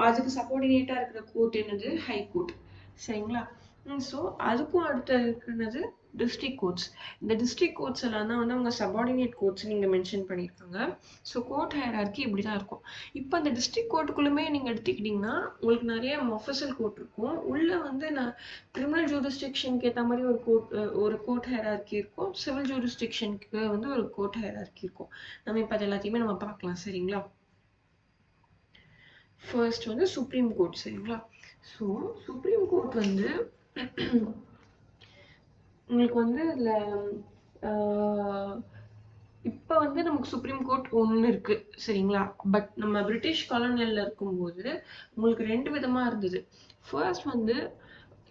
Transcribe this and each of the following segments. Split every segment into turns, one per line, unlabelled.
அதுக்கு சப்பார்டினேட்டா இருக்கிற கோர்ட் என்னது ஹை கோர்ட். சரிங்களா? ஸோ அதுக்கும் அடுத்து இருக்கிறது டிஸ்ட்ரிக்ட் கோர்ட்ஸ். இந்த டிஸ்ட்ரிக்ட் கோர்ட்ஸ் எல்லாம் தான் வந்து அவங்க சபார்டினேட் கோர்ட்ஸ் நீங்க மென்ஷன் பண்ணியிருக்காங்க. ஸோ கோர்ட் ஹையரார்கி இப்படி தான் இருக்கும். இப்போ அந்த டிஸ்ட்ரிக்ட் கோர்ட்டுக்குள்ளுமே நீங்க எடுத்துக்கிட்டீங்கன்னா உங்களுக்கு நிறைய மொஃபசல் கோர்ட் இருக்கும். உள்ள வந்து நான் கிரிமினல் ஜூரிஸ்டிக்ஷனுக்கு ஏற்ற மாதிரி ஒரு கோர்ட் ஹையரார்கி இருக்கும். சிவில் ஜூரிஸ்டிக்ஷனுக்கு வந்து ஒரு கோர்ட் ஹையரார்கி இருக்கும். நம்ம இப்போ அது எல்லாத்தையுமே நம்ம பார்க்கலாம். சரிங்களா? ஃபர்ஸ்ட் வந்து சுப்ரீம் கோர்ட். சரிங்களா? ஸோ சுப்ரீம் கோர்ட் வந்து உங்களுக்கு வந்து இதுல இப்போ வந்து நமக்கு சுப்ரீம் கோர்ட் ஒன்று இருக்கு. சரிங்களா? பட் நம்ம பிரிட்டிஷ் காலனியல்ல இருக்கும்போது உங்களுக்கு 2 விதமா இருந்தது. ஃபர்ஸ்ட் வந்து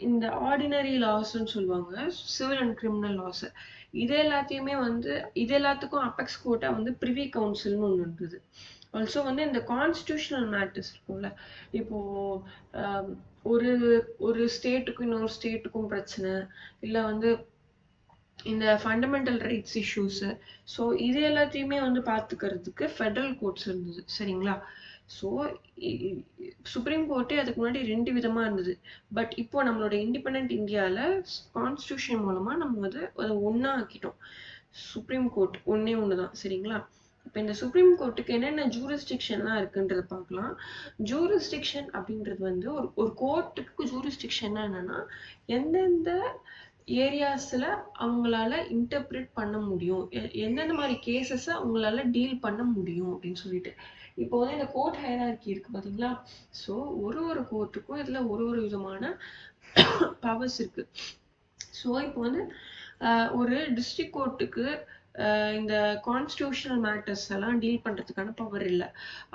இந்த ஆர்டினரி லாஸ்ன்னு சொல்லுவாங்க, சிவில் அண்ட் கிரிமினல் லாஸ். இது எல்லாத்தையுமே வந்து இது எல்லாத்துக்கும் அபெக்ஸ் கோர்ட்டா வந்து பிரிவி கவுன்சில்னு ஒன்று இருந்தது. ஆல்சோ வந்து இந்த கான்ஸ்டிடியூஷனல் மேட்டர்ஸ் இருக்கும்ல, இப்போ ஒரு ஒரு ஸ்டேட்டுக்கும் இன்னொரு ஸ்டேட்டுக்கும் பிரச்சனை, இல்லை வந்து இந்த ஃபண்டமெண்டல் ரைட்ஸ் இஷ்யூஸ், ஸோ இது எல்லாத்தையுமே வந்து பார்த்துக்கிறதுக்கு ஃபெடரல் கோர்ட்ஸ் இருந்தது. சரிங்களா? ஸோ சுப்ரீம் கோர்ட்டே அதுக்கு முன்னாடி 2 விதமா இருந்தது. பட் இப்போ நம்மளோட இண்டிபெண்ட் இந்தியாவில் கான்ஸ்டியூஷன் மூலமா நம்ம வந்து அதை ஒன்றா ஆக்கிட்டோம். சுப்ரீம் கோர்ட் ஒன்னே ஒன்று தான். சரிங்களா? இப்போ இந்த சுப்ரீம் கோர்ட்டுக்கு என்னென்ன ஜூரிஸ்டிக்ஷன்லாம் இருக்குன்றத பார்க்கலாம். ஜூரிஸ்டிக்ஷன் அப்படின்றது வந்து ஒரு கோர்ட்டுக்கு ஜூரிஸ்டிக்ஷன்னா என்னன்னா எந்தெந்த ஏரியாஸ்ல அவங்களால இன்டர்பிரேட் பண்ண முடியும், எந்தெந்த மாதிரி கேசஸை அவங்களால டீல் பண்ண முடியும் அப்படின்னு சொல்லிட்டு. இப்போ வந்து இந்த கோர்ட் ஹையரார்கி இருக்கு பாத்தீங்களா? ஸோ ஒரு கோர்ட்டுக்கும் இதுல ஒரு விதமான பவர்ஸ் இருக்கு. ஸோ இப்போ வந்து ஒரு டிஸ்ட்ரிக்ட் கோர்ட்டுக்கு இந்த கான்ஸ்டிடியூஷனல் மேட்டர்ஸ் எல்லாம் டீல் பண்றதுக்கான பவர் இல்லை.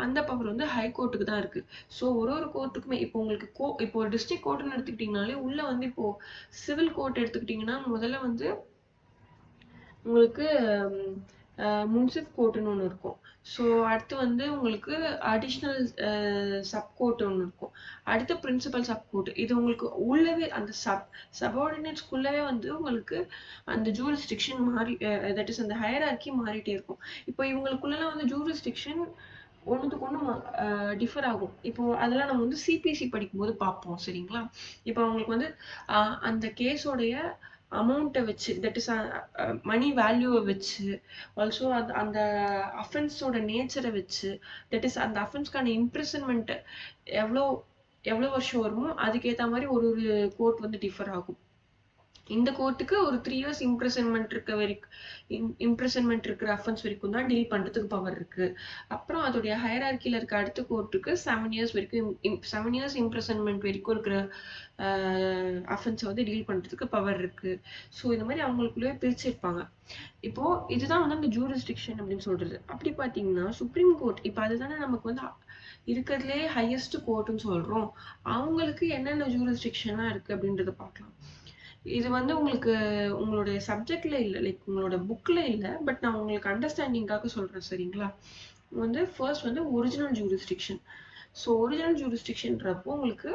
அந்த பவர் வந்து ஹை கோர்ட்டுக்கு தான் இருக்கு. ஸோ ஒரு கோர்ட்டுக்குமே இப்போ உங்களுக்கு இப்போ டிஸ்ட்ரிக்ட் கோர்ட்டுன்னு எடுத்துக்கிட்டீங்கனாலே உள்ள வந்து இப்போ சிவில் கோர்ட் எடுத்துக்கிட்டீங்கன்னா முதல்ல வந்து உங்களுக்கு முன்சிப் கோர்ட்டுன்னு ஒன்று இருக்கும். ஸோ அடுத்து வந்து உங்களுக்கு அடிஷ்னல் சப்-கோர்ட் ஒன்று இருக்கும். அடுத்து பிரின்சிபல் சப்-கோர்ட். இது உங்களுக்கு உள்ளவே அந்த சபார்டினேட்ஸ்குள்ளவே வந்து உங்களுக்கு அந்த ஜூரிஸ்டிக்ஷன் மாறி தட் இஸ் அந்த ஹையரார்கி மாறிட்டே இருக்கும். இப்போ இவங்களுக்குள்ளலாம் வந்து ஜூரிஸ்டிக்ஷன் ஒன்றுத்துக்கு ஒன்று டிஃபர் ஆகும். இப்போ அதெல்லாம் நம்ம வந்து சிபிசி படிக்கும்போது பார்ப்போம். சரிங்களா? இப்போ அவங்களுக்கு வந்து அந்த கேஸோடைய அமௌண்ட்டை வச்சு, தட் இஸ் மணி வேல்யூவை வச்சு, ஆல்சோ அந்த அஃபென்ஸோட நேச்சரை வச்சு, தட் இஸ் அந்த அஃபென்ஸ்க்கான இம்ப்ரிசன்மெண்ட் எவ்வளோ எவ்வளோ வருஷம் வருமோ அதுக்கேற்ற மாதிரி ஒரு கோர்ட் வந்து டிஃபர் ஆகும். இந்த கோர்ட்டுக்கு ஒரு 3 years இம்ப்ரிசன்மெண்ட் இருக்கிற அஃபென்ஸ் வரைக்கும் தான் டீல் பண்றதுக்கு பவர் இருக்கு. அப்புறம் அதோடைய ஹையரார்கில இருக்க அடுத்த கோர்ட்டுக்கு 7 years வரைக்கும் 7 years இம்ப்ரிசன்மெண்ட் வரைக்கும் இருக்கிற அஃபென்ஸை வந்து டீல் பண்றதுக்கு பவர் இருக்கு. ஸோ இந்த மாதிரி அவங்களுக்குள்ளேயே பிரிச்சிருப்பாங்க. இப்போ இதுதான் வந்து அந்த ஜூரிஸ்டிக்ஷன் அப்படின்னு சொல்றது. அப்படி பாத்தீங்கன்னா சுப்ரீம் கோர்ட் இப்போ அதுதானே நமக்கு வந்து இருக்கிறதுலே ஹையஸ்ட் கோர்ட்டுன்னு சொல்றோம். அவங்களுக்கு என்னென்ன ஜூரிஸ்டிக்ஷன்லாம் இருக்கு அப்படின்றத பார்க்கலாம். இது வந்து உங்களுக்கு உங்களுடைய சப்ஜெக்ட்ல இல்லை, லைக் உங்களோட புக்ல இல்லை, பட் நான் உங்களுக்கு அண்டர்ஸ்டாண்டிங்காக சொல்றேன். சரிங்களா? வந்து ஃபர்ஸ்ட் வந்து ஒரிஜினல் ஜூரிஸ்டிக்ஷன். ஸோ ஒரிஜினல் ஜூரிஸ்டிக்ஷன்றப்போ உங்களுக்கு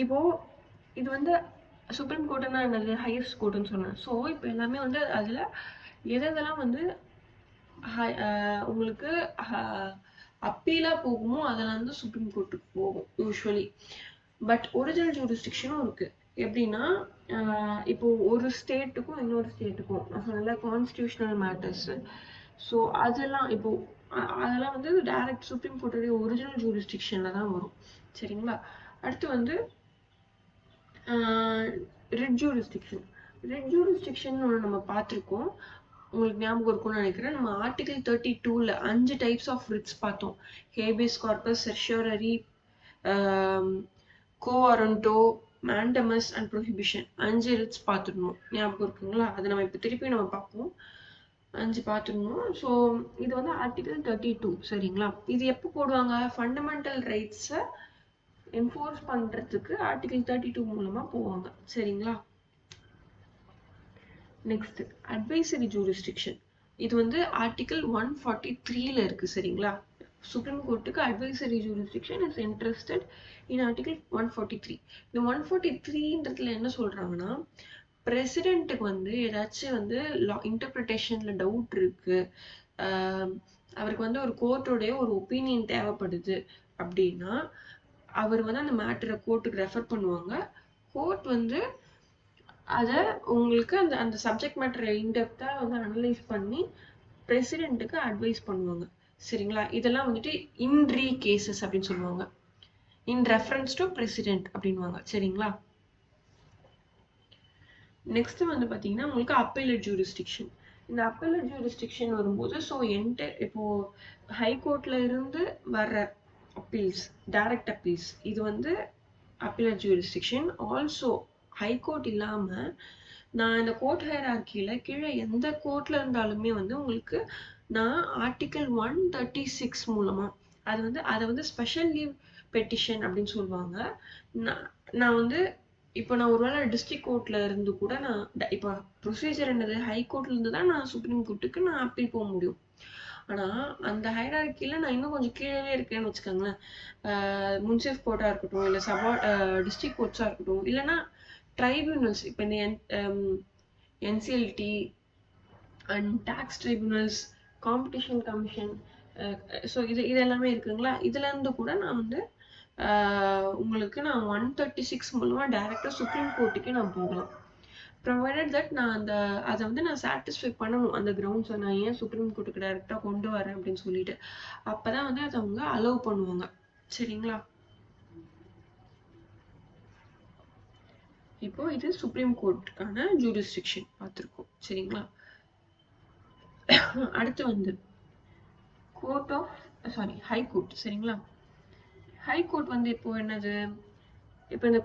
இப்போ இது வந்து சுப்ரீம் கோர்ட்டுன்னா என்னது ஹையஸ்ட் கோர்ட்டுன்னு சொன்னேன். ஸோ இப்போ எல்லாமே வந்து அதில் எதெல்லாம் வந்து உங்களுக்கு அப்பீலாக போகுமோ அதெல்லாம் வந்து சுப்ரீம் கோர்ட்டுக்கு போகும் யூஸ்வலி. பட் ஒரிஜினல் ஜூரிஸ்டிக்ஷனும் இருக்கு. எப்படின்னா இப்போ ஒரு ஸ்டேட்டுக்கும் இன்னொரு ஸ்டேட்டுக்கும் நான் சொன்னல கான்ஸ்டிடியூஷனல் மேட்டர்ஸ், ஸோ அதெல்லாம் இப்போ அதெல்லாம் வந்து டைரக்ட் சுப்ரீம் கோர்ட்டுடைய ஒரிஜினல் ஜூரிஸ்டிக்ஷன்ல தான் வரும். சரிங்களா? அடுத்து வந்து ரிட் ஜூரிஸ்டிக்ஷன். ரிட் ஜூரிஸ்டிக்ஷன் ஒன்று நம்ம பார்த்துருக்கோம், உங்களுக்கு ஞாபகம் இருக்கும்னு நினைக்கிறேன். நம்ம ஆர்டிகல் 32ல 5 டைப்ஸ் ஆஃப் ரிட்ஸ் பார்த்தோம். Habeas corpus, certiorari, quo warranto, mandamus and prohibition. 5 writs பார்த்துடணும். ஞாபகம் இருக்குங்களா? அதை நம்ம இப்போ திருப்பி நம்ம பார்ப்போம். 5 பார்த்துடணும். ஸோ இது வந்து ஆர்டிகல் 32. சரிங்களா? இது எப்போ போடுவாங்க? ஃபண்டமெண்டல் ரைட்ஸை என்ஃபோர்ஸ் பண்றதுக்கு ஆர்டிகல் 32 மூலமா போவாங்க. சரிங்களா? Next advisory jurisdiction. இது வந்து ஆர்டிகல் 143ல இருக்கு. சரிங்களா? சுப்ரீம் கோர்ட்டுக்கு advisory jurisdiction is interested in article 143. இந்த 143ன்றதுல என்ன சொல்றாங்கன்னா, பிரசிடென்ட்டுக்கு வந்து ஏதாச்சும் வந்து இன்டர்பிரிட்டேஷன்ல டவுட் இருக்கு, அவருக்கு வந்து ஒரு கோர்ட்டோடைய ஒரு ஒப்பீனியன் தேவைப்படுது அப்படின்னா அவர் வந்து அந்த மேட்டரை கோர்ட்டுக்கு ரெஃபர் பண்ணுவாங்க. கோர்ட் வந்து அதை உங்களுக்கு அந்த அந்த சப்ஜெக்ட் மேட்டரை இன்டெப்தா வந்து அனலைஸ் பண்ணி பிரசிடென்ட்டுக்கு அட்வைஸ் பண்ணுவாங்க. சரிங்களா? இதெல்லாம் வந்துட்டு இன்ரி கேசஸ் அப்படின்னு சொல்லுவாங்க. இன் ரெஃபரன்ஸ் டு பிரசிடென்ட் அப்படின்வாங்க. சரிங்களா? நெக்ஸ்ட் வந்து பாத்தீங்கன்னா உங்களுக்கு அப்பீலேட் ஜூரிஸ்டிக்ஷன். இந்த அப்பீலேட் ஜூரிஸ்டிக்ஷன் வரும்போது இப்போ ஹைகோர்ட்ல இருந்து வர்ற அப்பீல்ஸ், டைரக்ட் அப்பீல்ஸ், இது வந்து அப்பீலேட் ஜூரிஸ்டிக்ஷன். ஆல்சோ ஹைகோர்ட் இல்லாம நான் இந்த கோர்ட் ஹையரார்கியில கீழே எந்த கோர்ட்ல இருந்தாலுமே வந்து உங்களுக்கு நான் ஆர்டிகல் 136 மூலமா அது வந்து அதை வந்து ஸ்பெஷல் லீவ் பெட்டிஷன் அப்படின்னு சொல்லுவாங்க. நான் வந்து இப்போ நான் ஒருவேளை டிஸ்ட்ரிக்ட் கோர்ட்ல இருந்து கூட நான் இப்போ ப்ரொசீஜர் என்னது, ஹைகோர்ட்ல இருந்து தான் நான் சுப்ரீம் கோர்ட்டுக்கு நான் அப்பீல் போக முடியும். ஆனா அந்த ஹைரார்கில நான் இன்னும் கொஞ்சம் கீழவே இருக்கேன்னு வச்சுக்கோங்களேன். முன்சிஃப் கோர்ட்டா இருக்கட்டும், இல்ல டிஸ்ட்ரிக்ட் கோர்ட்ஸா இருக்கட்டும், இல்லைன்னா ட்ரைபியூனல்ஸ், இப்போ இந்த NCLT and tax tribunals, competition commission, so இது எல்லாமே இருக்குங்களா. இதுல இருந்து கூட நான் வந்து உங்களுக்கு நான் 136 மூலமா டைரக்டா சுப்ரீம் கோர்ட்டுக்கே நான் போகலாம். ப்ரொவைடட் தட் நான் அதை வந்து நான் சாட்டிஸ்ஃபை பண்ணணும் அந்த கிரவுண்ட்ஸை, நான் ஏன் சுப்ரீம் கோர்ட்டுக்கு டைரக்டா கொண்டு வரேன் அப்படின்னு சொல்லிட்டு. அப்பதான் வந்து அதை அவங்க அலோவ் பண்ணுவாங்க. சரிங்களா? இப்போ இது சுப்ரீம் கோர்ட்டுக்கான ஜூரிஸ்டிக்ஷன் பார்த்துருக்கோம். சரிங்களா? அடுத்து வந்து ஹைகோர்ட். சரிங்களா? ஹைகோர்ட் வந்து இப்போ என்னது, இப்போ இந்த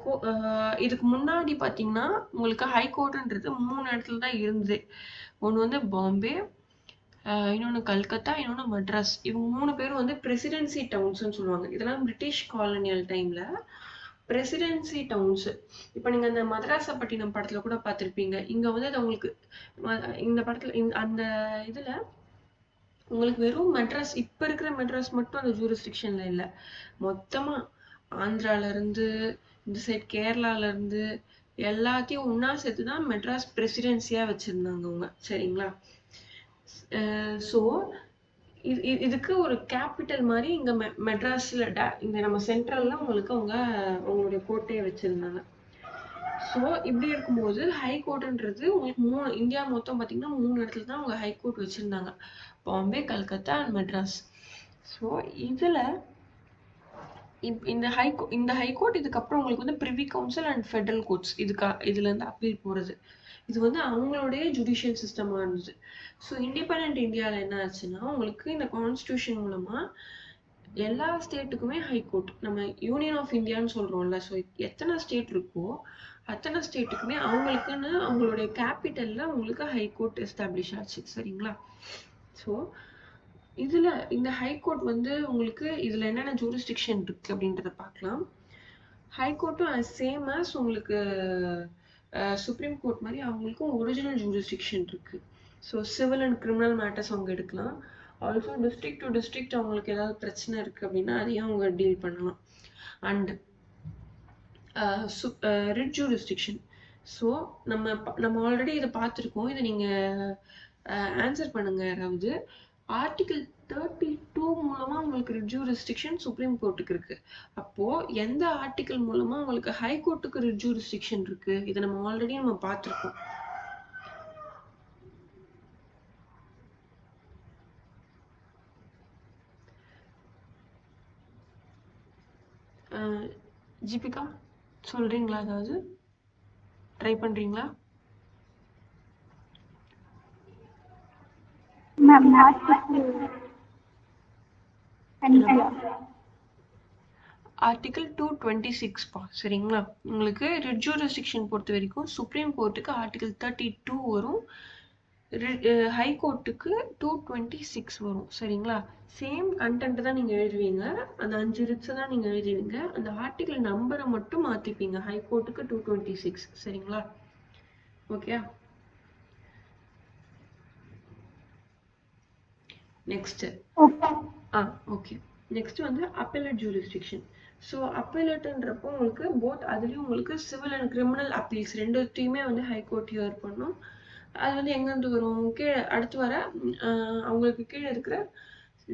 இதுக்கு முன்னாடி பாத்தீங்கன்னா உங்களுக்கு ஹைகோர்ட்ன்றது 3 இடத்துல தான் இருந்தது. ஒன்று வந்து பாம்பே, இன்னொன்று கல்கத்தா, இன்னொன்று மட்ராஸ். இவங்க 3 பேரும் வந்து பிரசிடென்சி டவுன்ஸ்ன்னு சொல்லுவாங்க. இதெல்லாம் பிரிட்டிஷ் காலனியல் டைம்ல பிரசிடென்சி டவுன்ஸ். இப்போ நீங்க அந்த மதராசப்பட்டினம் படத்துல கூட பார்த்திருப்பீங்க. இங்க வந்து அது உங்களுக்கு இந்த படத்துல அந்த இதுல உங்களுக்கு வெறும் மெட்ராஸ், இப்ப இருக்கிற மெட்ராஸ் மட்டும் அந்த ஜூரிஸ்டிக்ஷன்ல இல்ல, மொத்தமா ஆந்திரால இருந்து இந்த சைட் கேரளால இருந்து எல்லாத்தையும் ஒன்னா சேர்த்துதான் மெட்ராஸ் பிரசிடென்சியா வச்சிருந்தாங்க அவங்க. சரிங்களா? ஸோ இதுக்கு ஒரு கேபிட்டல் மாதிரி இங்க மெட்ராஸ்ல இங்க நம்ம சென்ட்ரல்ல உங்களுக்கு அவங்களுடைய கோட்டையை வச்சிருந்தாங்க. ஸோ இப்படி இருக்கும்போது ஹைகோர்ட்ன்றது உங்களுக்கு இந்தியா மொத்தம் பார்த்தீங்கன்னா 3 இடத்துல தான் அவங்க ஹைகோர்ட் வச்சிருந்தாங்க. பாம்பே, கல்கத்தா அண்ட் மெட்ராஸ். ஸோ இதுல இந்த ஹைகோர்ட் இதுக்கப்புறம் உங்களுக்கு வந்து privy council and federal courts இதுல இருந்து அப்பீல் போறது. இது வந்து அவங்களுடைய ஜுடிஷியல் சிஸ்டமா இருந்தது. ஸோ இண்டிபெண்டன்ட் இந்தியாவில் என்ன ஆச்சுன்னா உங்களுக்கு இந்த கான்ஸ்டியூஷன் மூலமா எல்லா ஸ்டேட்டுக்குமே ஹைகோர்ட், நம்ம யூனியன் ஆஃப் இந்தியான்னு சொல்றோம்ல, ஸோ எத்தனை ஸ்டேட் இருக்கோ அத்தனை ஸ்டேட்டுக்குமே அவங்களுக்குன்னு அவங்களுடைய கேபிட்டல்ல உங்களுக்கு ஹைகோர்ட் எஸ்டாப்ளிஷ் ஆச்சு. சரிங்களா? ஸோ இதுல இந்த ஹைகோர்ட் வந்து உங்களுக்கு இதுல என்னென்ன ஜூரிஸ்டிக்ஷன் இருக்கு அப்படின்றத பார்க்கலாம். ஹைகோர்ட்டும் சேம் ஆஸ் உங்களுக்கு சுப்ரீம் கோர்ட் மாதிரி அவங்களுக்கும் ஒரிஜினல் ஜூரிஸ்டிக்ஷன் இருக்கு. So civil and criminal matters அவங்க எடுக்கலாம். ஆல்சோ டிஸ்ட்ரிக்ட் டு டிஸ்ட்ரிக்ட் அவங்களுக்கு ஏதாவது பிரச்சனை இருக்கு அப்படின்னா அதையும் அவங்க டீல் பண்ணலாம். And writ jurisdiction. ஸோ நம்ம ஆல்ரெடி இதை பார்த்துருக்கோம். இதை நீங்க ஆன்சர் பண்ணுங்க யாராவது. ஆர்டிகல் 32 மூலமா உங்களுக்கு ரிட் ஜூரிஸ்டிக்ஷன் சுப்ரீம் கோர்ட்டுக்கு இருக்கு. அப்போ எந்த ஆர்டிகல் மூலமா உங்களுக்கு ஹை கோர்ட்டுக்கு ரிட் ஜூரிஸ்டிக்ஷன் இருக்கு? இதை நம்ம ஆல்ரெடி பார்த்துருக்கோம். ஜிபிகா சொல்றீங்களா? ஏதாவது ட்ரை பண்றீங்களா? ஆர்டிகல் 226 பா. சரிங்களா? உங்களுக்கு ரிட் ஜூரிஸ்டிக்ஷன் பொறுத்த வரைக்கும் சுப்ரீம் கோர்ட்டுக்கு ஆர்டிகல் 32 வரும், ஹை கோர்ட்டுக்கு 226 வரும். சரிங்களா? சேம் கண்டென்ட் தான் நீங்க எழுதுவீங்க, அந்த 5 ரிட்ஸ் தான் நீங்க எழுதுவீங்க, அந்த ஆர்டிகல் நம்பரை மட்டும் மாத்திப்பீங்க. ஹை கோர்ட்டுக்கு 226. சரிங்களா? ஓகே. நெக்ஸ்ட் ஓகே, நெக்ஸ்ட் வந்து அப்பீலேட் ஜூரிஸ்டிக்ஷன். ஸோ அப்பீலேட்ன்றப்போ உங்களுக்கு அதுலேயும் உங்களுக்கு சிவில் அண்ட் கிரிமினல் அப்பீல்ஸ் ரெண்டுத்தையுமே வந்து ஹைகோர்ட் ஹியர் பண்ணும். அது வந்து எங்கேருந்து வரும்? கீழே அடுத்து வர அவங்களுக்கு கீழே இருக்கிற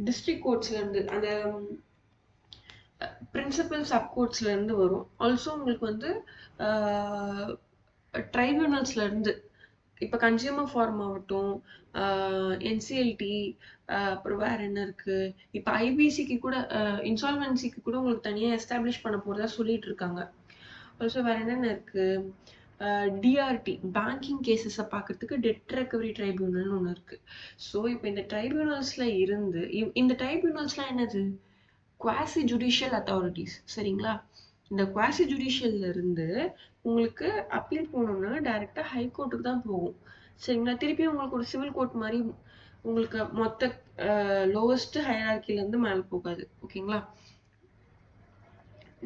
டிஸ்ட்ரிக்ட் கோர்ட்ஸ்ல இருந்து அந்த பிரின்சிபல் சப் கோர்ட்ஸ்ல இருந்து வரும். ஆல்சோ உங்களுக்கு வந்து ட்ரைபியூனல்ஸ்ல இருந்து இப்போ கன்சியூமர் ஃபார்ம் ஆகட்டும், என்சிஎல்டி, அப்புறம் வேற என்ன இருக்கு, இப்போ ஐபிசிக்கு கூட இன்சால்வன்சிக்கு கூட உங்களுக்கு தனியாக எஸ்டாப்ளிஷ் பண்ண போறதா சொல்லிட்டு இருக்காங்க. ஆல்சோ வேற என்னென்ன இருக்கு, டிஆர்டி பேங்கிங் கேசஸை பார்க்கறதுக்கு டெட் ரெக்கவரி ட்ரைபியூனல்னு ஒன்று இருக்கு. ஸோ இப்போ இந்த ட்ரைபியூனல்ஸ்ல இருந்து இந்த ட்ரைபியூனல்ஸ்லாம் என்னது, குவாசி ஜுடிஷியல் அத்தாரிட்டிஸ். சரிங்களா? இந்த குவாசி ஜுடிஷியல்ல இருந்து உங்களுக்கு அப்பீல் போகணும்னா டைரக்டா ஹைகோர்ட்டுக்கு தான் போகும். சரிங்களா? திருப்பி உங்களுக்கு ஒரு சிவில் கோர்ட் மாதிரி உங்களுக்கு மொத்த லோவஸ்ட் ஹையரார்கில இருந்து மேல போகாது. ஓகேங்களா?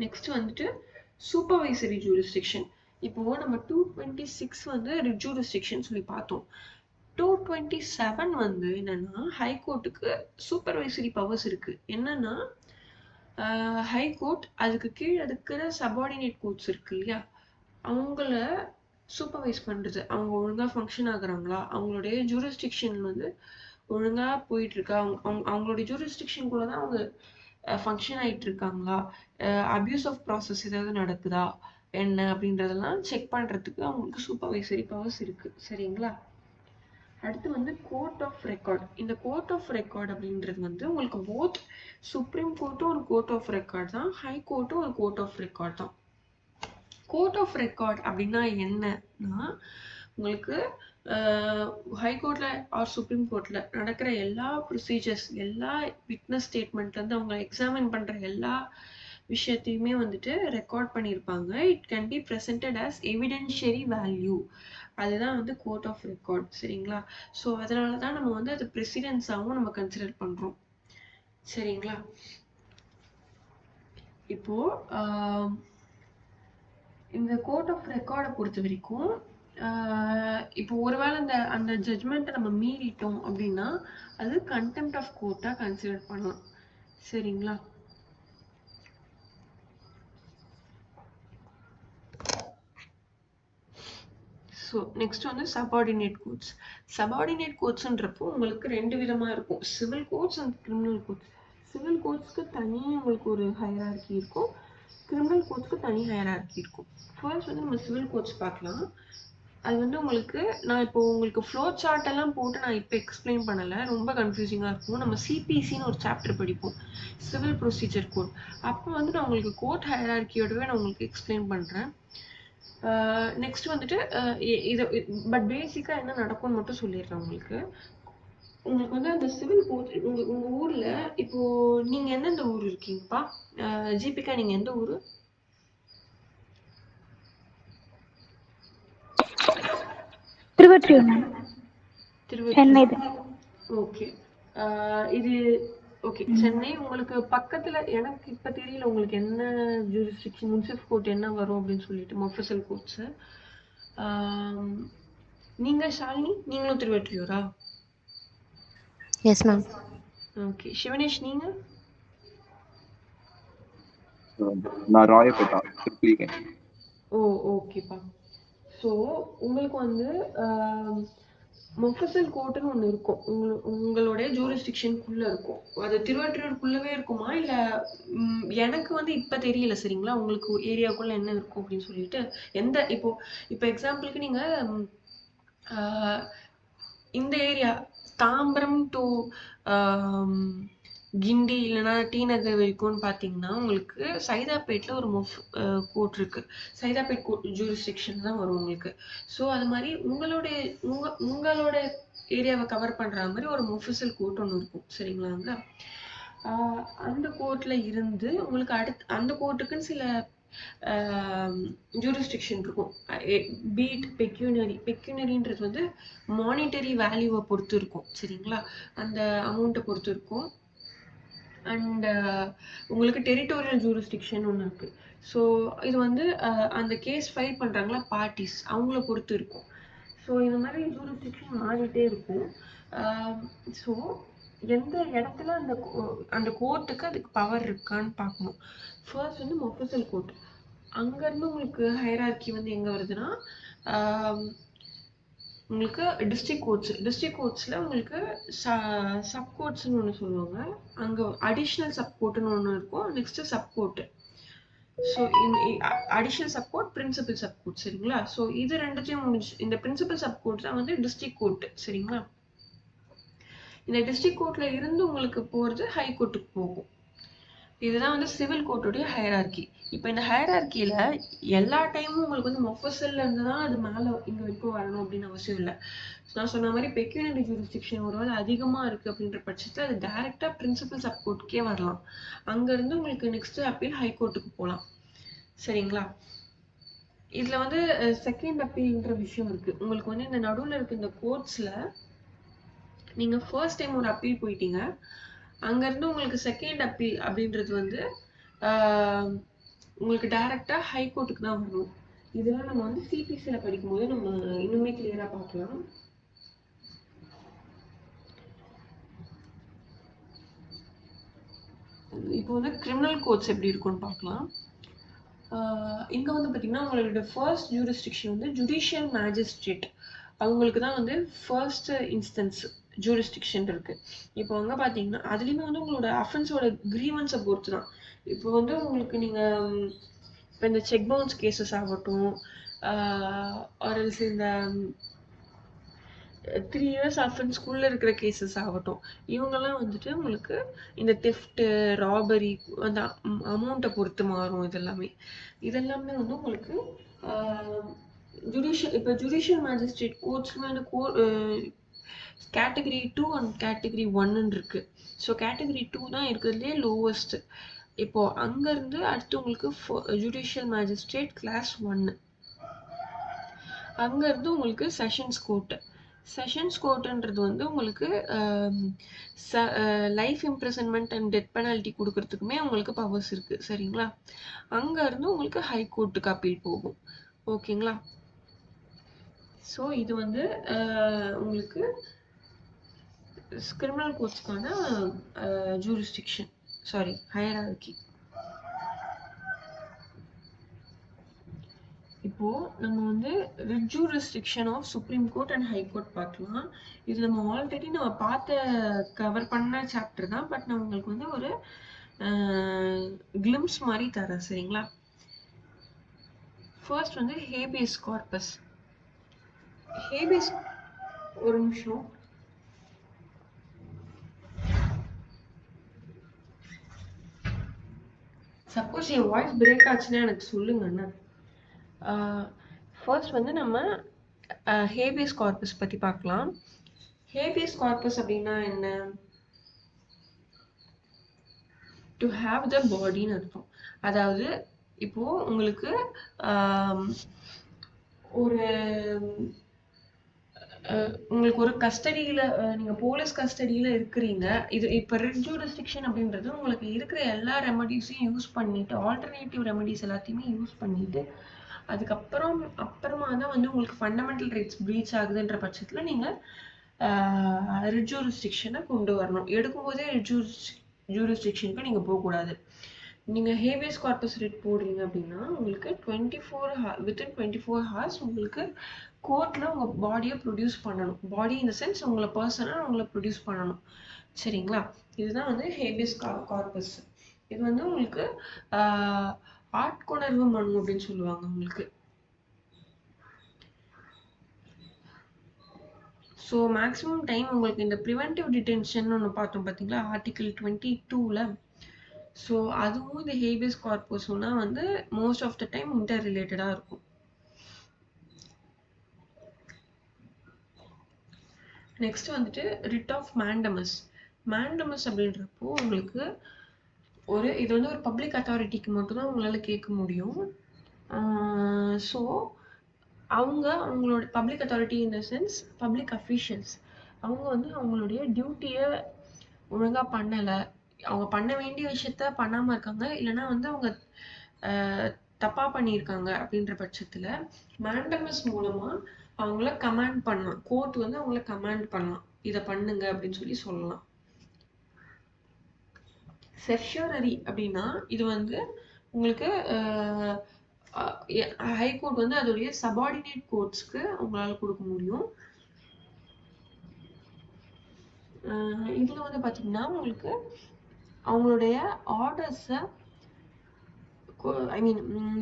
நெக்ஸ்ட் வந்துட்டு சூப்பர்வைசரி ஜூரிஸ்டிக்ஷன். இப்போ நம்ம 226 வந்து ரிட் ஜூரிஸ்டிக்ஷன் சொல்லி பார்த்தோம். 227 வந்து என்னன்னா ஹைகோர்ட்டுக்கு சூப்பர்வைசரி பவர்ஸ் இருக்கு. என்னன்னா ஹைகோர்ட் அதுக்கு கீழே இருக்கிற சபார்டினேட் கோர்ட்ஸ் இருக்கு இல்லையா, அவங்கள சூப்பர்வைஸ் பண்றது. அவங்க ஒழுங்கா ஃபங்க்ஷன் ஆகுறாங்களா, அவங்களுடைய ஜூரிஸ்டிக்ஷன் வந்து ஒழுங்கா போயிட்டு இருக்கா, அவங்களுடைய ஜூரிஸ்டிக்ஷன் கூட தான் அவங்க ஃபங்க்ஷன் ஆயிட்டு இருக்காங்களா, அபியூஸ் ஆஃப் ப்ராசஸ் ஏதாவது நடக்குதா என்ன அப்படின்றதெல்லாம் செக் பண்றதுக்கு அவங்களுக்கு சூப்பர்வைசரி பவர்ஸ் இருக்கு. சரிங்களா? அடுத்து வந்து கோர்ட் ஆஃப் ரெக்கார்ட். இந்த கோர்ட் ஆஃப் ரெக்கார்ட் அப்படின்றது வந்து உங்களுக்கு போத் சுப்ரீம் கோர்ட்டும் ஒரு கோர்ட் ஆஃப் ரெக்கார்ட் தான், ஹை கோர்ட்டும் ஒரு கோர்ட் ஆஃப் ரெக்கார்ட் தான். கோர்ட் ஆஃப் ரெக்கார்ட் அப்படின்னா என்னன்னா உங்களுக்கு ஹைகோர்ட்ல ஆர் சுப்ரீம் கோர்ட்ல நடக்கிற எல்லா ப்ரொசீஜர்ஸ், எல்லா விட்னஸ் ஸ்டேட்மெண்ட்ல இருந்து அவங்க எக்ஸாமின் பண்ற எல்லா விஷயத்தையுமே வந்துட்டு ரெக்கார்ட் பண்ணியிருப்பாங்க. It can be presented as evidentiary value. அதுதான் வந்து கோர்ட் ஆஃப் ரெக்கார்ட். சரிங்களா? ஸோ அதனால தான் நம்ம வந்து அது ப்ரெசிடென்ஸாகவும் நம்ம கன்சிடர் பண்றோம். சரிங்களா? இப்போ இந்த கோர்ட் ஆஃப் ரெக்கார்டை பொறுத்த வரைக்கும் இப்போ ஒருவேளை அந்த ஜட்மெண்ட்டை நம்ம மீறிட்டோம் அப்படின்னா அது கண்டெம்ப்ட் ஆஃப் கோர்ட்டா கன்சிடர் பண்ணலாம். சரிங்களா? ஸோ நெக்ஸ்ட் வந்து சபார்டினேட் கோர்ட்ஸ். சபார்டினேட் கோர்ட்ஸ்ன்றப்போ உங்களுக்கு ரெண்டு விதமா இருக்கும், civil courts and criminal courts. Civil கோர்ட்ஸ்க்கு தனி உங்களுக்கு ஒரு ஹையரார்கி இருக்கும், கிரிமினல் கோர்ட்ஸ்க்கு தனி ஹையரார்கி இருக்கும். ஃபர்ஸ்ட் வந்து நம்ம சிவில் கோர்ட்ஸ் பார்க்கலாம். அது வந்து உங்களுக்கு நான் இப்போ உங்களுக்கு ஃப்ளோ சார்ட் எல்லாம் போட்டு நான் இப்போ எக்ஸ்பிளைன் பண்ணலை, ரொம்ப கன்ஃபியூசிங்காக இருக்கும். நம்ம சிபிசின்னு ஒரு சாப்டர் படிப்போம், சிவில் ப்ரொசீஜர் கோட். அப்போ வந்து நான் உங்களுக்கு கோர்ட் ஹையரார்கியோடவே நான் உங்களுக்கு எக்ஸ்பிளைன் பண்ணுறேன். நெக்ஸ்ட் வந்துட்டு இது பட் பேசிக்காக என்ன நடக்கும்னு மட்டும் சொல்லிடுறேன் உங்களுக்கு. உங்களுக்கு வந்து அந்த சிவில் கோர்ட் உங்க ஊர்ல இப்போ நீங்க எந்தெந்த ஊர் இருக்கீங்கப்பா? ஜிபிகா நீங்க எந்த ஊரு?
திருவொற்றியூர் மேம்.
திருவொற்றியூர். ஓகே. இது ஓகே சென்னை. உங்களுக்கு பக்கத்துல எனக்கு இப்ப தெரியல உங்களுக்கு என்ன ஜூரிஸ்டிக்ஷன் முன்சிஃப் கோர்ட் என்ன வரும் அப்படின்னு சொல்லிட்டு மொஃபசல் கோர்ட்ஸ். நீங்க ஷாலினி நீங்களும் திருவொற்றியூரா?
Yes ma'am.
ஓகே. சிவனேஷ் நீங்க?
நான் ராயப்பேட்டா திருப்பலிகேன்.
ஓ ஓகேப்பா. ஸோ உங்களுக்கு வந்து மொஃபசல் கோர்ட்டுன்னு ஒன்று இருக்கும், உங்களுடைய ஜூரிஸ்டிக்ஷனுக்குள்ள இருக்கும். அது திருவொற்றியூருக்குள்ளவே இருக்குமா இல்ல? எனக்கு வந்து இப்ப தெரியல. சரிங்களா? உங்களுக்கு ஏரியாக்குள்ள என்ன இருக்கும் அப்படின்னு சொல்லிட்டு எந்த இப்போ இப்போ எக்ஸாம்பிளுக்கு நீங்க இந்த ஏரியா தாம்பரம் டு கிண்டி இல்லைன்னா டி நகர் வரைக்கும்னு பார்த்தீங்கன்னா உங்களுக்கு சைதாப்பேட்டில் ஒரு கோர்ட் இருக்கு. சைதாப்பேட் கோர்ட் ஜூரிஸ்டிக்ஷன் தான் வரும் உங்களுக்கு. ஸோ அது மாதிரி உங்களோட ஏரியாவை கவர் பண்ற மாதிரி ஒரு மொஃபசல் கோர்ட் ஒன்று இருக்கும். சரிங்களாங்க? அந்த கோர்ட்ல இருந்து உங்களுக்கு அடுத்து அந்த கோர்ட்டுக்குன்னு சில ஜூரிஸ்டிக்ஷன் இருக்கும். பீட் பெக்யூனரின்றது வந்து மானிட்டரி வேல்யூவை பொறுத்து இருக்கும். சரிங்களா? அந்த அமௌண்ட்டை பொறுத்து இருக்கும். அண்ட் உங்களுக்கு டெரிட்டோரியல் ஜூரிஸ்டிக்ஷன் ஒன்று இருக்கு. ஸோ இது வந்து அந்த கேஸ் ஃபைல் பண்றாங்களா பார்ட்டிஸ் அவங்கள பொறுத்து இருக்கும். ஸோ இந்த மாதிரி ஜூரிஸ்டிக்ஷன் மாறிட்டே இருக்கும். ஸோ எந்த இடத்துல அந்த கோர்ட்டுக்கு அதுக்கு பவர் இருக்கான்னு பார்க்கணும். ஃபர்ஸ்ட் வந்து மொஃபசல் கோர்ட். அங்கேருந்து உங்களுக்கு ஹைரார்கி வந்து எங்கே வருதுன்னா உங்களுக்கு டிஸ்ட்ரிக்ட் கோர்ட்ஸில் உங்களுக்கு சப் கோர்ட்ஸ்னு ஒன்று சொல்லுவாங்க. அங்கே அடிஷ்னல் சப் கோர்ட்டுன்னு ஒன்று இருக்கும். Next sub court. So additional sub court, principal sub court. சரிங்களா? ஸோ இது ரெண்டுத்தையும் முடிஞ்சு இந்த பிரின்சிபல் சப் கோர்ட் தான் வந்து டிஸ்ட்ரிக்ட் கோர்ட்டு. சரிங்களா? இந்த டிஸ்ட்ரிக்ட் கோர்ட்டில் இருந்து உங்களுக்கு போகிறது ஹை கோர்ட்டுக்கு போகும். இதுதான் வந்து சிவில் கோர்ட்டுடைய ஹையரார்கி. இப்போ இந்த ஹையரார்கியில் எல்லா டைமும் உங்களுக்கு வந்து மொஃபசல்ல இருந்து தான் அது மேலே இங்கே வரைக்கும் வரணும் அப்படின்னு அவசியம் இல்லை. நான் சொன்ன மாதிரி பெக்யூனரி ஜூரிஸ்டிக்ஷன் ஒருவேளை அதிகமாக இருக்குது அப்படின்ற பட்சத்தில் அது டைரெக்டாக பிரின்சிபல் சப் கோர்ட்டுக்கே வரலாம். அங்கேருந்து உங்களுக்கு நெக்ஸ்ட் அப்பீல் ஹை கோர்ட்டுக்கு போகலாம். சரிங்களா? இதில் வந்து செகண்ட் அப்பீல்ன்ற விஷயம் இருக்குது. உங்களுக்கு வந்து இந்த நடுவில் இருக்க இந்த கோர்ட்ஸில் நீங்கள் ஃபர்ஸ்ட் டைம் ஒரு அப்பீல் போயிட்டீங்க, அங்கேருந்து உங்களுக்கு செகண்ட் அப்பீல் அப்படின்றது வந்து உங்களுக்கு டைரெக்டாக ஹை கோர்ட்டுக்கு தான் வரணும். இதெல்லாம் நம்ம வந்து சிபிசியில் படிக்கும்போது நம்ம இன்னுமே கிளியராக பார்க்கலாம். இப்போ வந்து கிரிமினல் கோர்ட்ஸ் எப்படி இருக்குன்னு பார்க்கலாம். இங்கே வந்து பார்த்தீங்கன்னா உங்களோட ஃபர்ஸ்ட் ஜூரிஸ்டிக்ஷன் வந்து ஜுடிஷியல் மேஜிஸ்ட்ரேட், அவங்களுக்கு தான் வந்து ஃபர்ஸ்ட் இன்ஸ்டன்ஸ் ஜூரிஸ்டிக்ஷன் இருக்கு. இப்போ அங்கே பார்த்தீங்கன்னா அதுலேயுமே வந்து உங்களோட அஃபென்ஸோட கிரீவன்ஸை பொறுத்து தான். இப்போ வந்து உங்களுக்கு நீங்கள் இப்போ இந்த செக் பவுன்ஸ் கேசஸ் ஆகட்டும், ஆர்எல்ஸ் இந்த 3 years அஃபென்ஸ்குள்ளே இருக்கிற கேசஸ் ஆகட்டும், இவங்கெல்லாம் வந்துட்டு உங்களுக்கு இந்த தெஃப்ட்டு, ராபரி, அந்த அமௌண்ட்டை பொறுத்து மாறும். இதெல்லாமே வந்து உங்களுக்கு இப்போ ஜுடிஷியல் மேஜிஸ்ட்ரேட் கோர்ட்ஸ்மே வந்து கேட்டகரி 2 அண்ட் கேட்டகரி 1 இருக்கு. ஸோ கேட்டகரி 2 தான் இருக்கிறதுலே லோவஸ்ட். இப்போ அங்கேருந்து அடுத்து உங்களுக்கு ஜுடிஷியல் மேஜிஸ்ட்ரேட் கிளாஸ் 1, அங்கேருந்து உங்களுக்கு செஷன்ஸ் கோர்ட்டு. செஷன்ஸ் கோர்ட்டுன்றது வந்து உங்களுக்கு life imprisonment and death penalty கொடுக்கறதுக்குமே உங்களுக்கு பவர்ஸ் இருக்குது. சரிங்களா? அங்கேருந்து உங்களுக்கு ஹை கோர்ட்டுக்கு அப்பீல் போகும். ஓகேங்களா? ஸோ இது வந்து உங்களுக்கு கிரிமினல் கோர்ட்ஸ்க்கான ஜூரிஸ்டிக்ஷன், சாரி ஹையரார்கி. இப்போ நம்ம வந்து writ jurisdiction of supreme court and high court பார்க்கலாம். இது நம்ம ஆல்ரெடி நம்ம கவர் பண்ண சாப்டர் தான். பட் நான் உங்களுக்கு வந்து ஒரு கிளிம்ஸ் மாதிரி தரேன். சரிங்களா? ஃபர்ஸ்ட் வந்து ஹேபியஸ் கார்பஸ். ஹேபியஸ், ஒரு நிமிஷம். சப்போஸ் என் வாய்ஸ் பிரேக் ஆச்சுன்னா எனக்கு சொல்லுங்கண்ணா. ஃபர்ஸ்ட் வந்து நம்ம ஹேபியஸ் கார்பஸ் பற்றி பார்க்கலாம். ஹேபியஸ் கார்பஸ் அப்படின்னா என்ன? டு ஹாவ் த பாடின்னு அர்த்தம். அதாவது இப்போ உங்களுக்கு உங்களுக்கு ஒரு கஸ்டடியில், நீங்கள் போலீஸ் கஸ்டடியில் இருக்கிறீங்க. இது இப்போ ரிட் ஜூரிஸ்டிக்ஷன் அப்படின்றது உங்களுக்கு இருக்கிற எல்லா ரெமடிஸையும் யூஸ் பண்ணிட்டு, ஆல்டர்னேட்டிவ் ரெமடிஸ் எல்லாத்தையுமே யூஸ் பண்ணிட்டு, அப்புறமா தான் வந்து உங்களுக்கு ஃபண்டமெண்டல் ரைட்ஸ் ப்ரீச் ஆகுதுன்ற பட்சத்தில் நீங்கள் ரிட் ஜூரிஸ்டிக்ஷனை கொண்டு வரணும். எடுக்கும்போதே ரிட் ஜூரிஸ்டிக்ஷனுக்கு நீங்கள் போகக்கூடாது. நீங்கள் ஹேபியஸ் கார்பஸ் ரிட் போடுறீங்க அப்படின்னா உங்களுக்கு வித்தின் 24 hours உங்களுக்கு கோர்ட்டில் உங்கள் பாடியை ப்ரொடியூஸ் பண்ணணும். பாடி இன் த சென்ஸ் உங்களை பர்சனாக உங்களை ப்ரொடியூஸ் பண்ணணும். சரிங்களா? இதுதான் வந்து ஹேபியஸ் கார்பஸ். இது வந்து உங்களுக்கு ஆட்கொணர்வு மனு அப்படின்னு சொல்லுவாங்க உங்களுக்கு. ஸோ மேக்ஸிமம் டைம் உங்களுக்கு இந்த ப்ரிவென்டிவ் டிடென்ஷன் ஒன்று பார்த்தோம் பார்த்தீங்களா, ஆர்டிகிள் 22ல். ஸோ அதுவும் இந்த ஹேபியஸ் கார்பஸ்னா வந்து most of the time inter ரிலேட்டடாக இருக்கும். நெக்ஸ்ட் வந்துட்டு ரிட் ஆஃப் மேண்டமஸ். மேண்டமஸ் அப்படின்றப்போ உங்களுக்கு இது வந்து ஒரு பப்ளிக் அத்தாரிட்டிக்கு மட்டும்தான் உங்களால் கேட்க முடியும். ஸோ அவங்களோட public authority in the sense public officials, அவங்க வந்து அவங்களுடைய டியூட்டியை ஒழுங்காக பண்ணலை, அவங்க பண்ண வேண்டிய விஷயத்த பண்ணாமல் இருக்காங்க, இல்லைன்னா வந்து அவங்க தப்பாக பண்ணியிருக்காங்க அப்படின்ற பட்சத்தில் மேண்டமஸ் மூலமாக அவங்கள கமாண்ட் பண்ணலாம். கோர்ட் வந்து அவங்கள கமாண்ட் பண்ணலாம், இதை பண்ணுங்க அப்படின்னு சொல்லலாம். செர்ஷியரி அப்படின்னா இது வந்து உங்களுக்கு ஹைகோர்ட் வந்து அதோடைய சபார்டினேட் கோர்ட்ஸ்க்கு உங்களால் கொடுக்க முடியும். இதுல வந்து பாத்தீங்கன்னா உங்களுக்கு அவங்களுடைய ஆர்டர்ஸை ஐ மீன்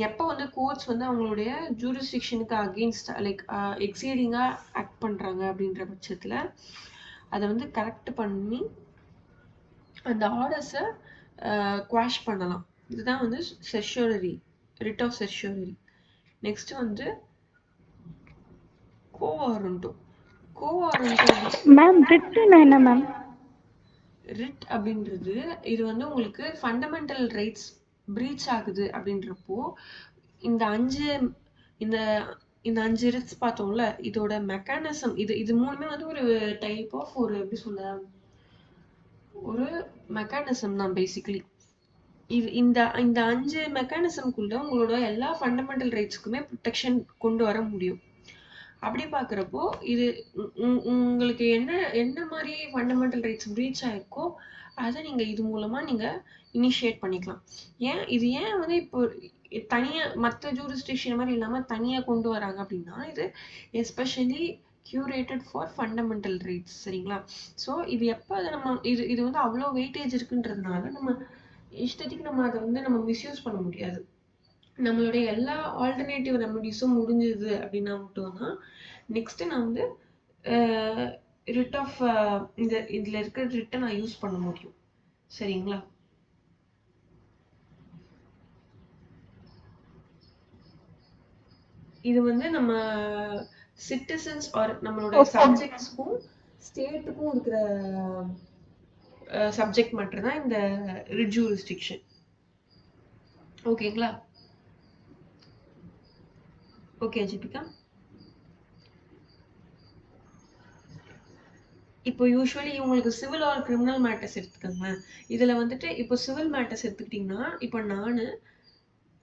எப்போ வந்து கோர்ட்ஸ் வந்து அவங்களுடைய ஜூரிஸ்டிக்ஷனுக்கு அகெயின்ஸ்ட் லைக் எக்ஸீடிங்காக ஆக்ட் பண்ணுறாங்க அப்படின்ற பட்சத்தில் அதை வந்து கரெக்ட் பண்ணி அந்த ஆர்டர்ஸை குவாஷ் பண்ணலாம். இதுதான் வந்து செஷோரரி, ரிட் ஆஃப் செஷோரரி. நெக்ஸ்ட் வந்து கோவாரண்டோ. கோவாரண்டோ
மேம் ரிட்னா என்ன மேம்?
ரிட் அப்படின்றது இது வந்து உங்களுக்கு ஃபண்டமெண்டல் ரைட்ஸ் பிரீச் ஆகுது அப்படின்றப்போ இந்த அஞ்சு இந்த இந்த 5 ரிட்ஸ் பார்த்தோம்ல, இதோட மெக்கானிசம் இது மூணுமே வந்து ஒரு டைப் ஆஃப் ஒரு எப்படி சொல்ல ஒரு மெக்கானிசம் தான் பேசிக்கலி. இது இந்த இந்த 5 மெக்கானிசம்குள்ள உங்களோட எல்லா ஃபண்டமெண்டல் ரைட்ஸ்க்குமே ப்ரொடெக்ஷன் கொண்டு வர முடியும். அப்படி பார்க்குறப்போ இது உங்களுக்கு என்ன மாதிரி ஃபண்டமெண்டல் ரைட்ஸ் பிரீச் ஆயிருக்கோ அதை நீங்கள் இது மூலமாக நீங்கள் இனிஷியேட் பண்ணிக்கலாம். ஏன் வந்து இப்போ தனியாக மற்ற ஜூரிஸ்டிக்ஷன் மாதிரி இல்லாமல் தனியாக கொண்டு வராங்க அப்படின்னா, இது especially curated for fundamental rights. சரிங்களா? ஸோ இது எப்போ அதை நம்ம இது வந்து அவ்வளோ வெயிட்டேஜ் இருக்குன்றதுனால நம்ம இஷ்டத்துக்கு நம்ம அதை வந்து நம்ம மிஸ்யூஸ் பண்ண முடியாது. நம்மளுடைய எல்லா ஆல்டர்னேட்டிவ் ரெமடிஸும் முடிஞ்சுது அப்படின்னா மட்டும்தான் நெக்ஸ்ட் நான் வந்து ரிட் ஆஃப் இதுல இருக்கிற ரிட்டை நான் யூஸ் பண்ண முடியும். சரிங்களா? இது வந்து நம்ம சிட்டிசன்ஸ் ஆர் நம்மளோட சப்ஜெக்ட்ஸ்க்கும் ஸ்டேட்டுக்கும் இருக்கிற சப்ஜெக்ட் மட்டும் தான் இந்த ரிட் ஜூரிஸ்டிக்ஷன். ஓகேங்களா? ஓகே ஜிபிகா. இப்போ யூஸ்வலி உங்களுக்கு சிவில் ஆர் கிரிமினல் மேட்டர்ஸ் எடுத்துக்கோங்க. இதுல வந்துட்டு இப்போ சிவில் மேட்டர்ஸ் எடுத்துக்கிட்டிங்கன்னா, இப்போ நான்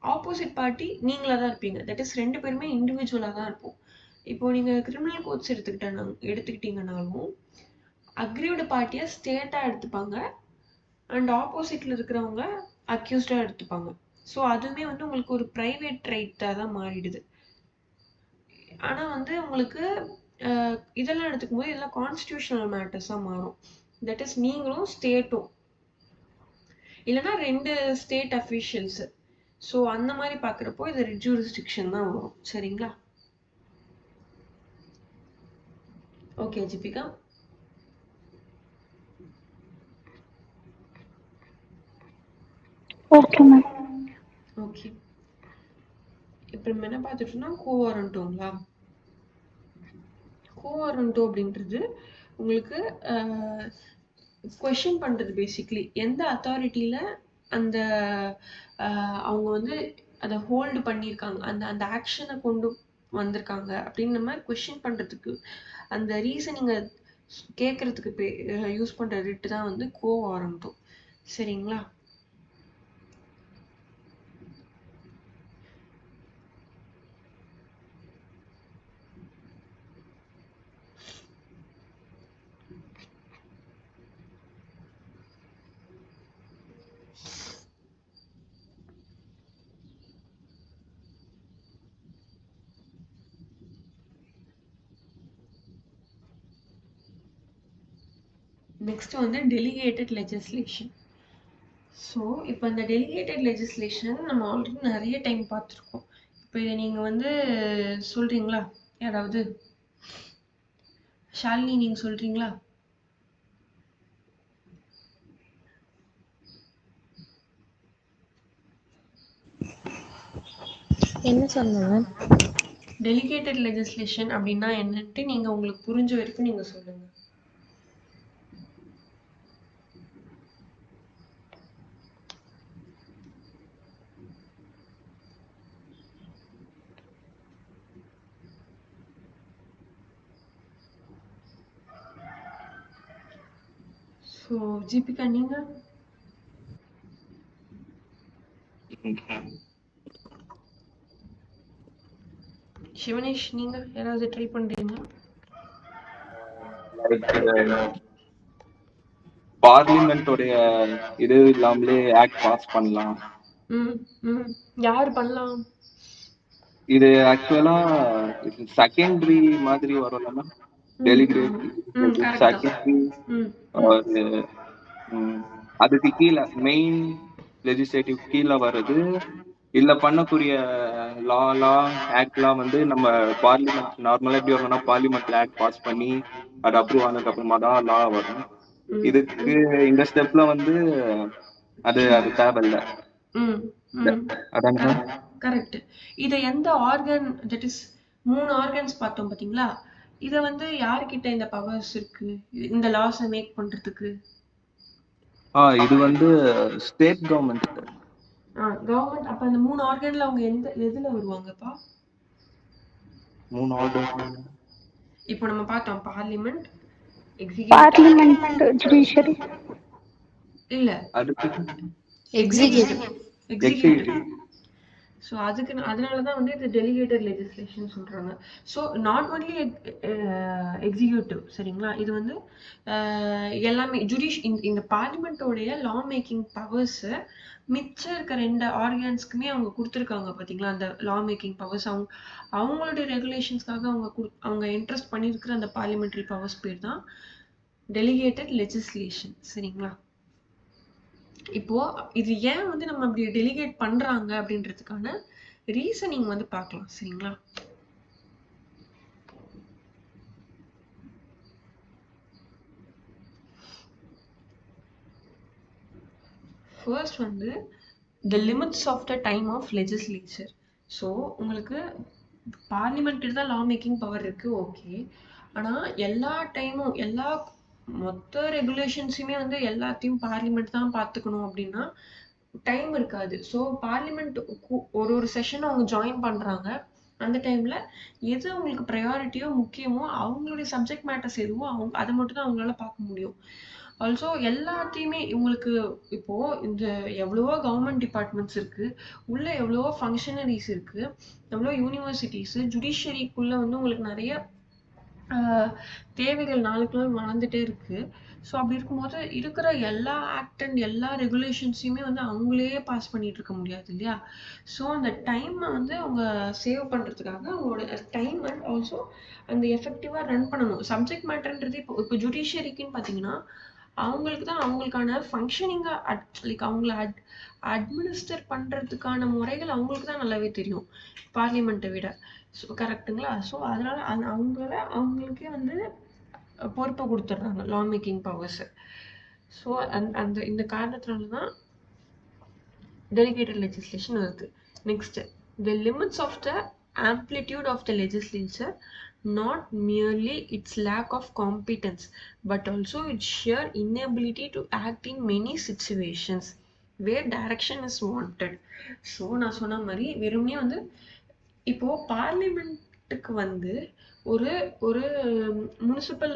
ஆப்போசிட் பார்ட்டி நீங்களா தான் இருப்பீங்க. தட் இஸ் 2 பேருமே இண்டிவிஜுவலாக தான் இருப்போம். இப்போ நீங்கள் கிரிமினல் கோர்ட்ஸ் எடுத்துக்கிட்டீங்கன்னாலும் அக்ரியோட பார்ட்டியை ஸ்டேட்டாக எடுத்துப்பாங்க அண்ட் ஆப்போசிட்டில் இருக்கிறவங்க அக்யூஸ்டாக எடுத்துப்பாங்க. ஸோ அதுவுமே வந்து உங்களுக்கு ஒரு ப்ரைவேட் ரைட்டாக தான் மாறிடுது. ஆனால் வந்து உங்களுக்கு இதெல்லாம் எடுத்துக்கும் போது இதெல்லாம் கான்ஸ்டியூஷனல் மேட்டர்ஸாக மாறும். தட் இஸ் நீங்களும் ஸ்டேட்டும் இல்லைன்னா 2 ஸ்டேட் அஃபீஷியல்ஸு. ஸோ அந்த மாதிரி பார்க்குறப்போ இது ரிட் ஜூரிஸ்டிக்ஷன் தான் வரும். சரிங்களா? Okay Jibika.
Okay ma'am.
Okay, இப்போ நம்ம என்ன பார்த்துட்டோம்னா கோவாரண்டோங்களா. கோவாரண்டோ அப்படின்றது உங்களுக்கு கொஷின் பண்ணுறது பேசிக்லி எந்த அத்தாரிட்டியில் அந்த அவங்க வந்து அதை ஹோல்டு பண்ணியிருக்காங்க, அந்த ஆக்ஷனை கொண்டு வந்திருக்காங்க அப்படின்னு நம்ம கொஷின் பண்ணுறதுக்கு அந்த ரீசனிங்கை கேட்குறதுக்கு யூஸ் பண்ணுற ரிட்டு தான் வந்து கோவாரண்டோ. சரிங்களா? நெக்ஸ்ட் வந்து டெலிகேட்டட் லெஜிஸ்லேஷன். ஸோ இப்போ இந்த டெலிகேட்டட் லெஜிஸ்லேஷன் நம்ம ஆல்ரெடி நிறைய டைம் பார்த்துருக்கோம். இப்போ இதை நீங்கள் வந்து சொல்கிறீங்களா? யாராவது ஷாலினி நீங்கள் சொல்கிறீங்களா?
என்ன சொன்னாங்க?
டெலிகேட்டட் லெஜிஸ்லேஷன் அப்படின்னா என்னன்ட்டு நீங்கள் உங்களுக்கு புரிஞ்ச வரைக்கும் நீங்கள் சொல்லுங்கள். ஸோ ஜிபிகா நீங்கள்? சிவனேஷ் நீங்கள் யாராவது ட்ரை பண்ணுறீங்களா?
பார்லிமெண்டோடைய இது இல்லாமலே ஆக்ட் பாஸ் பண்ணலாம்.
யார் பண்ணலாம்?
இது ஆக்சுவலா செகண்டரி மாதிரி வரும்ல. டெலிகேட்
கரெக்ட் தான்.
செகண்டரி
ம்
ஒரு அதுக்கு கீழே மெயின் லெஜிஸ்லேட்டிவ் கீழே வர்றது இல்ல பண்ணக்கூடிய லா ஆக்ட்லாம் வந்து நம்ம பார்லிமெண்ட் நார்மலா எப்படி வரணும்னா பார்லிமெண்ட்ல ஆக்ட் பாஸ் பண்ணி அது அப்ரூவ் ஆனதுக்கு அப்புறமா தான் லா வரும்.
ம்
இதுக்கு இந்த ஸ்டெப்ல வந்து அது தேவையில்ல.
ம் ம்
அதான
கரெக்ட். இத எந்த ஆர்கன், தட் இஸ் 3 ஆர்கன்ஸ் பார்த்தோம் பாத்தீங்களா? இத வந்து யார்கிட்ட இந்த பவர்ஸ் இருக்கு இந்த லாஸ மேக் பண்றதுக்கு?
இது வந்து ஸ்டேட் கவர்மெண்ட்
கவர்மெண்ட். அப்ப அந்த 3 ஆர்கன்ல அவங்க எதுல வருவாங்கப்பா?
3 ஆர்டர்.
இப்போ நம்ம பார்த்தோம் பார்லிமெண்ட், எக்ஸிகியூட்டிவ்.
Parliament, judiciary.
இல்ல,
அடுத்து
எக்ஸிகியூட்டிவ்.
எக்ஸிகியூட்டிவ்.
ஸோ அதனால தான் வந்து இது டெலிகேட்டட் லெஜிஸ்லேஷன் சொல்றாங்க. ஸோ நாட் ஒன்லி எக்ஸிக்யூட்டிவ், சரிங்களா? இது வந்து எல்லாமே இந்த பார்லிமெண்ட்டோடைய லா மேக்கிங் பவர்ஸை மிச்சம் இருக்க 2 ஆர்கன்ஸ்க்குமே அவங்க கொடுத்துருக்காங்க பார்த்தீங்களா? அந்த லா மேக்கிங் பவர்ஸ் அவங்களுடைய ரெகுலேஷன்ஸ்க்காக அவங்க இன்ட்ரெஸ்ட் பண்ணியிருக்கிற அந்த பார்லிமெண்டரி பவர்ஸ் பேர் தான் டெலிகேட்டட் லெஜிஸ்லேஷன், சரிங்களா? இப்போ இது ஏன் வந்து நம்ம அப்படி டெலிகேட் பண்றாங்க அப்படின்றதுக்கான ரீசனிங் வந்து பார்க்கலாம், சரிங்களா? ஃபர்ஸ்ட் வந்து the limits of the time of legislature. So உங்களுக்கு பார்லிமெண்ட் தான் லா மேக்கிங் பவர் இருக்கு, ஓகே. ஆனா எல்லா டைமும் மொத்த ரெகுலேஷன்ஸுமே வந்து எல்லாத்தையும் பார்லிமெண்ட் தான் பார்த்துக்கணும் அப்படின்னா டைம் இருக்காது. ஸோ பார்லிமெண்ட் ஒரு செஷன் அவங்க ஜாயின் பண்றாங்க. அந்த டைம்ல எது அவங்களுக்கு ப்ரையாரிட்டியோ முக்கியமோ அவங்களுடைய சப்ஜெக்ட் மேட்டர்ஸ் எதுவோ அதை மட்டும் தான் அவங்களால பார்க்க முடியும். ஆல்சோ எல்லாத்தையுமே இவங்களுக்கு இப்போ இந்த எவ்வளவோ கவர்மெண்ட் டிபார்ட்மெண்ட்ஸ் இருக்கு, உள்ள எவ்வளவோ ஃபங்க்ஷனரிஸ் இருக்கு, எவ்வளோ யூனிவர்சிட்டிஸ், ஜுடிஷியரிக்குள்ள வந்து உங்களுக்கு நிறைய தேவைகள் நாளுக்கு நாள் வளர்ந்துட்டே இருக்கு. ஸோ அப்படி இருக்கும்போது இருக்கிற எல்லா ஆக்ட் அண்ட் எல்லா ரெகுலேஷன்ஸையுமே வந்து அவங்களே பாஸ் பண்ணிட்டு இருக்க முடியாது இல்லையா? ஸோ அந்த டைமை வந்து அவங்க சேவ் பண்ணுறதுக்காக அவங்களோட டைம் அண்ட் ஆல்சோ அந்த எஃபெக்டிவாக ரன் பண்ணணும். சப்ஜெக்ட் மேட்டர்ன்றது இப்போ ஜுடிஷியரிக்குன்னு பார்த்தீங்கன்னா அவங்களுக்கு தான் அவங்களுக்கான ஃபங்க்ஷனிங்காக லைக் அவங்கள அட்மினிஸ்டர் பண்ணுறதுக்கான முறைகள் அவங்களுக்கு தான் நல்லாவே தெரியும் பார்லிமெண்ட்டை விட. ஸோ கரெக்டுங்களா? ஸோ அதனால அவங்களுக்கே வந்து பொறுப்பை கொடுத்துட்றாங்க லா மேக்கிங் பவர்ஸை. ஸோ இந்த காரணத்தினால தான் டெலிகேட்டட் லெஜிஸ்லேஷன் வருது. Next, the limits of the amplitude of the legislature, not merely its lack of competence but also its sheer inability to act in many situations where direction is wanted. So நான் சொன்ன மாதிரி வெறுமனே வந்து இப்போ பார்லிமெண்ட்டுக்கு வந்து ஒரு municipal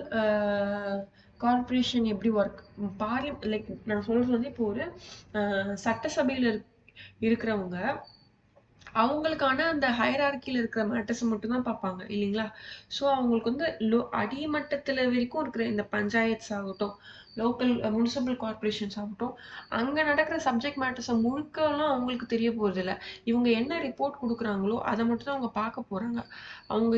corporation எப்படி work like நான் சொல்றது வந்து இப்போ ஒரு சட்டசபையில இருக்கிறவங்க அவங்களுக்கான அந்த ஹைரார்கியில் இருக்கிற மேட்டர்ஸ் மட்டும் தான் பார்ப்பாங்க இல்லைங்களா? ஸோ அவங்களுக்கு வந்து அடிமட்டத்தில் வரைக்கும் இருக்கிற இந்த பஞ்சாயத்ஸ் ஆகட்டும், லோக்கல் முனிசிபல் கார்பரேஷன்ஸ் ஆகட்டும், அங்கே நடக்கிற சப்ஜெக்ட் மேட்டர்ஸை முழுக்கலாம் அவங்களுக்கு தெரிய போகிறது இல்லை. இவங்க என்ன ரிப்போர்ட் கொடுக்குறாங்களோ அதை மட்டும் தான் அவங்க பார்க்க போகிறாங்க. அவங்க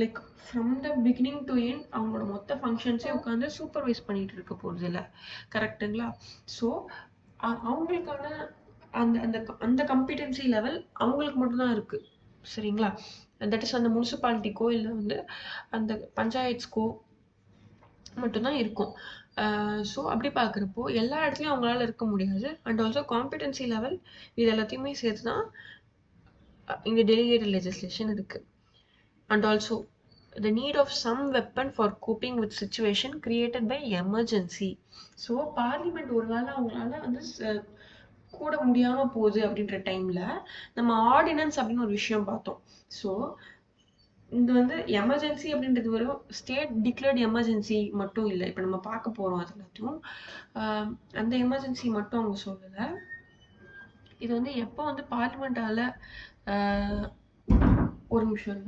like from the beginning to end அவங்களோட மொத்த ஃபங்க்ஷன்ஸே உட்காந்து சூப்பர்வைஸ் பண்ணிட்டு இருக்க போகிறது இல்லை. கரெக்டுங்களா? ஸோ அவங்களுக்கான அந்த அந்த அந்த கம்பிட்டன்சி லெவல் அவங்களுக்கு மட்டும்தான் இருக்கு, சரிங்களா? தட் இஸ் அந்த முனிசிபாலிட்டிக்கோ இல்லை வந்து அந்த பஞ்சாயத்துக்கோ மட்டும்தான் இருக்கும். ஸோ அப்படி பார்க்குறப்போ எல்லா இடத்துலையும் அவங்களால இருக்க முடியாது. அண்ட் ஆல்சோ காம்பிட்டன்சி லெவல் இது எல்லாத்தையுமே சேர்த்து தான் இந்த டெலிகேட்டட் லெஜிஸ்லேஷன் இருக்கு. And also the need of some weapon for coping with situation created by emergency. So parliament ஒரு வேளை அவங்களால வந்து கூட முடியாம போகுது அப்படின்ற டைம்ல நம்ம ஆர்டினன்ஸ் அப்படின்னு ஒரு விஷயம் பார்த்தோம். ஸோ இது வந்து எமர்ஜென்சி அப்படின்றது ஒரு ஸ்டேட் டிக்ளேர்ட் எமர்ஜென்சி மட்டும் இல்லை. இப்போ நம்ம பார்க்க போறோம் அது எல்லாத்தையும். அந்த எமர்ஜென்சி மட்டும் அவங்க சொல்லலை. இது வந்து எப்போ வந்து பார்லிமெண்டால ஒரு நிமிஷம்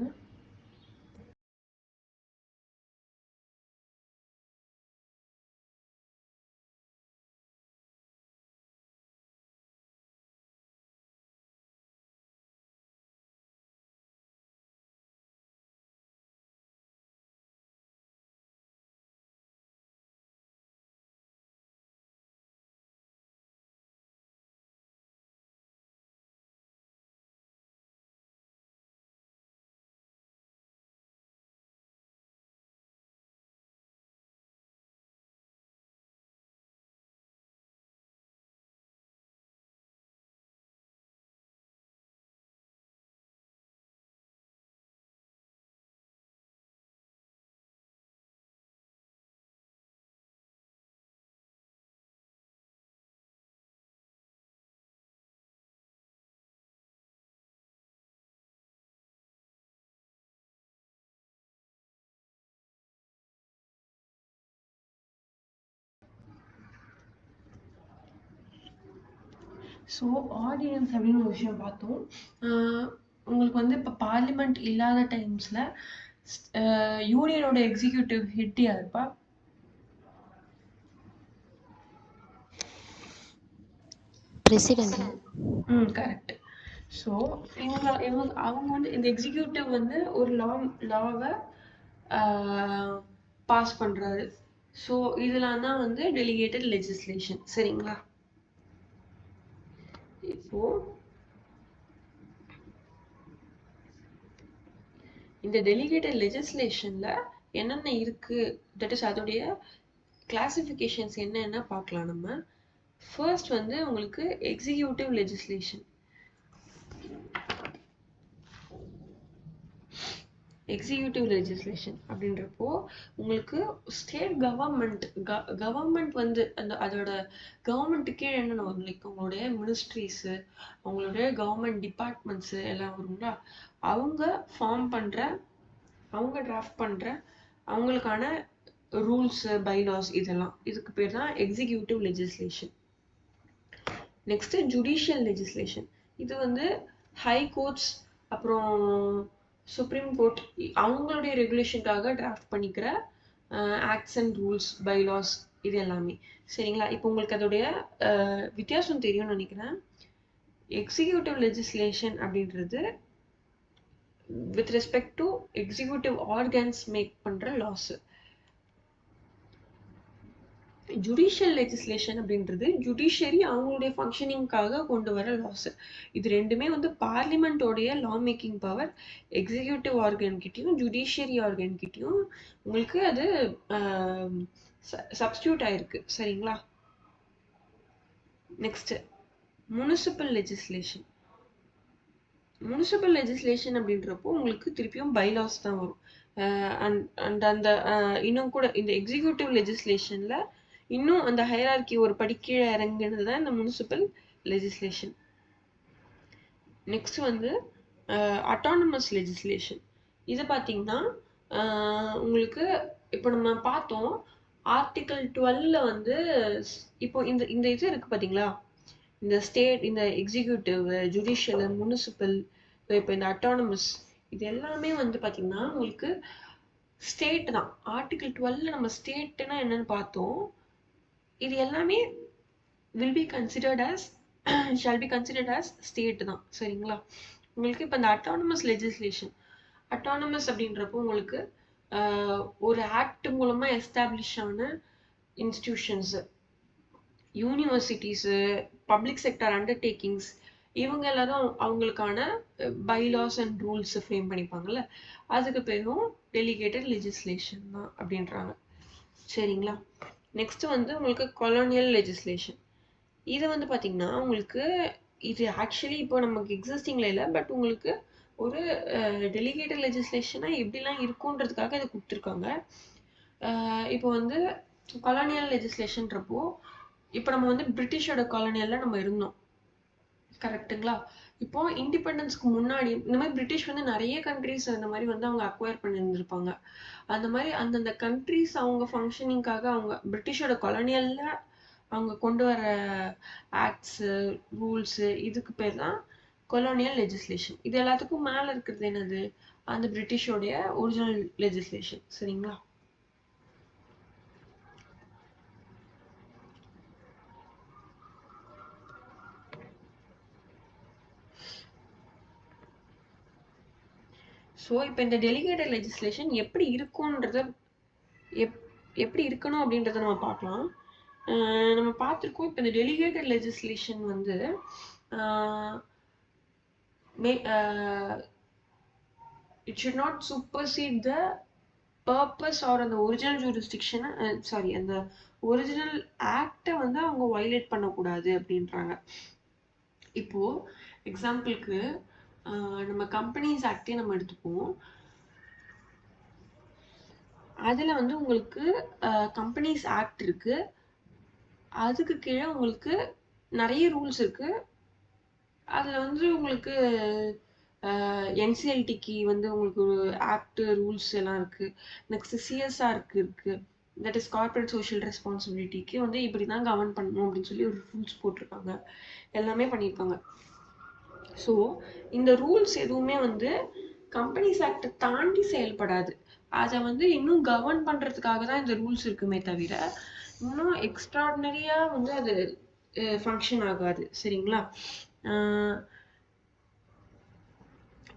ஸோ ஆர்டினன்ஸ் அப்படின்னு ஒரு விஷயம் பார்த்தோம். உங்களுக்கு வந்து இப்போ பார்லிமெண்ட் இல்லாத டைம்ஸில் யூனியனோட எக்ஸிக்யூட்டிவ் ஹெட் யாருப்பா?
பிரசிடென்ட்.
கரெக்ட். ஸோ அவங்க வந்து இந்த எக்ஸிக்யூட்டிவ் வந்து ஒரு லாவை பாஸ் பண்றாரு. ஸோ இதெல்லாம் தான் வந்து டெலிகேட்டட் லெஜிஸ்லேஷன். சரிங்களா? இப்போ இந்த டெலிகேட்டட் லெஜிஸ்லேஷன்ல என்னென்ன இருக்கு, தட் இஸ் அதோடைய கிளாசிஃபிகேஷன்ஸ் என்னென்ன பார்க்கலாம் நம்ம. ஃபர்ஸ்ட் வந்து உங்களுக்கு எக்ஸிக்யூட்டிவ் லெஜிஸ்லேஷன். எக்ஸிக்யூட்டிவ் லெஜிஸ்லேஷன் அப்படின்றப்போ உங்களுக்கு ஸ்டேட் கவர்மெண்ட் வந்து அதோட கவர்மெண்ட்டு கீழே என்னென்ன வரும், லைக் அவங்களுடைய மினிஸ்ட்ரிஸு, அவங்களுடைய கவர்மெண்ட் டிபார்ட்மெண்ட்ஸு எல்லாம் வருங்களா. அவங்க ஃபார்ம் பண்ணுற, அவங்க டிராஃப்ட் பண்ணுற அவங்களுக்கான ரூல்ஸு, பைலாஸ், இதெல்லாம் இதுக்கு பேர் தான் executive legislation. Next judicial legislation. இது வந்து ஹை கோர்ட்ஸ் அப்புறம் சுப்ரீம் கோர்ட் அவங்களுடைய ரெகுலேஷனுக்காக டிராஃப்ட் பண்ணிக்கிற ஆக்ட்ஸ் அண்ட் ரூல்ஸ், பைலாஸ், இது எல்லாமே. சரிங்களா? இப்போ உங்களுக்கு அதோடைய வித்தியாசம் தெரியும்னு நினைக்கிறேன். எக்ஸிக்யூட்டிவ் லெஜிஸ்லேஷன் அப்படின்றது with respect to executive organs make பண்ற லாஸ். ஜுடிஷியல் லெஜிஸ்லேஷன் அப்படின்றது ஜுடிஷியரி அவங்களுடைய ஃபங்க்ஷனிங்காக கொண்டு வர லாஸ். இது ரெண்டுமே வந்து பார்லிமெண்டோடைய law making power executive organ கிட்டையும் ஜுடிஷியரி ஆர்கன் கிட்டையும் உங்களுக்கு அது சப்ஸ்டியூட் ஆயிருக்கு. சரிங்களா? Next municipal legislation. Municipal legislation அப்படின்றப்போ உங்களுக்கு திருப்பியும் பைலாஸ் தான் வரும். அண்ட் அந்த இன்னும் கூட இந்த எக்ஸிக்யூட்டிவ் லெஜிஸ்லேஷன்ல இன்னும் அந்த ஹைரார்கி ஒரு படி கீழே இறங்குனது தான் இந்த முனிசிபல் லெஜிஸ்லேஷன். நெக்ஸ்ட் வந்து அட்டானமஸ் லெஜிஸ்லேஷன். இது பார்த்தீங்கன்னா உங்களுக்கு இப்போ நம்ம பார்த்தோம் ஆர்டிகல் 12ல வந்து இப்போ இந்த இது இருக்கு பார்த்தீங்களா, இந்த ஸ்டேட், இந்த எக்ஸிக்யூட்டிவ், ஜுடிஷியல், முனிசிபல், இப்போ இந்த அட்டானமஸ், இது எல்லாமே வந்து பார்த்தீங்கன்னா உங்களுக்கு ஸ்டேட் தான். ஆர்டிகல் 12ல நம்ம ஸ்டேட்னா என்னன்னு பார்த்தோம். இது எல்லாமே will be considered as shall be considered as state தான். சரிங்களா? உங்களுக்கு இப்போ இந்த அட்டானமஸ் லெஜிஸ்லேஷன், அட்டானமஸ் அப்படின்றப்போ உங்களுக்கு ஒரு ஆக்ட் மூலமா எஸ்டாப்ளிஷ் ஆன institutions, universities, public sector undertakings, இவங்க எல்லாரும் அவங்களுக்கான பைலாஸ் அண்ட் ரூல்ஸ் ஃப்ரேம் பண்ணிப்பாங்கல்ல, அதுக்கு பேரும் டெலிகேட்டட் லெஜிஸ்லேஷன் தான் அப்படின்றாங்க. சரிங்களா? நெக்ஸ்ட் வந்து உங்களுக்கு கொலோனியல் லெஜிஸ்லேஷன். இது வந்து பார்த்தீங்கன்னா உங்களுக்கு இது ஆக்சுவலி இப்போ நமக்கு எக்ஸிஸ்டிங்ல இல்லை, பட் உங்களுக்கு ஒரு டெலிகேட்டட் லெஜிஸ்லேஷனாக எப்படிலாம் இருக்குன்றதுக்காக இதை கொடுத்துருக்காங்க. இப்போ வந்து கொலோனியல் லெஜிஸ்லேஷன்றப்போ இப்போ நம்ம வந்து பிரிட்டிஷோட காலனியல்ல நம்ம இருந்தோம், கரெக்டுங்களா? இப்போ இண்டிபெண்டன்ஸ்க்கு முன்னாடி இந்த மாதிரி பிரிட்டிஷ் வந்து நிறைய கண்ட்ரிஸ் அந்த மாதிரி வந்து அவங்க அக்வயர் பண்ணியிருந்திருப்பாங்க. அந்த மாதிரி அந்தந்த கண்ட்ரிஸ் அவங்க ஃபங்க்ஷனிங்காக அவங்க பிரிட்டிஷோட கொலோனியல்ல அவங்க கொண்டு வர ஆக்ட்ஸு, ரூல்ஸு, இதுக்கு பேர் தான் கொலோனியல் லெஜிஸ்லேஷன். இது எல்லாத்துக்கும் மேலே இருக்கிறது என்னது, அந்த பிரிட்டிஷோடைய ஒரிஜினல் லெஜிஸ்லேஷன். சரிங்களா? ஸோ இப்போ இந்த டெலிகேட்டட் லெஜிஸ்லேஷன் எப்படி இருக்கும்ன்றத எப்படி இருக்கணும் அப்படின்றத நம்ம பார்க்கலாம். நம்ம பார்த்துருக்கோம் இப்போ இந்த டெலிகேட்டட் லெஜிஸ்லேஷன் வந்து it should not supersede the purpose or அந்த ஒரிஜினல் ஜூரிஸ்டிக்ஷனை அந்த ஒரிஜினல் ஆக்டை வந்து அவங்க வயலேட் பண்ணக்கூடாது அப்படின்றாங்க. இப்போ எக்ஸாம்பிளுக்கு நம்ம கம்பெனிஸ் ஆக்டே நம்ம எடுத்துப்போம். அதில் வந்து உங்களுக்கு கம்பெனிஸ் ஆக்ட் இருக்கு, அதுக்கு கீழே உங்களுக்கு நிறைய ரூல்ஸ் இருக்கு. அதில் வந்து உங்களுக்கு என்சிஎல்டிக்கு வந்து உங்களுக்கு ஒரு ஆக்ட் ரூல்ஸ் எல்லாம் இருக்கு. நெக்ஸ்ட் சிஎஸ்ஆருக்கு இருக்கு, தட் இஸ் கார்பரேட் சோஷியல் ரெஸ்பான்சிபிலிட்டிக்கு வந்து இப்படி தான் கவர்ன் பண்ணணும் அப்படின்னு சொல்லி ஒரு ரூல்ஸ் போட்டிருக்காங்க, எல்லாமே பண்ணியிருக்காங்க. ஸோ இந்த ரூல்ஸ் எதுவுமே வந்து கம்பெனிஸ் ஆக்டை தாண்டி செயல்படாது. அதை வந்து இன்னும் கவர்ன் பண்ணுறதுக்காக தான் இந்த ரூல்ஸ் இருக்குமே தவிர இன்னும் எக்ஸ்ட்ராடினரியாக வந்து அது ஃபங்க்ஷன் ஆகாது. சரிங்களா?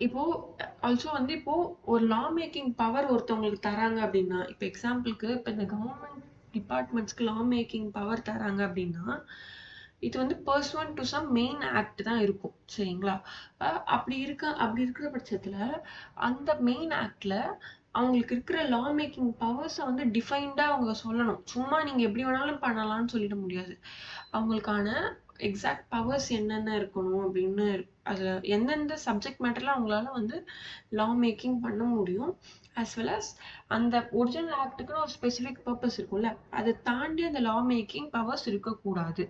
இப்போ ஆல்சோ வந்து இப்போ ஒரு லா மேக்கிங் பவர் ஒருத்தவங்களுக்கு தராங்க அப்படின்னா, இப்போ எக்ஸாம்பிளுக்கு இப்போ இந்த கவர்மெண்ட் டிபார்ட்மெண்ட்ஸ்க்கு லா மேக்கிங் பவர் தராங்க அப்படின்னா இது வந்து பர்சுவன்ட் டு சம் மெயின் ஆக்ட் தான் இருக்கும். சரிங்களா? அப்படி இருக்கிற பட்சத்துல அந்த மெயின் ஆக்ட்ல அவங்களுக்கு இருக்கிற லா மேக்கிங் பவர்ஸை வந்து டிஃபைன்டா அவங்க சொல்லணும். சும்மா நீங்க எப்படி வேணாலும் பண்ணலாம்னு சொல்லிட முடியாது. அவங்களுக்கான எக்ஸாக்ட் பவர்ஸ் என்னென்ன இருக்கணும் அப்படின்னு அதுல எந்தெந்த சப்ஜெக்ட் மேட்டர்ல அவங்களால வந்து லா மேக்கிங் பண்ண முடியும், as well as அந்த ஒரிஜினல் ஆக்டுக்குன்னு ஒரு ஸ்பெசிஃபிக் பர்பஸ் இருக்கும்ல, அதை தாண்டி அந்த லா மேக்கிங் பவர்ஸ் இருக்கக்கூடாது.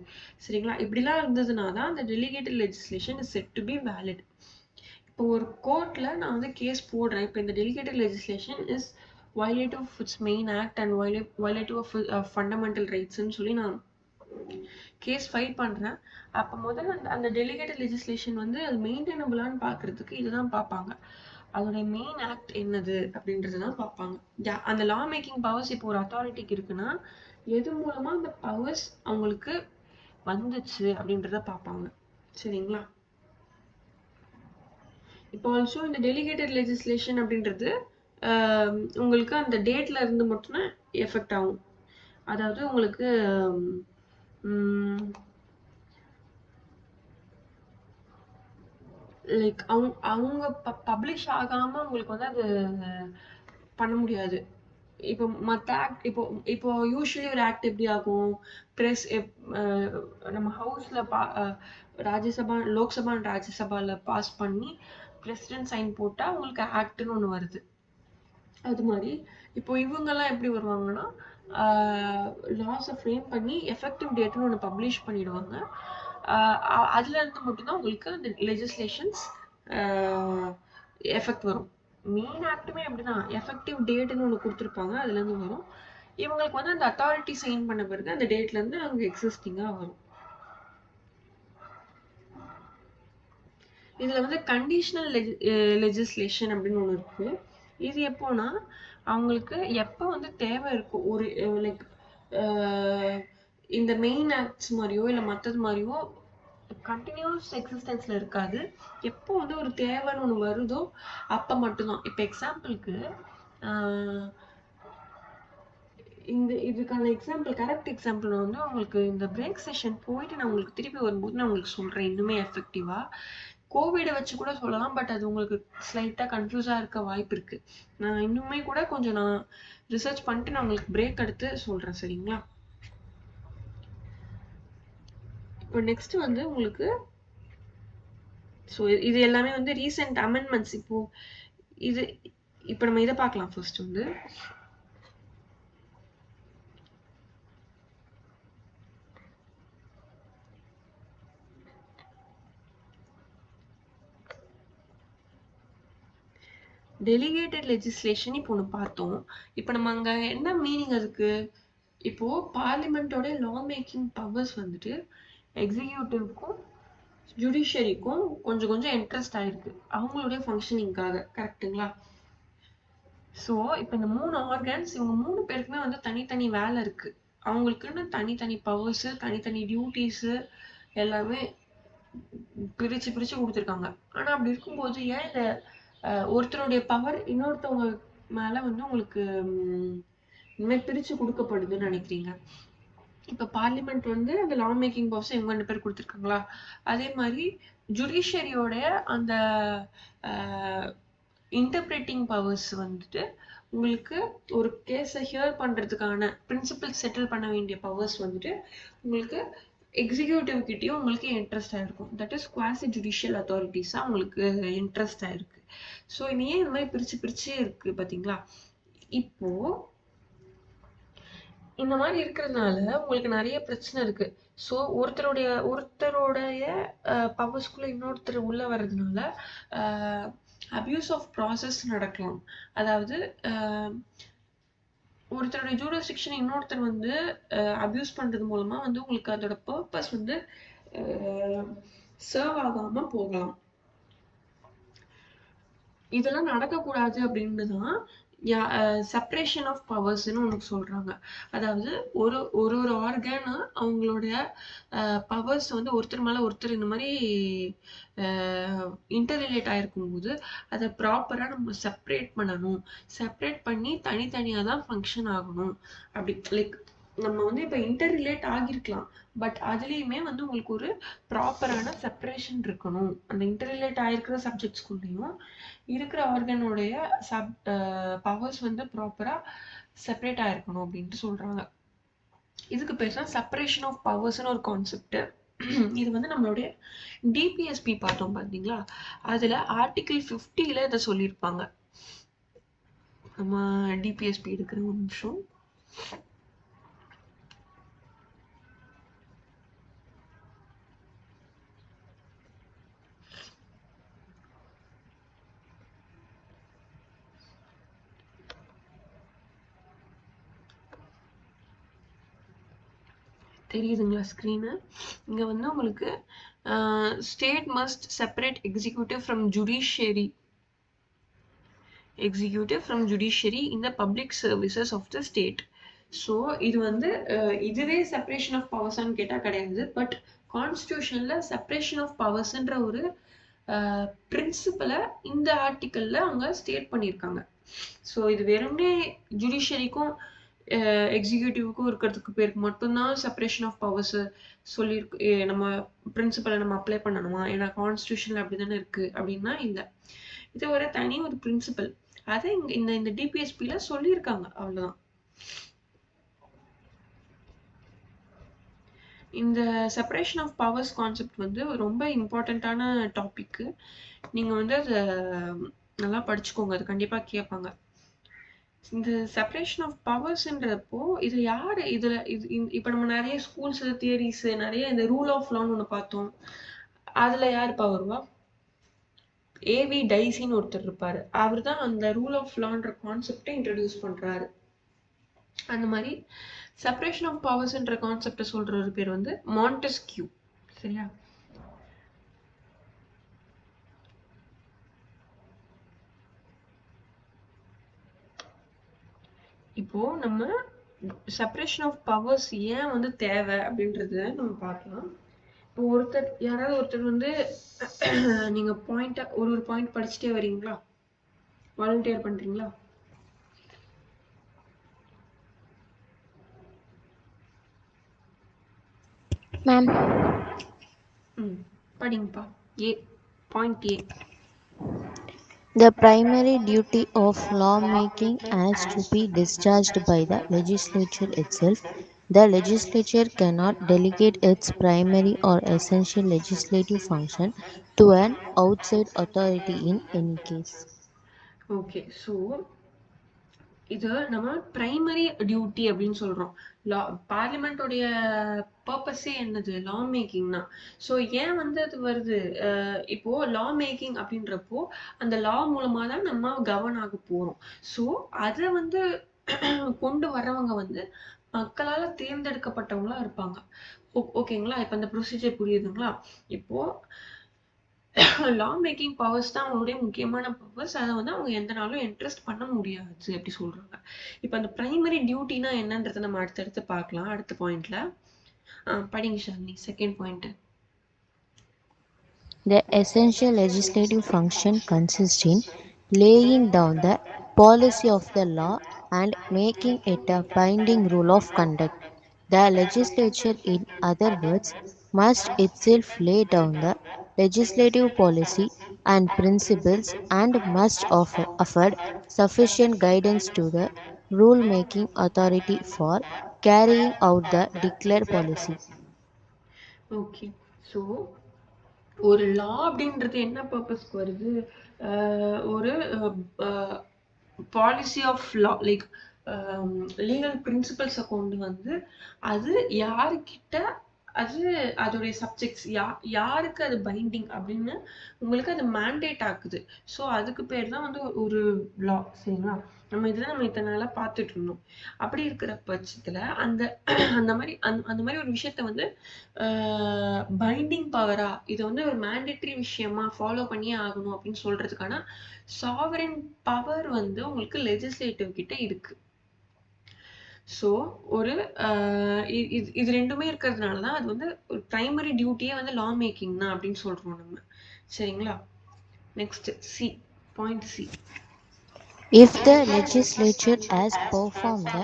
சரிங்களா? இப்படிலாம் இருந்ததுனா தான் அந்த delegated legislation is said to be valid. இப்போ ஒரு கோர்ட்ல நான் வந்து கேஸ் போடுறேன், இப்போ இந்த delegated legislation is violative of its main act and violative of fundamental ரைட்ஸ்ன்னு சொல்லி நான் கேஸ் ஃபைல் பண்றேன். அப்போ முதல்ல அந்த டெலிகேட்டட் லெஜிஸ்லேஷன் வந்து அது மெயின்டைனபிளான்னு பார்க்கறதுக்கு இதுதான் பார்ப்பாங்க. அதோட மெயின் ஆக்ட் என்னது அப்படின்றதுதான் பார்ப்பாங்க. அந்த லா மேக்கிங் பவர்ஸ் இப்போ ஒரு அத்தாரிட்டிக்கு இருக்குன்னா எது மூலமா அந்த பவர்ஸ் அவங்களுக்கு வந்துச்சு அப்படின்றத பார்ப்பாங்க. சரிங்களா? இப்போ ஆல்சோ இந்த டெலிகேட்டட் லெஜிஸ்லேஷன் அப்படின்றது உங்களுக்கு அந்த டேட்ல இருந்து மட்டும்தான் எஃபெக்ட் ஆகும். அதாவது உங்களுக்கு லைக் அவங்க பப்ளிஷ் ஆகாம உங்களுக்கு வந்து அது பண்ண முடியாது. இப்போ மற்ற ஆக்ட் இப்போ யூஸ்வலி ஒரு ஆக்ட் எப்படி ஆகும், பிரஸ் நம்ம ஹவுஸ்ல ராஜ்யசபா லோக்சபா அண்ட் ராஜ்யசபால பாஸ் பண்ணி பிரசிடென்ட் சைன் போட்டா உங்களுக்கு ஆக்ட்னு ஒன்று வருது. அது மாதிரி இப்போ இவங்கெல்லாம் எப்படி வருவாங்கன்னா லாஸை ஃப்ரேம் பண்ணி எஃபெக்டிவ் டேட்னு ஒன்று பப்ளிஷ் பண்ணிடுவாங்க. அதுல இருந்து மட்டும்தான் உங்களுக்கு அந்த லெஜிஸ்லேஷன்ஸ் எஃபெக்ட் வரும். மெயின் ஆக்டுமே அப்படிதான், எஃபெக்டிவ் டேட்னு ஒன்று கொடுத்துருப்பாங்க, அதுல இருந்து வரும். இவங்களுக்கு வந்து அந்த அத்தாரிட்டி சைன் பண்ண பிறகு அந்த டேட்ல இருந்து அவங்க எக்ஸிஸ்டிங்கா வரும். இதுல வந்து கண்டிஷனல் லெஜிஸ்லேஷன் அப்படின்னு ஒன்று இருக்கு. இது எப்போனா அவங்களுக்கு எப்போ வந்து தேவை இருக்கும், ஒரு லைக் இந்த மெயின் ஆக்ட்ஸ் மாதிரியோ இல்லை மற்றது மாதிரியோ கண்டினியூஸ் எக்ஸிஸ்டன்ஸ்ல இருக்காது. எப்போ வந்து ஒரு தேவைன்னு ஒன்று வருதோ அப்போ மட்டும்தான். இப்போ எக்ஸாம்பிளுக்கு இதுக்கான எக்ஸாம்பிள், கரெக்ட் எக்ஸாம்பிள் வந்து உங்களுக்கு இந்த பிரேக் செஷன் போயிட்டு நான் உங்களுக்கு திருப்பி வரும்போது நான் உங்களுக்கு சொல்றேன் இன்னுமே எஃபெக்டிவா. கோவிடை வச்சு கூட சொல்லலாம், பட் அது உங்களுக்கு ஸ்லைட்டா கன்ஃபியூஸா இருக்க வாய்ப்பு இருக்கு. நான் இன்னுமே கூட கொஞ்சம் நான் ரிசர்ச் பண்ணிட்டு நான் உங்களுக்கு பிரேக் எடுத்து சொல்றேன். சரிங்களா? இப்போ நெக்ஸ்ட் வந்து உங்களுக்கு ஸோ இது எல்லாமே வந்து ரீசெண்ட் அமெண்ட்மெண்ட்ஸ். இப்போ நம்ம இதை பார்க்கலாம். ஃபர்ஸ்ட் வந்து டெலிகேட்டட் லெஜிஸ்லேஷன் இப்போ ஒன்று பார்த்தோம். இப்போ நம்ம அங்கே என்ன மீனிங் அதுக்கு, இப்போ பார்லிமெண்டோட லா மேக்கிங் பவர்ஸ் வந்துட்டு எக்ஸிக்யூட்டிவ்க்கும் ஜுடிஷியரிக்கும் கொஞ்சம் கொஞ்சம் இன்ட்ரெஸ்ட் ஆயிருக்கு அவங்களுடைய ஃபங்க்ஷனிங்காக. கரெக்டுங்களா? ஸோ இப்போ இந்த 3 ஆர்கன்ஸ், இவங்க 3 பேருக்குமே வந்து தனித்தனி வேலை இருக்கு. அவங்களுக்குன்னு தனித்தனி பவர்ஸ், தனித்தனி டியூட்டிஸ் எல்லாமே பிரிச்சு பிரிச்சு கொடுத்துருக்காங்க. ஆனா அப்படி இருக்கும்போது ஏன் இந்த ஒருத்தருடைய பவர் இன்னொருத்தவங்க மேல வந்து உங்களுக்கு இனிமே பிரிச்சு கொடுக்கப்படுதுன்னு நினைக்கிறீங்க? இப்ப பார்லிமெண்ட் வந்து அந்த லா மேக்கிங் பவர்ஸ் இவங்க 2 பேர் கொடுத்துருக்காங்களா, அதே மாதிரி ஜுடிஷியரியோட அந்த இன்டர்பிரேட்டிங் பவர்ஸ் வந்துட்டு உங்களுக்கு ஒரு கேஸை ஹியர் பண்றதுக்கான பிரின்சிபல் செட்டில் பண்ண வேண்டிய பவர்ஸ் வந்துட்டு உங்களுக்கு எக்ஸிக்யூட்டிவ் கிட்டயும் உங்களுக்கு இன்ட்ரெஸ்ட் ஆயிருக்கும். தட் இஸ் குவாசி ஜுடிஷியல் அத்தாரிட்டிஸா உங்களுக்கு இன்ட்ரெஸ்ட் ஆயிருக்கு. ஸோ இது ஏன் இந்த மாதிரி பிரிச்சு பிரிச்சே இருக்கு பாத்தீங்களா? இப்போ இந்த மாதிரி இருக்கிறதுனால உங்களுக்கு நிறைய பிரச்சனை இருக்கு. ஸோ ஒருத்தருடைய பவர்ஸ்குள்ள இன்னொருத்தர் உள்ள வர்றதுனால அபியூஸ் ஆஃப் ப்ராசஸ் நடக்கலாம். அதாவது ஒருத்தரோட ஜூரிஸ்டிக்ஷன் இன்னொருத்தர் வந்து அபியூஸ் பண்றது மூலமா வந்து உங்களுக்கு அதோட பர்பஸ் வந்து சர்வ் ஆகாம போகலாம். இதெல்லாம் நடக்கக்கூடாது அப்படின்னு தான் செப்பரேஷன் ஆஃப் பவர்ஸ்ன்னு ஒன்று சொல்றாங்க. அதாவது ஒரு ஒரு ஒரு ஆர்கன் அவங்களுடைய பவர்ஸ் வந்து ஒருத்தர் மேல ஒருத்தர் இந்த மாதிரி இன்டர் ரிலேட் ஆயிருக்கும் போது அதை ப்ராப்பரா நம்ம செப்பரேட் பண்ணணும். செப்பரேட் பண்ணி தனித்தனியா தான் ஃபங்க்ஷன் ஆகணும். அப்படி லைக் நம்ம வந்து இப்ப இன்டர் ரிலேட் ஆகிருக்கலாம், பட் அதுலயுமே வந்து உங்களுக்கு ஒரு ப்ராப்பரான செப்பரேஷன் இருக்கணும். அந்த இன்டர் ரிலேட் ஆயிருக்கிற சப்ஜெக்ட்ஸ்குள்ளேயும் இருக்கிற ஆர்கனோடைய பவர்ஸ் வந்து ப்ராப்பரா செப்பரேட் ஆயிருக்கணும் அப்படின்ட்டு சொல்றாங்க. இதுக்கு பேர் தான் செப்பரேஷன் ஆஃப் பவர்ஸ்னு ஒரு கான்செப்ட். இது வந்து நம்மளுடைய டிபிஎஸ்பி பார்த்தோம் பாத்தீங்களா, அதுல ஆர்டிகிள் 50ல இதை சொல்லியிருப்பாங்க. நம்ம டிபிஎஸ்பி எடுக்கிற ஒரு நிமிஷம். தெரியுதுங்களா ஸ்க்ரீனு? இங்க வந்து உங்களுக்கு state must separate executive from judiciary in the public services of the state. So இது வந்து இதுவே செப்பரேஷன் ஆஃப் பவர்ஸ்ன்னு கேட்டால் கிடையாது, பட் கான்ஸ்டியூஷன்ல செப்பரேஷன் ஆஃப் பவர்ஸ்ன்ற ஒரு பிரின்சிபலை இந்த ஆர்டிக்கல்ல அவங்க ஸ்டேட் பண்ணியிருக்காங்க. ஸோ இது வெறும்னே ஜுடிஷியரிக்கும் எக்ஸிக்யூட்டிவ்க்கும் இருக்கிறதுக்கு பேருக்கு மட்டும்தான் செப்பரேஷன் ஆஃப் பவர்ஸ் சொல்லியிருக்கு, நம்ம பிரின்சிபலை நம்ம அப்ளை பண்ணணுமா, ஏன்னா கான்ஸ்டியூஷன்ல அப்படிதானே இருக்கு அப்படின்னா இல்லை. இது ஒரு தனி ஒரு பிரின்சிபல், அதை இங்க இந்த டிபிஎஸ்பில சொல்லியிருக்காங்க, அவ்வளவுதான். இந்த செப்பரேஷன் ஆஃப் பவர்ஸ் கான்செப்ட் வந்து ரொம்ப இம்பார்ட்டண்ட்டான டாபிக். நீங்க வந்து அதை நல்லா படிச்சுக்கோங்க, அது கண்டிப்பா கேட்பாங்க. இந்த செப்பரேஷன் ஆஃப் பவர்ஸ்ன்றப்போ இது யாரு இதுல இப்ப நம்ம நிறைய ஸ்கூல்ஸ் தியரிஸ் நிறைய இந்த ரூல் ஆஃப் லான்னு ஒண்ணு பார்த்தோம். அதுல யாருப்பா வருவா? ஏவி டைசின்னு ஒருத்தர் இருப்பாரு. அவர் தான் அந்த ரூல் ஆஃப் லான்ற கான்செப்டை இன்ட்ரடியூஸ் பண்றாரு. அந்த மாதிரி செப்பரேஷன் ஆஃப் பவர்ஸ்ன்ற கான்செப்டை சொல்ற ஒரு பேர் வந்து மாண்டெஸ்கியூ. சரியா? இப்போ நம்ம செப்பரேஷன் ஆஃப் பவர்ஸ் ஏன் வந்து தேவை அப்படின்றத நம்ம பார்க்கலாம். இப்போ யாராவது ஒருத்தர் வந்து நீங்க பாயிண்ட் ஒரு பாயிண்ட் படிச்சுட்டே வரீங்களா? வாலண்டியர் பண்றீங்களா?
மேம்
படிங்கப்பா. A point A.
The primary duty of lawmaking has to be discharged by the legislature itself. The legislature cannot delegate its primary or essential legislative function to an outside authority in any case.
Okay, so இது நம்ம primary duty அப்படின்னு சொல்றோம். பார்லிமெண்டோடைய பர்பஸே என்னது? லா making தான். So ஏன் வந்து அது வருது? இப்போ லா மேக்கிங் அப்படின்றப்போ அந்த லா மூலமா தான் நம்ம கவர்ன் ஆக போறோம். ஸோ அதை வந்து கொண்டு வர்றவங்க வந்து மக்களால தேர்ந்தெடுக்கப்பட்டவங்களா இருப்பாங்க. ஓகேங்களா? இப்ப இந்த ப்ரொசீஜர் புரியுதுங்களா? இப்போ லா மேக்கிங் பவர்ஸ் தான் அவங்களுடைய முக்கியமான பவர்ஸ். அதை வந்து அவங்க எந்த நாளும் இன்ட்ரெஸ்ட் பண்ண முடியாது அப்படி சொல்றாங்க. இப்போ அந்த பிரைமரி டியூட்டினா என்னன்றதை நம்ம அடுத்தடுத்து பார்க்கலாம் அடுத்த பாயிண்ட்ல. படிங்க Shalini, second point.
The essential legislative function consists in laying down the policy of the law and making it a binding rule of conduct. The legislature, in other words, must itself lay down the legislative policy and principles and must afford sufficient guidance to the rule-making authority for carrying out the declared policy.
Okay, so ஒரு law அப்படின்றது என்ன பர்பஸ்க்கு வருது? ஒரு policy of law, like legal பிரின்சிபல்ஸை கொண்டு வந்து அது யாருக்கிட்ட அது அதோடைய சப்ஜெக்ட்ஸ் யாருக்கு அது பைண்டிங் அப்படின்னு உங்களுக்கு அது மேண்டேட் ஆக்குது. ஸோ அதுக்கு பேர் தான் வந்து ஒரு லா. சரிங்களா? நம்ம இத்தனை நாளா பார்த்துட்டு இருந்தோம். அப்படி இருக்கிற பட்சத்துல அந்த அந்த மாதிரி ஒரு விஷயத்த வந்து பைண்டிங் பவரா, இதை வந்து ஒரு மேண்டேட்டரி விஷயமா ஃபாலோ பண்ணியே ஆகணும் அப்படின்னு சொல்றதுக்கான சாவரின் பவர் வந்து உங்களுக்கு லெஜிஸ்லேட்டிவ் கிட்ட இருக்கு. ஸோ ஒரு இது ரெண்டுமே இருக்கிறதுனால தான் அது வந்து ஒரு பிரைமரி டியூட்டியே வந்து லா மேக்கிங் தான் அப்படின்னு சொல்றோம் நம்ம. சரிங்களா? Next C, point C.
If the legislature has performed the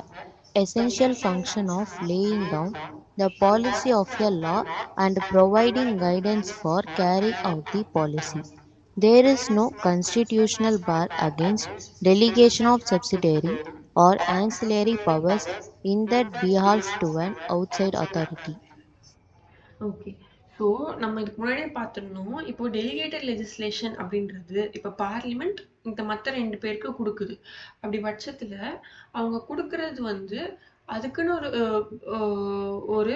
essential function of laying down the policy of a law and providing guidance for carrying out the policy, there is no constitutional bar against delegation of subsidiary or ancillary powers in that behalf to an outside authority.
Okay. So நம்ம இதுக்கு முன்னாடியே பார்த்துருந்தோம். இப்போ delegated legislation அப்படின்றது இப்போ parliament இந்த மற்ற 2 பேருக்கு கொடுக்குது. அப்படி பட்சத்துல அவங்க கொடுக்கறது வந்து அதுக்குன்னு ஒரு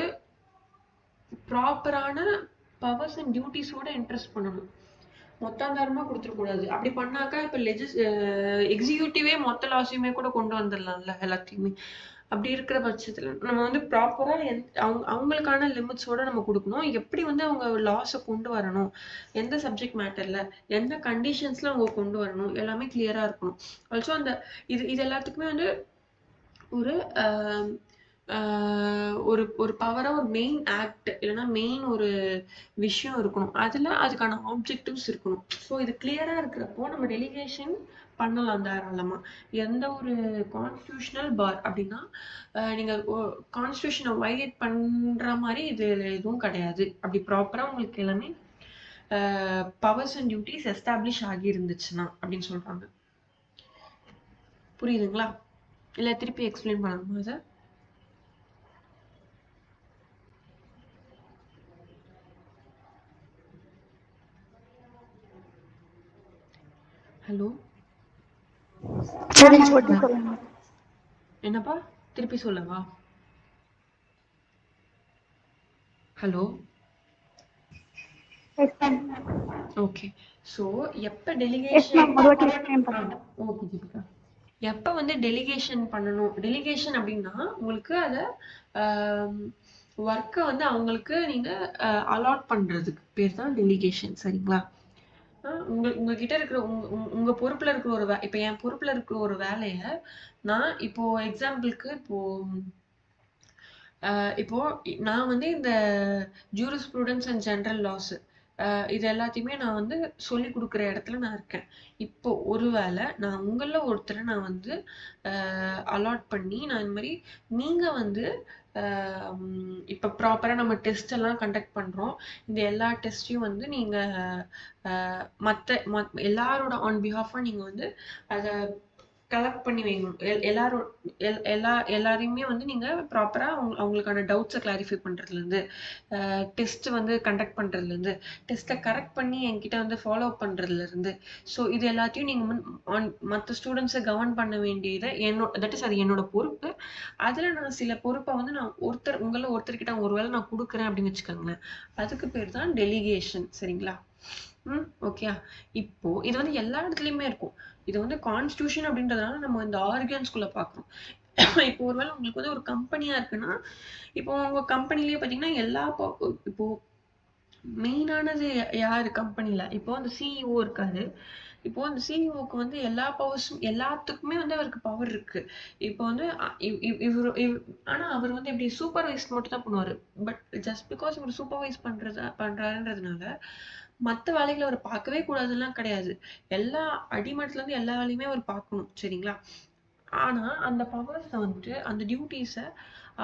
ப்ராப்பரான பவர்ஸ் அண்ட் டியூட்டிஸோட இன்ட்ரெஸ்ட் பண்ணணும். மொத்தாந்தாரமா கொடுத்துடக்கூடாது. அப்படி பண்ணாக்கா இப்போ எக்ஸிக்யூட்டிவே மொத்த லாஸையுமே கூட கொண்டு வந்துடலாம்ல எல்லாத்தையுமே. அப்படி இருக்கிற பட்சத்துல நம்ம வந்து ப்ராப்பரா அவங்களுக்கான லிமிட்ஸோட நம்ம கொடுக்கணும். எப்படி வந்து அவங்க லாஸை கொண்டு வரணும், எந்த சப்ஜெக்ட் மேட்டர்ல, எந்த கண்டிஷன்ஸ்ல அவங்க கொண்டு வரணும், எல்லாமே கிளியரா இருக்கணும். ஆல்சோ அந்த இது எல்லாத்துக்குமே வந்து ஒரு ஒரு பவரா ஒரு மெயின் ஆக்ட் இல்லைன்னா மெயின் ஒரு விஷயம் இருக்கணும். அதுக்கான ஆப்ஜெக்டிவ்ஸ் இருக்கணும். ஸோ இது கிளியரா இருக்கிறப்போ நம்ம டெலிகேஷன் பண்ணலாம் தாராளமா. எந்த ஒரு கான்ஸ்டியூஷனல் பார் அப்படின்னா நீங்க கான்ஸ்டியூஷனை வயலேட் பண்ற மாதிரி இது எதுவும் கிடையாது. அப்படி ப்ராப்பரா உங்களுக்கு எல்லாமே பவர்ஸ் அண்ட் டியூட்டிஸ் எஸ்டாப்ளிஷ் ஆகி இருந்துச்சுன்னா அப்படின்னு சொல்றாங்க. புரியுதுங்களா? இல்ல திருப்பி எக்ஸ்பிளைன் பண்ணணுமா இதை? ஹலோ, என்னப்பா திருப்பி சொல்லவா? Hello, okay. ஸோ எப்போ டெலிகேஷன் ஓகே ஜீவிகா, எப்போ வந்து டெலிகேஷன் பண்ணணும், டெலிகேஷன் அப்படின்னா உங்களுக்கு அதை ஒர்க்கை வந்து அவங்களுக்கு நீங்க அலாட் பண்றதுக்கு பேர் தான் டெலிகேஷன். சரிங்களா? உங்ககிட்ட இருக்கிற உங்க பொறுப்புல இருக்கிற ஒரு இப்ப என் பொறுப்புல இருக்கிற ஒரு வேலைய நான் இப்போ எக்ஸாம்பிளுக்கு இப்போ நான் வந்து இந்த ஜூரிஸ்ப்ரூடன்ஸ் அண்ட் ஜெனரல் லாஸ் இது எல்லாத்தையுமே நான் வந்து சொல்லி கொடுக்குற இடத்துல நான் இருக்கேன். இப்போ ஒருவேளை நான் உங்கள ஒருத்தரை நான் வந்து அலாட் பண்ணி நான் இந்த மாதிரி நீங்க வந்து இப்போ ப்ராப்பராக நம்ம டெஸ்ட் எல்லாம் கண்டக்ட் பண்ணுறோம். இந்த எல்லா டெஸ்ட்டையும் வந்து நீங்கள் எல்லாரோட ஆன் பிஹாஃபாக நீங்கள் வந்து அதை கலெக்ட் பண்ணி வைக்கணும். எல்லாரையுமே வந்து நீங்கள் ப்ராப்பராக அவங்களுக்கான டவுட்ஸை கிளாரிஃபை பண்ணுறதுலேருந்து, டெஸ்ட் வந்து கண்டக்ட் பண்ணுறதுலேருந்து, டெஸ்ட்டை கரெக்ட் பண்ணி என்கிட்ட வந்து ஃபாலோ அப் பண்ணுறதுலேருந்து, ஸோ இது எல்லாத்தையும் நீங்கள் மற்ற ஸ்டூடெண்ட்ஸை கவர்ன் பண்ண வேண்டியதை தட் இஸ் அது என்னோட பொறுப்பு. அதில் நான் சில பொறுப்பை வந்து நான் ஒருத்தர்கிட்ட ஒருவேளை நான் கொடுக்குறேன் அப்படின்னு வச்சுக்கோங்களேன். அதுக்கு பேர் தான் டெலிகேஷன். சரிங்களா? ஓகே. இப்போ இது வந்து எல்லா இடத்துலயுமே இருக்கும். இது வந்து கான்ஸ்டியூஷன் அப்படின்றதுனால நம்ம இந்த ஆர்கன்ஸ்குள்ள பாக்குறோம். இப்போ ஒருவேளை உங்களுக்கு வந்து ஒரு கம்பெனியா இருக்குன்னா, இப்போ உங்க கம்பெனிலேயே பாத்தீங்கன்னா இப்போ மெயினானது யாரு கம்பெனில, இப்போ அந்த சிஇஓ இருக்காரு. இப்போ அந்த சிஇஓக்கு வந்து எல்லா பவர்ஸும் எல்லாத்துக்குமே வந்து அவருக்கு பவர் இருக்கு. இப்போ வந்து ஆனா அவர் வந்து எப்படி சூப்பர்வைஸ் மட்டும் தான் பண்ணுவாரு. பட் ஜஸ்ட் பிகாஸ் இவர் சூப்பர்வைஸ் பண்றாருன்றதுனால மற்ற வேலைகளை அவர் பார்க்கவே கூடாதுலாம் கிடையாது. எல்லா அடிமட்டத்துல இருந்து எல்லா வேலையுமே அவர் பார்க்கணும். சரிங்களா? ஆனா அந்த பவர்ஸை வந்துட்டு அந்த டியூட்டிஸை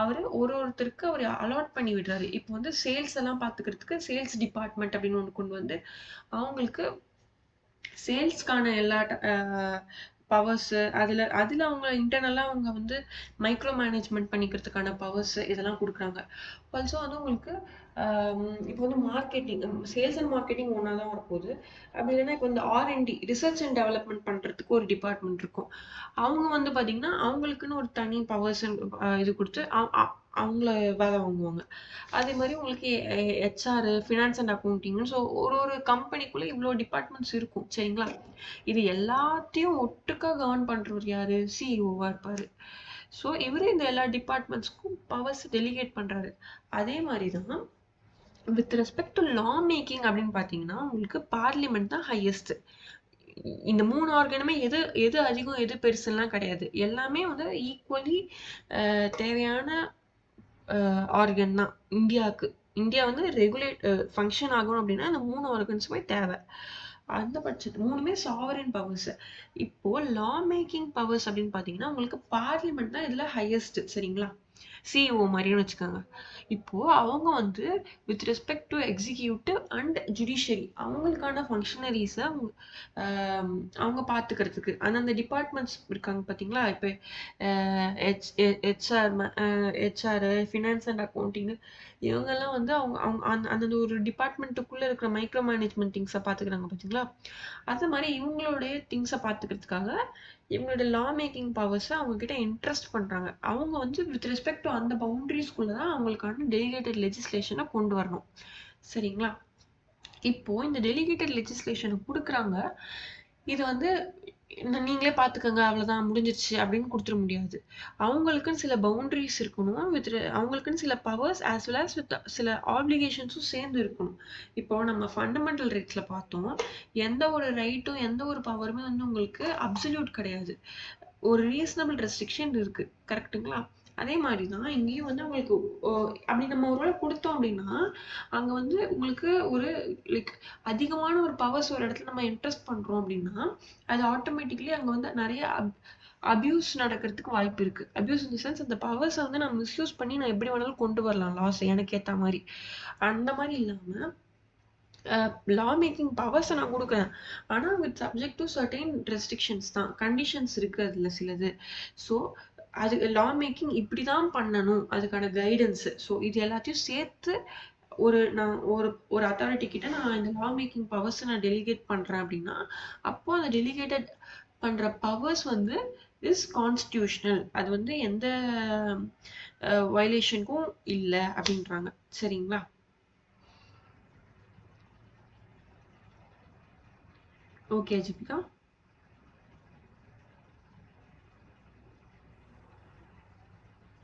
அவரு ஒருத்தருக்கு அவர் அலாட் பண்ணி விடுறாரு. இப்போ வந்து சேல்ஸ் எல்லாம் பாத்துக்கிறதுக்கு சேல்ஸ் டிபார்ட்மெண்ட் அப்படின்னு ஒண்ணு கொண்டு வந்து அவங்களுக்கு சேல்ஸ்க்கான எல்லா பவர்ஸ் அதுல அவங்க இன்டர்னலா அவங்க வந்து மைக்ரோ மேனேஜ்மெண்ட் பண்ணிக்கிறதுக்கான பவர்ஸ் இதெல்லாம் கொடுக்குறாங்க. ஆல்சோ வந்து உங்களுக்கு இப்போ வந்து மார்க்கெட்டிங், சேல்ஸ் அண்ட் மார்க்கெட்டிங் ஒன்றா தான் வரப்போகுது. அப்படி இல்லைன்னா இப்போ இந்த R&D, ரிசர்ச் அண்ட் டெவலப்மெண்ட் பண்ணுறதுக்கு ஒரு டிபார்ட்மெண்ட் இருக்கும். அவங்க வந்து பார்த்தீங்கன்னா அவங்களுக்குன்னு ஒரு தனி பவர்ஸ் இது கொடுத்து அவங்கள வேலை வாங்குவாங்க. அதே மாதிரி உங்களுக்கு HR, finance and accounting, so ஒரு ஒரு கம்பெனிக்குள்ளே இவ்வளோ டிபார்ட்மெண்ட்ஸ் இருக்கும். சரிங்களா? இது எல்லாத்தையும் ஒட்டுக்கா கவர்ன் பண்ணுறவர் யாரு? CEO-வா இருப்பாரு. ஸோ இவரு இந்த எல்லா டிபார்ட்மெண்ட்ஸ்க்கும் பவர்ஸ் டெலிகேட் பண்றாரு. அதே மாதிரி தான் with respect to law making அப்படின்னு பார்த்தீங்கன்னா உங்களுக்கு பார்லிமெண்ட் தான் ஹையஸ்ட். இந்த 3 ஆர்கனுமே எது எது அதிகம் எது பெருசுலாம் கிடையாது. எல்லாமே வந்து ஈக்குவலி தேவையான ஆர்கன் தான் இந்தியாவுக்கு. இந்தியா வந்து ரெகுலேட் ஃபங்க்ஷன் ஆகணும் அப்படின்னா அந்த 3 ஆர்கன்ஸுமே தேவை. அந்த பட்சத்து 3மே சாவரன் பவர்ஸ். இப்போ லா மேக்கிங் பவர்ஸ் அப்படின்னு பார்த்தீங்கன்னா உங்களுக்கு பார்லிமெண்ட் தான் இதுல ஹையஸ்ட். சரிங்களா? CEO மாதிரின்னு வச்சுக்கோங்க. இப்போ அவங்க வந்து with respect to executive and judiciary அவங்களுக்கான ஃபங்க்ஷனரிஸை அவங்க பார்த்துக்கிறதுக்கு அந்தந்த டிபார்ட்மெண்ட்ஸ் இருக்காங்க பார்த்தீங்களா? இப்போ ஹெச்ஆர், ஃபினான்ஸ் அண்ட் அக்கௌண்டிங், இவங்கெல்லாம் வந்து அவங்க அவங்க அந்தந்த ஒரு டிபார்ட்மெண்ட்டுக்குள்ளே இருக்கிற மைக்ரோ மேனேஜ்மெண்ட் திங்ஸை பார்த்துக்கிறாங்க பார்த்தீங்களா? அது மாதிரி இவங்களுடைய திங்ஸை பார்த்துக்கிறதுக்காக இவங்களோட லா மேக்கிங் பவர்ஸை அவங்க கிட்ட இன்ட்ரெஸ்ட் பண்றாங்க. அவங்க வந்து வித் ரெஸ்பெக்ட் டு அந்த பவுண்டரிஸ்குள்ள தான் அவங்களுக்கான டெலிகேட்டட் லெஜிஸ்லேஷனை கொண்டு வரணும். சரிங்களா? இப்போ இந்த டெலிகேட்டட் லெஜிஸ்லேஷனை கொடுக்குறாங்க. இது வந்து நீங்களே பார்த்துக்கோங்க அவ்வளோதான் முடிஞ்சிருச்சு அப்படின்னு கொடுத்துட முடியாது. அவங்களுக்குன்னு சில பவுண்டரிஸ் இருக்கணும். அவங்களுக்குன்னு சில powers as well as with சில ஆப்ளிகேஷன்ஸும் சேர்ந்து இருக்கணும். இப்போ நம்ம ஃபண்டமெண்டல் ரைட்ஸில் பார்த்தோம், எந்த ஒரு ரைட்டும் எந்த ஒரு பவருமே வந்து உங்களுக்கு அப்சல்யூட் கிடையாது. ஒரு ரீசனபிள் ரெஸ்ட்ரிக்ஷன் இருக்கு. கரெக்டுங்களா? அதே மாதிரி தான் இங்கேயும் வந்து உங்களுக்கு அப்படி நம்ம ஒரு வேளை கொடுத்தோம் அப்படின்னா அங்கே வந்து உங்களுக்கு ஒரு லைக் அதிகமான ஒரு பவர்ஸ் ஒரு இடத்துல நம்ம இன்ட்ரெஸ்ட் பண்ணுறோம் அப்படின்னா அது ஆட்டோமேட்டிக்கலி அங்கே வந்து நிறைய அபியூஸ் நடக்கிறதுக்கு வாய்ப்பு இருக்கு. அபியூஸ் இன் தி சென்ஸ் அந்த பவர்ஸை வந்து நான் மிஸ்யூஸ் பண்ணி நான் எப்படி வேணாலும் கொண்டு வரலாம் லாஸ் எனக்கு ஏற்ற மாதிரி. அந்த மாதிரி இல்லாமல் லா மேக்கிங் பவர்ஸை நான் கொடுக்குறேன், ஆனால் with subject to certain restrictions தான், கண்டிஷன்ஸ் இருக்கு அதில் சிலது. ஸோ அது லா மேக்கிங் இப்படி தான் பண்ணணும், அதுக்கான கைடன்ஸு. ஸோ இது எல்லாத்தையும் சேர்த்து நான் ஒரு அத்தாரிட்டி கிட்ட நான் இந்த லா மேக்கிங் பவர்ஸை நான் டெலிகேட் பண்ணுறேன் அப்படின்னா அப்போ அந்த டெலிகேட்டட் பண்ணுற பவர்ஸ் வந்து இஸ் கான்ஸ்டியூஷனல். அது வந்து எந்த வயலேஷனுக்கும் இல்லை அப்படின்றாங்க. சரிங்களா? Okay Jibika.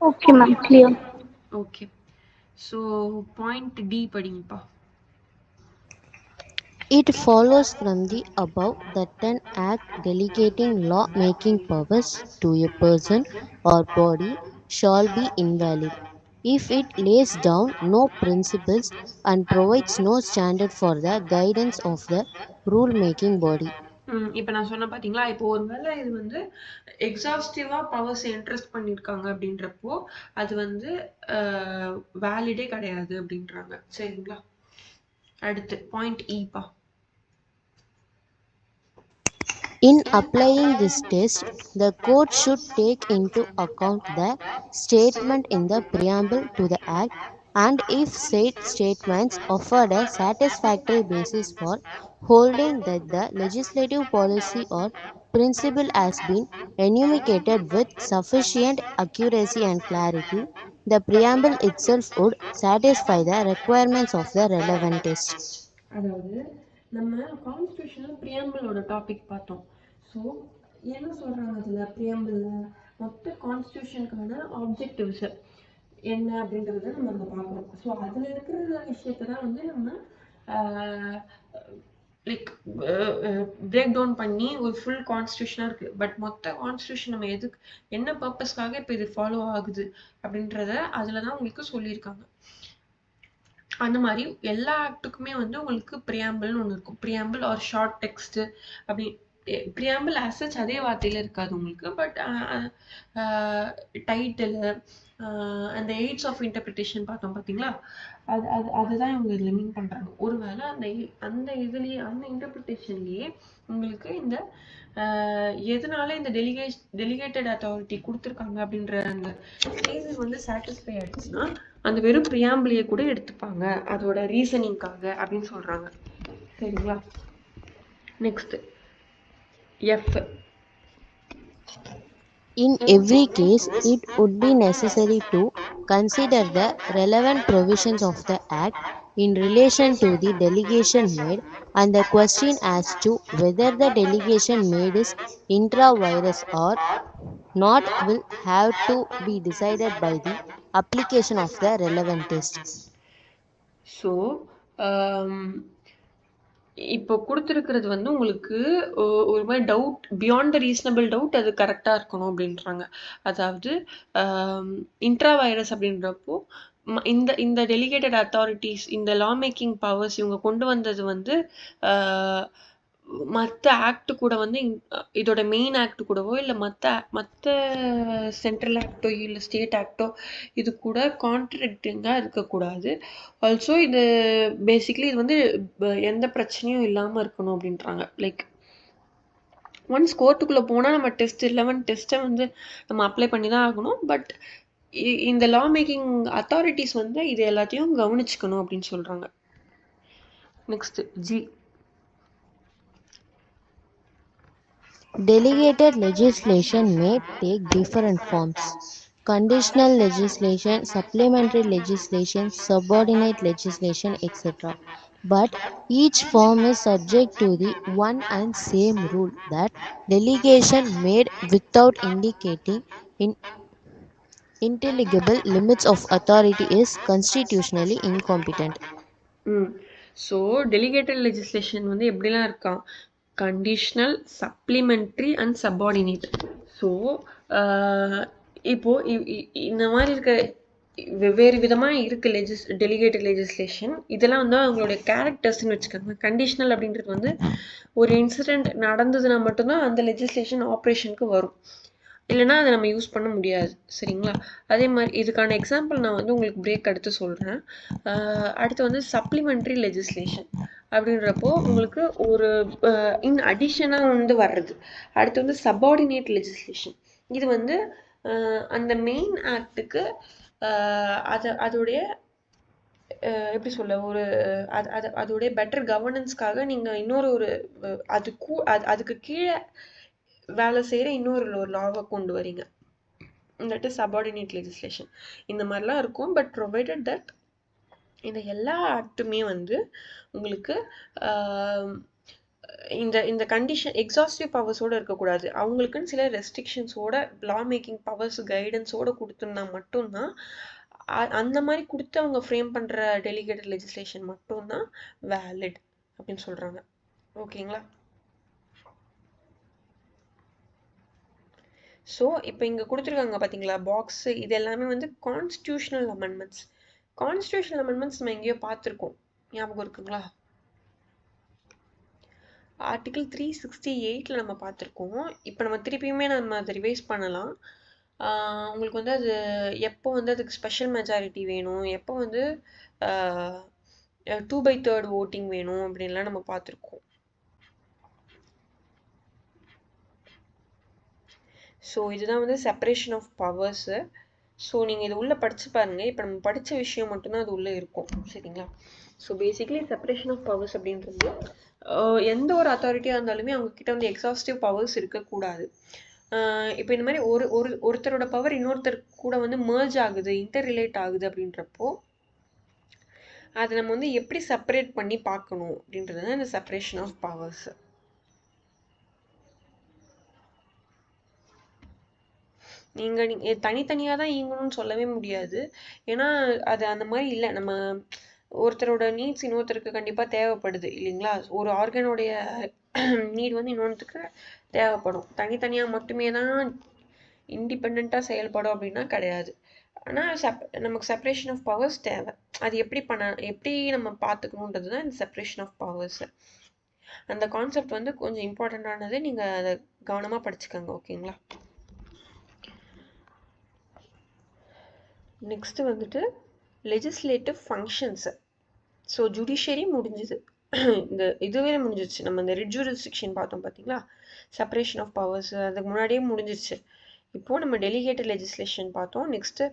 Okay, ma'am. Clear.
Okay. So point D படிங்கப்பா.
It follows from the above that an act delegating law-making powers to a person or body shall be invalid if it lays down no principles and provides no standard for the guidance of the rule-making body.
இப்போ நான் சொன்ன பார்த்தீங்களா? இப்போ ஒருவேளை இது வந்து எக்ஸாஸ்டிவா powers interest பண்ணியிருக்காங்க அப்படின்றப்போ அது வந்து வேலிடே கிடையாது அப்படின்றாங்க. சரிங்களா? அடுத்து point ஈப்பா.
In applying this test, the court should take into account the statement in the preamble to the Act, and if said statements offered a satisfactory basis for holding that the legislative policy or principle has been enumerated with sufficient accuracy and clarity, the preamble itself would satisfy the requirements of the relevant test.
அதாவது நம்ம constitutional பிரியாம்பிளோட topic பார்த்தோம். So என்ன சொல்றாங்க அதில் பிரியாம்பிளில் மொத்த கான்ஸ்டியூஷனுக்கான objectives என்ன அப்படின்றத நம்ம அங்கே பார்க்குறோம். ஸோ அதில் இருக்கிற விஷயத்தை தான் வந்து நம்ம லைக் பிரேக் டவுன் பண்ணி ஒரு ஃபுல் கான்ஸ்டியூஷனாக இருக்குது. பட் மொத்த கான்ஸ்டியூஷன் நம்ம எதுக்கு என்ன பர்பஸ்க்காக இப்போ இது ஃபாலோ ஆகுது அப்படின்றத அதில் தான் உங்களுக்கு சொல்லியிருக்காங்க. அந்த மாதிரி எல்லா ஆக்டுக்குமே வந்து உங்களுக்கு பிரியாம்பிள்னு ஒன்று இருக்கும். பிரியாம்பிள் ஆர் ஷார்ட் டெக்ஸ்ட் அப்படி. பிரியாம்பிள் ஆஸ் சச் அதே வார்த்தையில இருக்காது உங்களுக்கு. பட் டைட்டில், அந்த எய்ட்ஸ் ஆஃப் இன்டர்பிரிட்டேஷன் பார்த்தோம் பார்த்தீங்களா, அதுதான் இவங்க இதில் மீன் பண்ணுறாங்க. ஒருவேளை அந்த இதுலேயே அந்த இன்டர்பிரிட்டேஷன்லேயே உங்களுக்கு இந்த எதனால இந்த டெலிகேட்டட் அத்தாரிட்டி கொடுத்துருக்காங்க அப்படின்ற அந்த கேசஸ் வந்து சாட்டிஸ்ஃபை ஆயிடுச்சுன்னா அந்த வெறும் ப்ரியாம்பிளியை கூட எடுத்துப்பாங்க அதோட ரீசனிங்காக அப்படின்னு சொல்கிறாங்க. சரிங்களா? Next F.
In every case, it would be necessary to consider the relevant provisions of the Act in relation to the delegation made, and the question as to whether the delegation made is intra-virus or not will have to be decided by the application of the relevant test.
So இப்போ கொடுத்துருக்கிறது வந்து உங்களுக்கு ஒரு மாதிரி doubt, beyond the reasonable doubt அது கரெக்டாக இருக்கணும் அப்படின்றாங்க. அதாவது இன்ட்ரா வைரஸ் அப்படின்றப்போ இந்த டெலிகேட்டட் அத்தாரிட்டிஸ், இந்த லா மேக்கிங் பவர்ஸ் இவங்க கொண்டு வந்தது வந்து மற்ற ஆக்ட் கூட வந்து இதோட மெயின் ஆக்ட் கூடவோ இல்லை மற்ற சென்ட்ரல் ஆக்டோ இல்லை ஸ்டேட் ஆக்டோ இது கூட கான்ட்ரடிக்டிங்காக இருக்கக்கூடாது. ஆல்சோ இது பேசிக்லி இது வந்து எந்த பிரச்சனையும் இல்லாமல் இருக்கணும் அப்படின்றாங்க. லைக் ஒன்ஸ் கோர்ட்டுக்குள்ளே போனால் நம்ம டெஸ்ட் 11 டெஸ்ட்டை வந்து நம்ம அப்ளை பண்ணி தான் ஆகணும். பட் இந்த லா மேக்கிங் அத்தாரிட்டிஸ் வந்து இது எல்லாத்தையும் கவனிச்சுக்கணும் அப்படின்னு சொல்கிறாங்க. Next G.
Delegated legislation may take different forms: conditional legislation, supplementary legislation, subordinate legislation, etc. But each form is subject to the one and same rule that delegation made without indicating intelligible limits of authority is constitutionally incompetent.
So delegated legislation வந்து எப்படிலாம் இருக்கான்? Conditional, supplementary and subordinate. So இப்போது இந்த மாதிரி இருக்க வெவ்வேறு விதமாக இருக்குது டெலிகேட்டட் லெஜிஸ்லேஷன். இதெல்லாம் வந்து அவங்களுடைய கேரக்டர்ஸ்ன்னு வச்சுக்கோங்க. கண்டிஷனல் அப்படின்றது வந்து ஒரு இன்சிடெண்ட் நடந்ததுன்னா மட்டும்தான் அந்த லெஜிஸ்லேஷன் ஆப்ரேஷனுக்கு வரும், இல்லைனா அதை நம்ம யூஸ் பண்ண முடியாது. சரிங்களா? அதே மாதிரி இதுக்கான எக்ஸாம்பிள் நான் வந்து உங்களுக்கு பிரேக் அடுத்து சொல்கிறேன். அடுத்து வந்து சப்ளிமெண்ட்ரி லெஜிஸ்லேஷன் அப்படின்றப்போ உங்களுக்கு ஒரு இன் அடிஷனாக வந்து வர்றது. அடுத்து வந்து சப்பார்டினேட் லெஜிஸ்லேஷன். இது வந்து அந்த மெயின் ஆக்டுக்கு அதோடைய எப்படி சொல்ல ஒரு அதோடைய பெட்டர் கவர்னன்ஸ்க்காக நீங்கள் இன்னொரு ஒரு அதுக்கு கீழே வேலை செய்கிற இன்னொரு லாவை கொண்டு வரீங்க. That is subordinate legislation. இந்த மாதிரிலாம் இருக்கும். பட் ப்ரொவைடட் தட் இந்த எல்லா ஆக்டுமே வந்து உங்களுக்கு இந்த கண்டிஷன் எக்ஸாஸ்டிவ் பவர்ஸோடு இருக்கக்கூடாது. அவங்களுக்குன்னு சில ரெஸ்ட்ரிக்ஷன்ஸோட லா மேக்கிங் பவர்ஸ் கைடன்ஸோடு கொடுத்துருந்தா மட்டும்தான் அந்த மாதிரி கொடுத்து அவங்க ஃப்ரேம் பண்ணுற டெலிகேட்டட் லெஜிஸ்லேஷன் மட்டும்தான் வேலிட் அப்படின்னு சொல்கிறாங்க. ஓகேங்களா? ஸோ இப்போ இங்கே கொடுத்துருக்காங்க பார்த்தீங்களா பாக்ஸு, இது எல்லாமே வந்து கான்ஸ்டியூஷனல் அமெண்ட்மெண்ட்ஸ். கான்ஸ்டியூஷனல் அமெண்ட்மெண்ட்ஸ் நம்ம எங்கேயோ பார்த்துருக்கோம், ஞாபகம் இருக்குங்களா? ஆர்டிகிள் 368 நம்ம பார்த்துருக்கோம். இப்போ நம்ம திருப்பியுமே நம்ம அதை ரிவைஸ் பண்ணலாம். உங்களுக்கு வந்து அது எப்போ வந்து அதுக்கு ஸ்பெஷல் மெஜாரிட்டி வேணும், எப்போ வந்து 2/3 ஓட்டிங் வேணும் அப்படின்லாம் நம்ம பார்த்துருக்கோம். ஸோ இதுதான் வந்து செப்பரேஷன் ஆஃப் பவர்ஸு. ஸோ நீங்கள் இது உள்ளே படித்து பாருங்கள். இப்போ நம்ம படித்த விஷயம் மட்டும்தான் அது உள்ளே இருக்கும். சரிங்களா? So basically separation of powers அப்படின்றது எந்த ஒரு அத்தாரிட்டியாக இருந்தாலுமே அவங்கக்கிட்ட வந்து எக்ஸாஸ்டிவ் பவர்ஸ் இருக்கக்கூடாது. இப்போ இந்த மாதிரி ஒருத்தரோட பவர் இன்னொருத்தர் கூட வந்து மர்ஜ் ஆகுது, இன்டர் ரிலேட் ஆகுது அப்படின்றப்போ அதை நம்ம வந்து எப்படி செப்பரேட் பண்ணி பார்க்கணும் அப்படின்றது தான் இந்த செப்பரேஷன் ஆஃப் பவர்ஸ். நீங்கள் தனித்தனியாக தான் இயங்கணும்னு சொல்லவே முடியாது. ஏன்னா அது அந்த மாதிரி இல்லை. நம்ம ஒருத்தரோட நீட்ஸ் இன்னொருத்தருக்கு கண்டிப்பாக தேவைப்படுது இல்லைங்களா? ஒரு ஆர்கனோடைய நீட் வந்து இன்னொருத்துக்கு தேவைப்படும். தனித்தனியாக மட்டுமே தான் இண்டிபெண்ட்டாக செயல்படும் அப்படின்னா கிடையாது. ஆனால் நமக்கு செப்பரேஷன் ஆஃப் பவர்ஸ் தேவை. அது எப்படி நம்ம பார்த்துக்கணுன்றது தான் இந்த செப்பரேஷன் ஆஃப் பவர்ஸ். அந்த கான்செப்ட் வந்து கொஞ்சம் இம்பார்ட்டண்ட்டானது. நீங்கள் அதை கவனமாக படிச்சுக்கோங்க. ஓகேங்களா? நெக்ஸ்ட் வந்துட்டு லெஜிஸ்லேட்டிவ் ஃபங்க்ஷன்ஸ். ஸோ ஜுடிஷியரி முடிஞ்சுது. இந்த இதுவே முடிஞ்சிச்சு. நம்ம இந்த ரிட் ஜூரிஸ்டிக்ஷன் பார்த்தோம் பார்த்தீங்களா, செப்பரேஷன் ஆஃப் பவர்ஸ், அதுக்கு முன்னாடியே முடிஞ்சிச்சு. இப்போது நம்ம டெலிகேட்டட் லெஜிஸ்லேஷன் பார்த்தோம். நெக்ஸ்ட்டு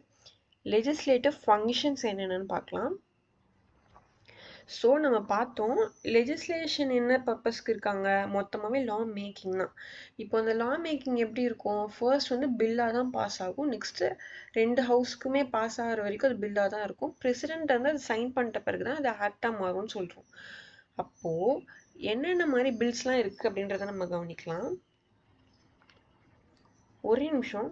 லெஜிஸ்லேட்டிவ் ஃபங்க்ஷன்ஸ் என்னென்னு பார்க்கலாம். ஸோ நம்ம பார்த்தோம் லெஜிஸ்லேஷன் என்ன பர்பஸ்க்கு இருக்காங்க, மொத்தமாகவே லா மேக்கிங் தான். இப்போ அந்த லா மேக்கிங் எப்படி இருக்கும், ஃபர்ஸ்ட் வந்து பில்லாக தான் பாஸ் ஆகும். நெக்ஸ்ட்டு 2 ஹவுஸ்க்குமே பாஸ் ஆகிற வரைக்கும் அது பில்லாக தான் இருக்கும். பிரசிடென்ட் வந்து அது சைன் பண்ணிட்ட பிறகு தான் அது ஆக்டாக மாறும்னு சொல்கிறோம். அப்போது என்னென்ன மாதிரி பில்ஸ்லாம் இருக்குது அப்படின்றத நம்ம கவனிக்கலாம். ஒரே நிமிஷம்.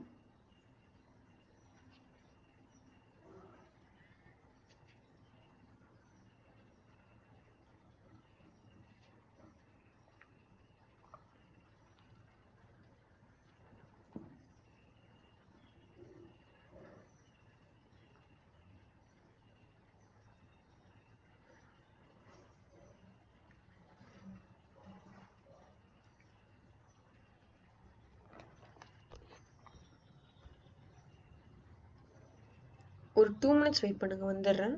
ஒரு 2 minutes வெயிட் பண்ணுங்க, வந்துடுறேன்.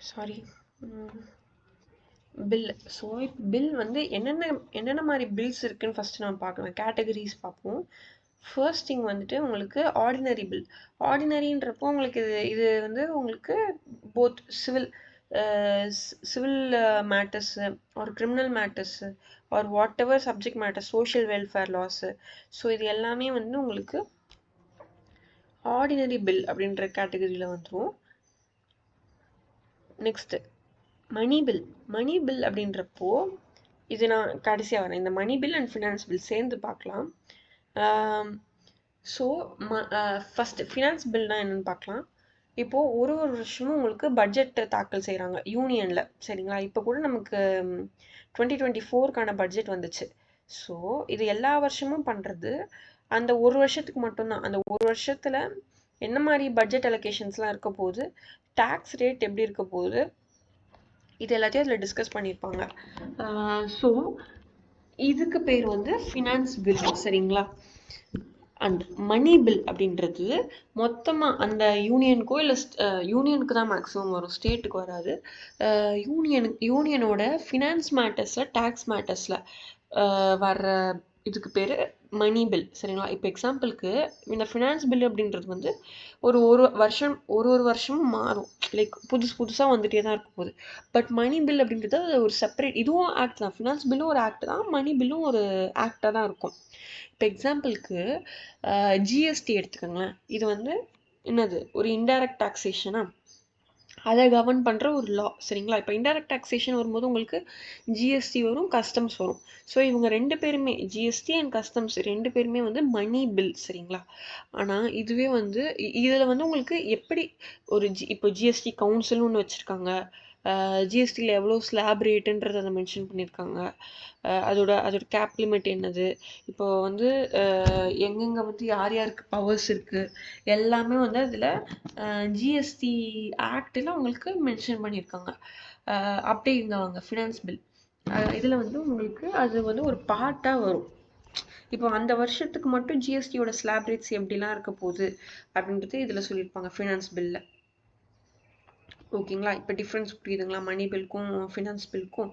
Sorry, bill. ஸோ இப்போ பில் வந்து என்னென்ன மாதிரி பில்ஸ் இருக்குன்னு ஃபஸ்ட்டு நம்ம பார்க்கலாம். கேட்டகரிஸ் பார்ப்போம். ஃபர்ஸ்ட் திங் வந்துட்டு உங்களுக்கு ஆர்டினரி பில். ஆர்டினரின்றப்போ உங்களுக்கு இது வந்து உங்களுக்கு போத் சிவில் மேட்டர்ஸு ஒரு கிரிமினல் மேட்டர்ஸு ஒரு what ever subject matter, social welfare loss. So இது எல்லாமே வந்து உங்களுக்கு ஆர்டினரி பில் அப்படின்ற கேட்டகரியில் வந்துடும். நெக்ஸ்ட்டு மணி பில் அப்படின்றப்போ இது நான் கடைசியாக வரேன். இந்த money bill and finance bill சேர்ந்து பார்க்கலாம். ஸோ ஃபஸ்ட்டு ஃபினான்ஸ் பில்னால் என்னென்னு பார்க்கலாம். இப்போது ஒரு வருஷமும் உங்களுக்கு பட்ஜெட் தாக்கல் செய்கிறாங்க யூனியனில், சரிங்களா. இப்போ கூட நமக்கு 2024க்கான பட்ஜெட் வந்துச்சு. ஸோ இது எல்லா வருஷமும் பண்ணுறது அந்த ஒரு வருஷத்துக்கு மட்டும்தான். அந்த ஒரு வருஷத்தில் என்ன மாதிரி பட்ஜெட் அலோகேஷன்ஸ்லாம் இருக்க போகுது, டேக்ஸ் ரேட் எப்படி இருக்க போகுது, இது எல்லாத்தையும் அதில் டிஸ்கஸ் பண்ணியிருப்பாங்க. ஸோ இதுக்கு பேர் வந்து ஃபினான்ஸ் பில், சரிங்களா. அண்ட் மணி பில் அப்படின்றது மொத்தமாக அந்த யூனியனுக்கோ இல்லை யூனியனுக்கு தான் மேக்ஸிமம் வரும், ஸ்டேட்டுக்கு வராது. யூனியனோட ஃபினான்ஸ் மேட்டர்ஸில், டேக்ஸ் மேட்டர்ஸில் வர்ற இதுக்கு பேர் மணி பில், சரிங்களா. இப்போ எக்ஸாம்பிளுக்கு இந்த ஃபினான்ஸ் பில் அப்படின்றது வந்து ஒரு வருஷமும் மாறும், லைக் புதுசாக வந்துட்டே தான் இருக்கும் போது. பட் மணி பில் அப்படின்றது அது ஒரு செப்பரேட், இதுவும் ஆக்ட் தான். ஃபினான்ஸ் பில்லும் ஒரு ஆக்ட் தான், மணி பில்லும் ஒரு ஆக்டாக தான் இருக்கும். இப்போ எக்ஸாம்பிளுக்கு ஜிஎஸ்டி எடுத்துக்கோங்களேன். இது வந்து என்னது, ஒரு இன்டைரக்ட் டாக்ஸேஷனா, அதை கவர்ன் பண்ணுற ஒரு லா, சரிங்களா. இப்போ இன்டைரக்ட் டாக்ஸேஷன் வரும்போது உங்களுக்கு ஜிஎஸ்டி வரும், கஸ்டம்ஸ் வரும். ஸோ இவங்க 2 பேருமே, ஜிஎஸ்டி அண்ட் கஸ்டம்ஸ் 2 பேருமே வந்து மணி பில், சரிங்களா. ஆனால் இதுவே வந்து இதில் வந்து உங்களுக்கு எப்படி ஒரு இப்போ ஜிஎஸ்டி கவுன்சில்னு ஒன்று வச்சுருக்காங்க, ஜிஎஸ்டியில் எவ்வளோ ஸ்லாப் ரேட்டுன்றதை அதை மென்ஷன் பண்ணியிருக்காங்க. அதோட கேப் லிமிட் என்னது, இப்போ வந்து எங்கெங்கே வந்து யார் யாருக்கு பவர்ஸ் இருக்குது எல்லாமே வந்து அதில் ஜிஎஸ்டி ஆக்டில் உங்களுக்கு மென்ஷன் பண்ணியிருக்காங்க. அப்படியே இங்கே வாங்க ஃபினான்ஸ் பில், இதில் வந்து உங்களுக்கு அது வந்து ஒரு பார்ட்டாக வரும். இப்போ அந்த வருஷத்துக்கு மட்டும் ஜிஎஸ்டியோட ஸ்லாப் ரேட்ஸ் எப்படிலாம் இருக்க போகுது அப்படின்றது இதில் சொல்லியிருப்பாங்க ஃபினான்ஸ் பில்லில். ஓகேங்களா? இப்போ டிஃப்ரென்ஸ் புரியுதுங்களா மணி பில்க்கும் ஃபினான்ஸ் பில்க்கும்?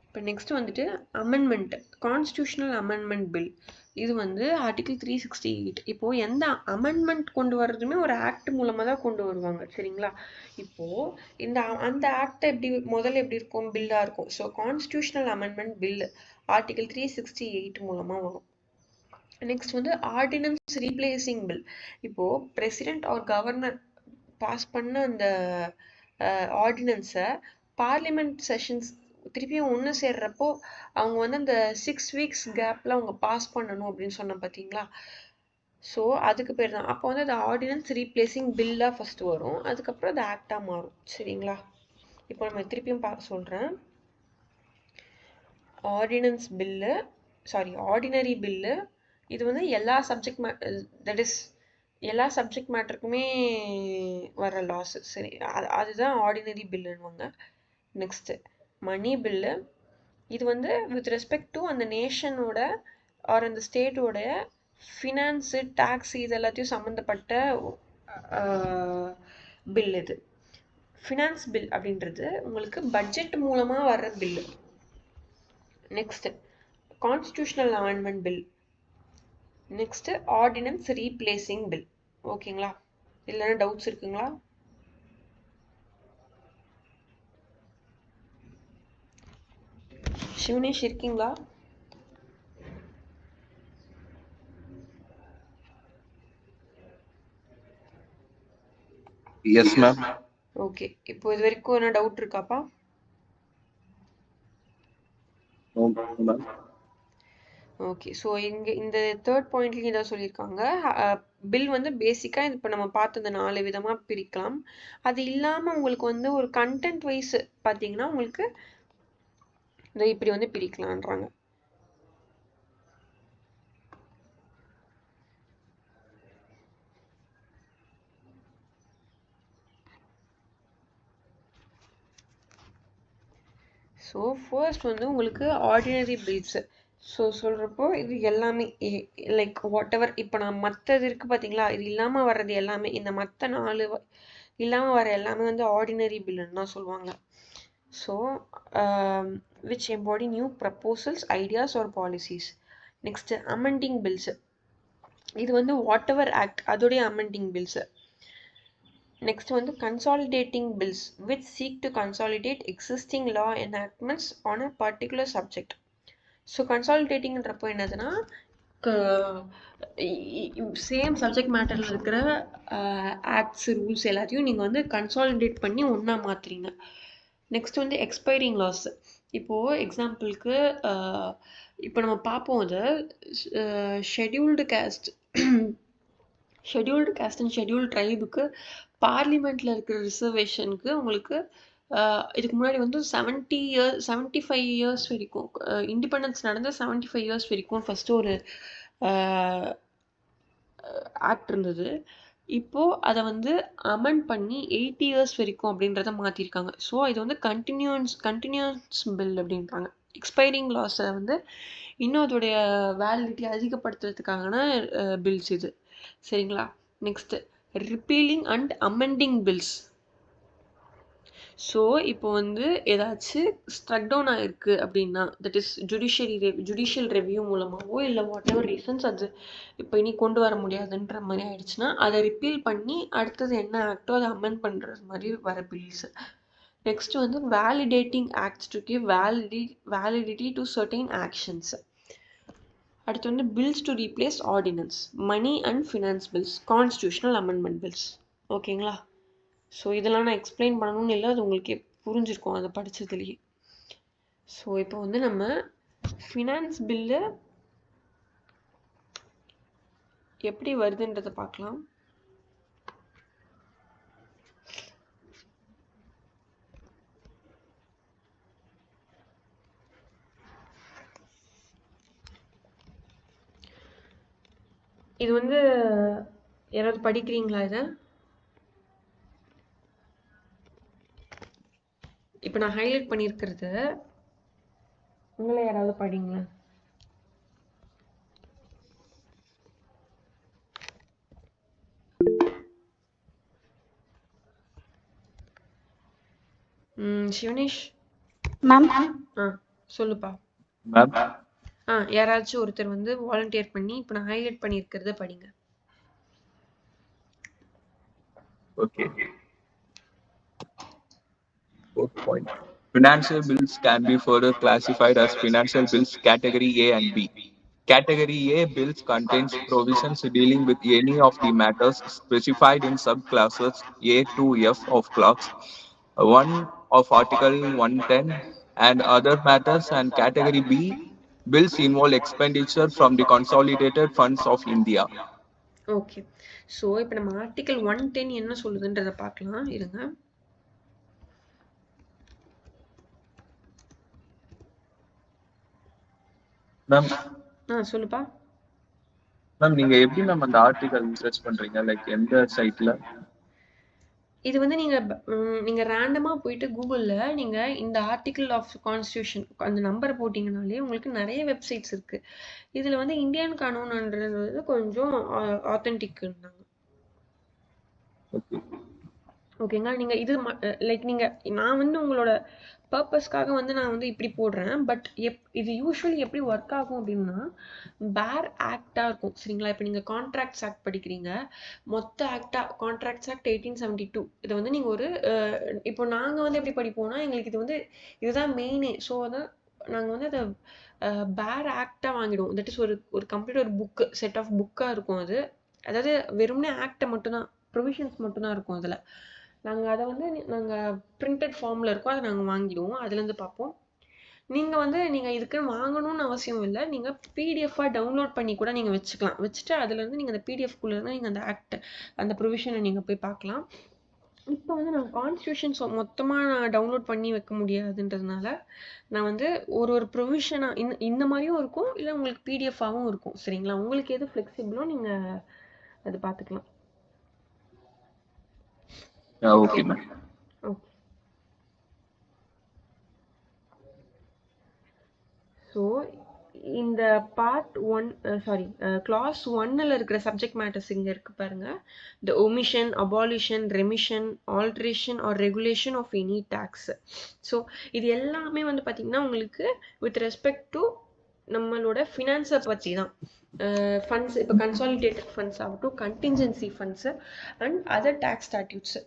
இப்போ நெக்ஸ்ட் வந்துட்டு அமெண்ட்மெண்ட், கான்ஸ்டியூஷனல் அமெண்ட்மெண்ட் பில். இது வந்து ஆர்டிகிள் 368. இப்போது எந்த அமெண்ட்மெண்ட் கொண்டு வர்றதுமே ஒரு ஆக்ட் மூலமாக தான் கொண்டு வருவாங்க. சரிங்களா? இப்போது அந்த ஆக்டை முதல்ல எப்படி இருக்கும், பில்லாக இருக்கும். So constitutional amendment bill article 368 மூலமாக வரும். நெக்ஸ்ட் வந்து ஆர்டினன்ஸ் ரீப்ளேசிங் பில். இப்போது பிரசிடென்ட் ஆர் கவர்னர் பாஸ் பண்ண அந்த ஆர்டினன்ஸை பார்லிமெண்ட் செஷன்ஸ் திருப்பியும் ஒன்று சேர்றப்போ அவங்க வந்து அந்த 6 weeks கேப்பில் அவங்க பாஸ் பண்ணணும் அப்படின்னு சொன்ன பார்த்தீங்களா? ஸோ அதுக்கு பேர் தான். அப்போ வந்து அது ஆர்டினன்ஸ் ரீப்ளேசிங் பில்லாக ஃபஸ்ட்டு வரும், அதுக்கப்புறம் அது ஆக்டாக மாறும். சரிங்களா? இப்போ நம்ம திருப்பியும் சொல்கிறேன். ஆர்டினன்ஸ் பில்லு, ஆர்டினரி பில்லு, இது வந்து எல்லா சப்ஜெக்ட் மேட்டருக்குமே வர லாஸ். சரி, அதுதான் ஆர்டினரி பில்லுன்னுவாங்க. நெக்ஸ்ட்டு மணி பில்லு, இது வந்து வித் ரெஸ்பெக்ட் டு அந்த நேஷனோட ஆர் அந்த ஸ்டேட்டோட ஃபினான்ஸு, டேக்ஸ், இது எல்லாத்தையும் சம்மந்தப்பட்ட பில். இது ஃபினான்ஸ் பில் அப்படின்றது உங்களுக்கு பட்ஜெட் மூலமாக வர்ற bill. Next constitutional amendment bill. Next ordinance replacing bill. ஓகேங்களா? இல்லைன்னா டவுட்ஸ் இருக்குங்களா? சிவனேஷ் இருக்கீங்களா?
S ma'am.
ஓகே, இப்போ இது வரைக்கும் என்ன டவுட் இருக்காப்பா? ஓகே, ஸோ இங்கே இந்த 3rd பாயிண்ட்லேயும் இதான் சொல்லியிருக்காங்க. பில் வந்து பேசிக்காக இப்போ நம்ம பார்த்தது 4 விதமாக பிரிக்கலாம். அது இல்லாமல் உங்களுக்கு வந்து ஒரு கண்டென்ட் வைஸ் பார்த்தீங்கன்னா உங்களுக்கு இதை இப்படி வந்து பிரிக்கலான்றாங்க. ஸோ ஃபர்ஸ்ட் வந்து உங்களுக்கு ஆர்டினரி பில்ஸு. ஸோ சொல்கிறப்போ இது எல்லாமே லைக் வாட் எவர், இப்போ நான் மற்றது இருக்குது பார்த்தீங்களா, இது இல்லாமல் வர்றது எல்லாமே, இந்த மற்ற 4 இல்லாமல் வர எல்லாமே வந்து ஆர்டினரி பில்லுன்னு தான் சொல்லுவாங்க. So which embody new proposals, ideas or policies. Next amending bills, இது வந்து வாட் எவர் ஆக்ட் அதோடைய அமெண்டிங் பில்ஸு. நெக்ஸ்ட் வந்து consolidating bills which seek to consolidate existing law enactments on a particular subject. So கன்சாலிடேட்டிங்ன்றப்போ என்னதுன்னா same subject மேட்டரில் இருக்கிற acts, rules எல்லாத்தையும் நீங்கள் வந்து கன்சாலிடேட் பண்ணி ஒன்றா மாற்றுறீங்க. நெக்ஸ்ட் வந்து எக்ஸ்பைரிங் லாஸ். இப்போது எக்ஸாம்பிளுக்கு இப்போ நம்ம பார்ப்போம், அது ஷெட்யூல்டு கேஸ்ட் அண்ட் ஷெட்யூல்டு ட்ரைபுக்கு பார்லிமெண்ட்டில் இருக்கிற ரிசர்வேஷனுக்கு உங்களுக்கு இதுக்கு முன்னாடி வந்து 75 years வரைக்கும் இண்டிபெண்டன்ஸ் நடந்த 75 years வரைக்கும் ஃபஸ்ட்டு ஒரு ஆக்ட் இருந்தது. இப்போது அதை வந்து அமெண்ட் பண்ணி 80 years வரைக்கும் அப்படின்றத மாற்றிருக்காங்க. ஸோ இது வந்து கண்டினியூஸ் பில் அப்படின்றாங்க. எக்ஸ்பைரிங் லாஸை வந்து இன்னும் அதோடைய வேலிடிட்டி அதிகப்படுத்துறதுக்கான பில்ஸ் இது. சரிங்களா? Next repealing and amending bills. So இப்போ வந்து ஏதாச்சும் ஸ்ட்ரக் டவுன் ஆகிருக்கு அப்படின்னா, தட் இஸ் ஜுடிஷியல் ரெவ்யூ மூலமாகவோ இல்லை வாட் எவர் ரீசன்ஸ் அது இப்போ இனி கொண்டு வர முடியாதுன்ற மாதிரி ஆயிடுச்சுன்னா அதை ரிப்பீல் பண்ணி அடுத்தது என்ன ஆக்டோ அதை அமெண்ட் பண்ணுறது மாதிரி வர பில்ஸ். நெக்ஸ்ட் வந்து validating acts to give validity to certain actions. அடுத்து வந்து bills to replace ordinances, money and finance bills, constitutional amendment bills. ஓகேங்களா? ஸோ இதெல்லாம் நான் எக்ஸ்பிளைன் பண்ணணும்னு இல்லை, அது உங்களுக்கே புரிஞ்சிருக்கும் அதை படித்ததுலேயே. ஸோ இப்போ வந்து நம்ம ஃபினான்ஸ் பில்லு எப்படி வருதுன்றதை பார்க்கலாம். இது வந்து யாராவது படிக்கிறீங்களா இதை? இப்போ நான் ஹைலைட் பண்ணியிருக்கிறது உங்களை யாராவது படிங்களா? சிவனேஷ்
மேம்
சொல்லுப்பா.
மேம்
யாராச்சும் ஒருத்தர் வந்து வாலண்டியர் பண்ணி இப்போ நான் ஹைலைட் பண்ணியிருக்கிறத படிங்க.
Okay. 4th point. Financial bills can be further classified as financial bills category A and B. Category A bills contains provisions dealing with any of the matters specified in subclasses A to F of clause 1 of Article 110 and other matters, and category B bills involve expenditure from the consolidated funds of India.
Okay. So இப்போ நம்ம article 110 என்ன சொல்லுதுன்றதை பார்க்கலாம் இருங்க.
Ma'am
சொல்லுப்பா.
Ma'am நீங்க எப்படி ma'am அந்த article search பண்றீங்க? லைக் எந்த சைட்ல?
இது வந்து நீங்க ரேண்டமா போயிட்டு கூகுள்ல நீங்க இந்த ஆர்டிகிள் ஆஃப் கான்ஸ்டியூஷன் அந்த நம்பர் போட்டீங்கனாலே உங்களுக்கு நிறைய வெப்சைட்ஸ் இருக்கு. இதுல வந்து இந்தியன் கானூன்ன்றது கொஞ்சம் ஆத்தென்டிக்னாங்க. ஓகேங்களா? நீங்க இது லைக் நீங்க நான் வந்து உங்களோட பர்பஸ்க்காக வந்து நான் வந்து இப்படி போடுறேன். பட் இது யூஸ்வலி எப்படி ஒர்க் ஆகும் அப்படின்னா பேர் ஆக்டா இருக்கும். சரிங்களா? இப்போ நீங்க கான்ட்ராக்ட்ஸ் ஆக்ட் படிக்கிறீங்க. மொத்த ஆக்டா கான்ட்ராக்ட்ஸ் ஆக்ட் 1872 இதை வந்து நீங்க ஒரு இப்போ நாங்க வந்து எப்படி படிப்போம்னா எங்களுக்கு இது வந்து இதுதான் மெயினே. ஸோ வந்து நாங்க வந்து அதை பேர் ஆக்டா வாங்கிடுவோம். தட் இஸ் ஒரு கம்ப்ளீட் ஒரு புக்கு செட் ஆஃப் புக்கா இருக்கும் அது. அதாவது வெறும்னே ஆக்டை மட்டும்தான் ப்ரொவிஷன்ஸ் மட்டும்தான் இருக்கும் அதில். நாங்கள் அதை வந்து நாங்கள் பிரிண்டட் ஃபார்மில் இருக்கோம், அதை நாங்கள் வாங்கிடுவோம். அதுலேருந்து பார்ப்போம். நீங்கள் வந்து நீங்கள் இதுக்குன்னு வாங்கணும்னு அவசியம் இல்லை. நீங்கள் பிடிஎஃபாக டவுன்லோட் பண்ணி கூட நீங்கள் வச்சுக்கலாம். வச்சுட்டு அதுலேருந்து நீங்கள் அந்த பிடிஎஃப்குள்ளேருந்து நீங்கள் அந்த ஆக்ட் அந்த ப்ரொவிஷனை நீங்கள் போய் பார்க்கலாம். இப்போ வந்து நான் கான்ஸ்டியூஷன்ஸ் மொத்தமாக நான் டவுன்லோட் பண்ணி வைக்க முடியாதுன்றதுனால நான் வந்து ஒரு ப்ரொவிஷனாக இந்த மாதிரியும் இருக்கும், இல்லை உங்களுக்கு பிடிஎஃபாகவும் இருக்கும். சரிங்களா? உங்களுக்கு எது ஃப்ளெக்சிபிளோ நீங்கள் அது பார்த்துக்கலாம்.
Okay ma'am.
ஓகே. ஸோ இந்த பார்ட் 1 கிளாஸ் 1ல் இருக்கிற சப்ஜெக்ட் மேட்டர்ஸ் இங்கே இருக்கு பாருங்க. The omission, abolition, remission, alteration or regulation of any tax. So இது எல்லாமே வந்து பார்த்தீங்கன்னா உங்களுக்கு வித் ரெஸ்பெக்ட் டு நம்மளோட ஃபினான்ஸை பற்றி தான். ஃபண்ட்ஸ் இப்போ கன்சாலிடேட்டட் ஃபண்ட்ஸ் ஆகட்டும், contingency funds and other tax statutes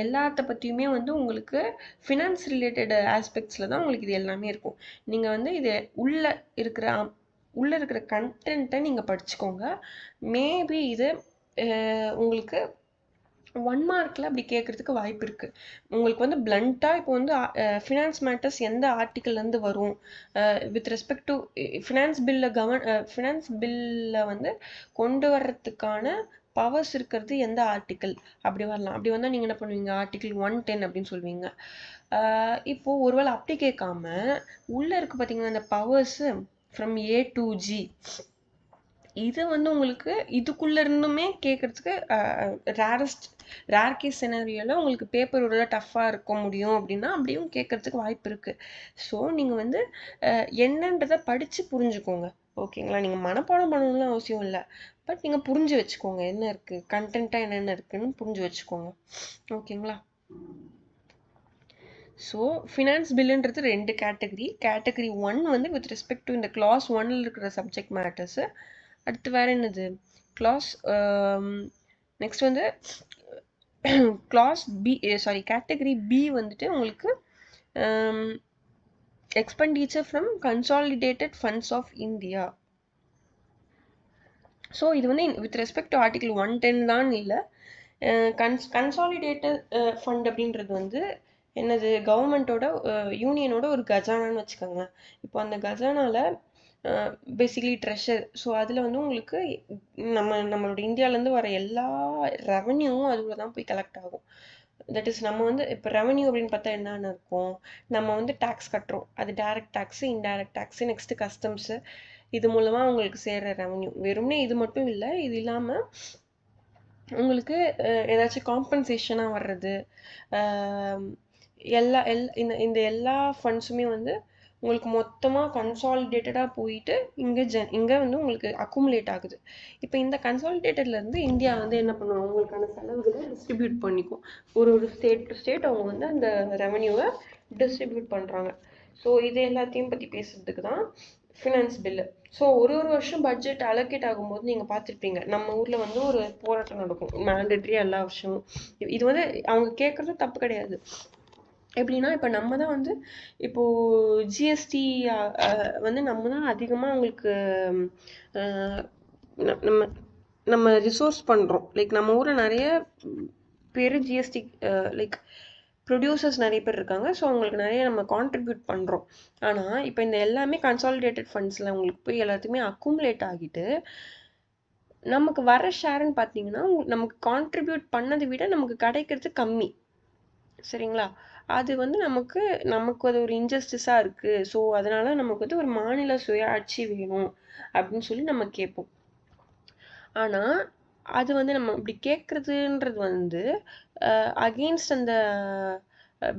எல்லாத்த பற்றியுமே வந்து உங்களுக்கு ஃபினான்ஸ் ரிலேட்டட் ஆஸ்பெக்ட்ஸில் தான் உங்களுக்கு இது எல்லாமே இருக்கும். நீங்கள் வந்து இது உள்ளே இருக்கிற கண்டென்ட்டை நீங்கள் படிச்சுக்கோங்க. மேபி இது உங்களுக்கு 1 மார்க்கில் அப்படி கேட்குறதுக்கு வாய்ப்பு இருக்குது. உங்களுக்கு வந்து பிளண்ட்டாக இப்போ வந்து ஃபினான்ஸ் மேட்டர்ஸ் எந்த ஆர்டிக்கல்லேருந்து வரும், வித் ரெஸ்பெக்ட் டு ஃபினான்ஸ் பில்லை வந்து கொண்டு வர்றதுக்கான பவர்ஸ் இருக்கிறது எந்த ஆர்டிக்கல் அப்படி வரலாம். அப்படி வந்தால் நீங்கள் என்ன பண்ணுவீங்க? ஆர்டிக்கிள் 110 அப்படின்னு சொல்லுவீங்க. இப்போது ஒருவேளை அப்படி கேட்காம உள்ளே இருக்குது பார்த்தீங்கன்னா அந்த powers from A to G, இது வந்து உங்களுக்கு இதுக்குள்ளே இருந்துமே கேட்குறதுக்கு ரேர் கேஸ் சினாரியோவில் உங்களுக்கு பேப்பர் ஒரு டஃப்பாக இருக்க முடியும் அப்படின்னா அப்படியும் கேட்குறதுக்கு வாய்ப்பு இருக்குது. ஸோ நீங்கள் வந்து என்னன்றதை படித்து புரிஞ்சுக்கோங்க. ஓகேங்களா? நீங்கள் மனப்பாடம் பண்ணணும்னு அவசியம் இல்லை. பட் நீங்கள் புரிஞ்சு வச்சுக்கோங்க என்ன இருக்குது, கண்டென்ட்டாக என்னென்ன இருக்குதுன்னு புரிஞ்சு வச்சுக்கோங்க. ஓகேங்களா? ஸோ ஃபினான்ஸ் பில்லுன்றது 2 கேட்டகரி. கேட்டகரி 1 வந்து வித் ரெஸ்பெக்ட் டு இந்த கிளாஸ் 1ல் இருக்கிற சப்ஜெக்ட் மேட்டர்ஸு. அடுத்து வேறு என்னது கிளாஸ் நெக்ஸ்ட் வந்து கிளாஸ் கேட்டகரி பி வந்துட்டு உங்களுக்கு expenditure from consolidated funds of India. So இது வந்து வித் ரெஸ்பெக்ட் டு ஆர்டிகிள் 110 தான் இல்லை. கன்சாலிடேட்டட் ஃபண்ட் அப்படின்றது வந்து என்னது கவர்மெண்ட்டோட யூனியனோட ஒரு கஜானான்னு வச்சுக்கோங்க. இப்போ அந்த கஜானாவில் பேசிக்கலி ட்ரெஷர். ஸோ அதில் வந்து உங்களுக்கு நம்மளோட இந்தியாவிலேருந்து வர எல்லா ரெவன்யூவும் அதில் தான் போய் கலெக்ட் ஆகும். தட் இஸ் நம்ம வந்து இப்போ ரெவன்யூ அப்படின்னு பார்த்தா என்னென்ன இருக்கும், நம்ம வந்து டேக்ஸ் கட்டுறோம், அது direct tax, indirect tax, next customs, இது மூலமா உங்களுக்கு சேர்ற ரெவன்யூ. வெறும்னே இது மட்டும் இல்லை, இது இல்லாமல் உங்களுக்கு ஏதாச்சும் காம்பன்சேஷனாக வர்றது, எல்லா இந்த எல்லா ஃபண்ட்ஸுமே வந்து உங்களுக்கு மொத்தமாக கன்சாலிடேட்டடாக போயிட்டு இங்கே வந்து உங்களுக்கு அக்குமுலேட் ஆகுது. இப்போ இந்த கன்சாலிடேட்டட்லேருந்து இந்தியா வந்து என்ன பண்ணுவாங்க, உங்களுக்கான செலவுகளை டிஸ்ட்ரிபியூட் பண்ணிக்கும். ஒரு ஸ்டேட் டு ஸ்டேட் அவங்க வந்து அந்த ரெவன்யூவை டிஸ்ட்ரிபியூட் பண்ணுறாங்க. ஸோ இது எல்லாத்தையும் பற்றி பேசுறதுக்கு தான் ஃபினான்ஸ் பில்லு. ஸோ ஒரு வருஷம் பட்ஜெட் அலோகேட் ஆகும்போது நீங்கள் பார்த்துருப்பீங்க, நம்ம ஊரில் வந்து ஒரு போராட்டம் நடக்கும் மேண்டட்ரியாக எல்லா வருஷமும். இது வந்து அவங்க கேட்குறது தப்பு கிடையாது. எப்படின்னா இப்போ நம்ம தான் வந்து இப்போது ஜிஎஸ்டி வந்து நம்ம தான் அதிகமாக அவங்களுக்கு நம்ம நம்ம ரிசோர்ஸ் பண்ணுறோம். லைக் நம்ம ஊரில் நிறைய பேர் ஜிஎஸ்டி லைக் ப்ரொடியூசர்ஸ் நிறைய பேர் இருக்காங்க. ஸோ அவங்களுக்கு நிறைய நம்ம கான்ட்ரிபியூட் பண்ணுறோம். ஆனால் இப்போ இந்த எல்லாமே கன்சாலிடேட்டட் ஃபண்ட்ஸில் உங்களுக்கு போய் எல்லாத்துக்குமே அக்குமுலேட் ஆகிட்டு நமக்கு வர ஷேர்ன்னு பார்த்தீங்கன்னா நமக்கு கான்ட்ரிபியூட் பண்ணதை விட நமக்கு கிடைக்கிறது கம்மி. சரிங்களா? அது வந்து நமக்கு அது ஒரு இன்ஜஸ்டிஸாக இருக்குது. ஸோ அதனால நமக்கு வந்து ஒரு மாநில சுயாட்சி வேணும் அப்படின்னு சொல்லி நம்ம கேட்போம். ஆனால் அது வந்து நம்ம இப்படி கேட்குறதுன்றது வந்து அகெயின்ஸ்ட் அந்த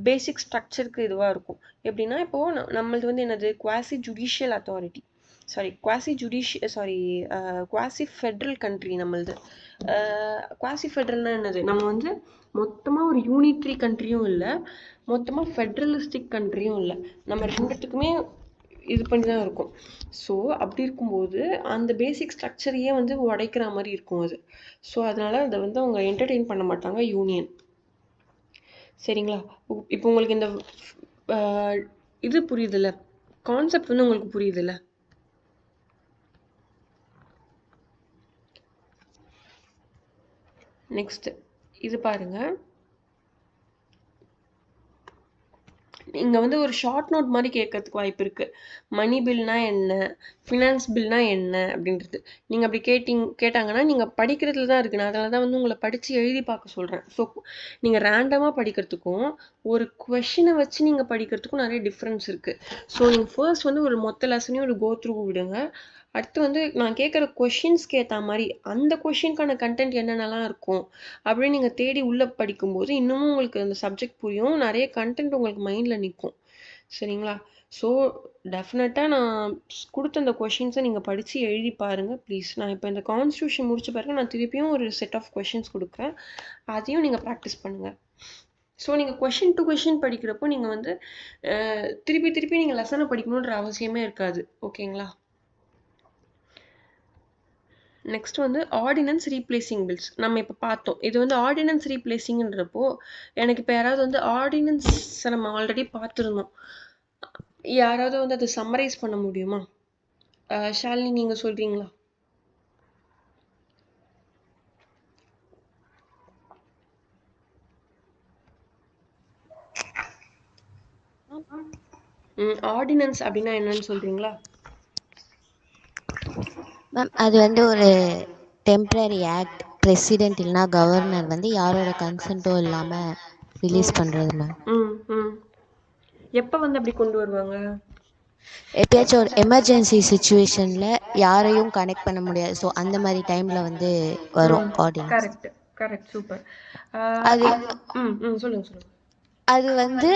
பேசிக் ஸ்ட்ரக்சருக்கு இதுவாக இருக்கும். எப்படின்னா இப்போது நம்மளது வந்து என்னது, quasi judicial authority, quasi Federal country நம்மளது. குவாசி ஃபெட்ரல்னா என்னது, நம்ம வந்து மொத்தமாக ஒரு யூனிட்ரி கண்ட்ரியும் இல்லை, மொத்தமாக ஃபெட்ரலிஸ்டிக் கண்ட்ரியும் இல்லை, நம்ம ரெண்டுத்துக்குமே இது பண்ணி தான் இருக்கும். ஸோ அப்படி இருக்கும்போது அந்த பேசிக் ஸ்ட்ரக்சரையே வந்து உடைக்கிற மாதிரி இருக்கும் அது. ஸோ அதனால அதை வந்து அவங்க என்டர்டெயின் பண்ண மாட்டாங்க யூனியன். சரிங்களா? இப்போ உங்களுக்கு இந்த இது புரியுதுல்ல, கான்செப்ட் வந்து உங்களுக்கு புரியுதுல்ல? நெக்ஸ்ட் இது பாருங்க, இங்கே வந்து ஒரு ஷார்ட் நோட் மாதிரி கேட்கறதுக்கு வாய்ப்பு இருக்குது. மணி பில்னா என்ன, ஃபினான்ஸ் பில்னா என்ன அப்படின்றது. நீங்கள் அப்படி கேட்டாங்கன்னா நீங்கள் படிக்கிறதுல தான் இருக்குது. நான் அதனால தான் வந்து உங்களை படித்து எழுதி பார்க்க சொல்கிறேன். ஸோ நீங்கள் ரேண்டமாக படிக்கிறதுக்கும் ஒரு கொஷினை வச்சு நீங்கள் படிக்கிறதுக்கும் நிறைய டிஃப்ரென்ஸ் இருக்குது. ஸோ நீங்கள் ஃபர்ஸ்ட் வந்து ஒரு மொத்த லெசனையும் ஒரு கோ த்ரூ விடுங்க. அடுத்து வந்து நான் கேட்குற கொஷின்ஸ்க்கு ஏற்ற மாதிரி அந்த கொஷினுக்கான கண்டென்ட் என்னென்னலாம் இருக்கும் அப்படின்னு நீங்கள் தேடி உள்ளே படிக்கும்போது இன்னமும் உங்களுக்கு அந்த சப்ஜெக்ட் புரியும், நிறைய கண்டென்ட் உங்களுக்கு மைண்டில் நிற்கும். சரிங்களா? ஸோ டெஃபினட்டாக நான் கொடுத்த அந்த கொஷின்ஸை நீங்கள் படித்து எழுதி பாருங்கள் ப்ளீஸ். நான் இப்போ இந்த கான்ஸ்டியூஷன் முடிச்ச பிறகு நான் திருப்பியும் ஒரு செட் ஆஃப் கொஷின்ஸ் கொடுக்குறேன், அதையும் நீங்கள் ப்ராக்டிஸ் பண்ணுங்கள். ஸோ நீங்கள் கொஷின் டு கொஷின் படிக்கிறப்போ நீங்கள் வந்து திருப்பி நீங்கள் லெசனை படிக்கணுன்ற அவசியமே இருக்காது. ஓகேங்களா? நெக்ஸ்ட் வந்து ஆர்டினன்ஸ் ரீப்ளேசிங் பில்ஸ் நம்ம இப்போ பார்த்தோம். இது வந்து ஆர்டினன்ஸ் ரீப்ளேசிங்ன்றப்போ எனக்கு இப்போ யாராவது வந்து ஆர்டினன்ஸை நம்ம ஆல்ரெடி பார்த்துருந்தோம், யாராவது வந்து அதை சம்மரைஸ் பண்ண முடியுமா? ஷாலினி நீங்கள் சொல்கிறீங்களா? ஆர்டினன்ஸ் அப்படின்னா என்னன்னு சொல்கிறீங்களா?
மேம் அது வந்து ஒரு டெம்பரரி ஆக்ட், பிரசிடென்ட் இல்லைனா கவர்னர் வந்து யாரோட கன்சென்ட்டும் இல்லாமல் ரிலீஸ் பண்ணுறது மேம்.
எப்போ வந்து அப்படி கொண்டு வருவாங்க?
எப்பயாச்சும் ஒரு எமர்ஜென்சி சுச்சுவேஷனில் யாரையும் கனெக்ட் பண்ண முடியாது, ஸோ அந்த மாதிரி டைமில் வந்து வரும் ஆர்டினன்ஸ்.
Correct super.
அது
சொல்லுங்க.
அது வந்து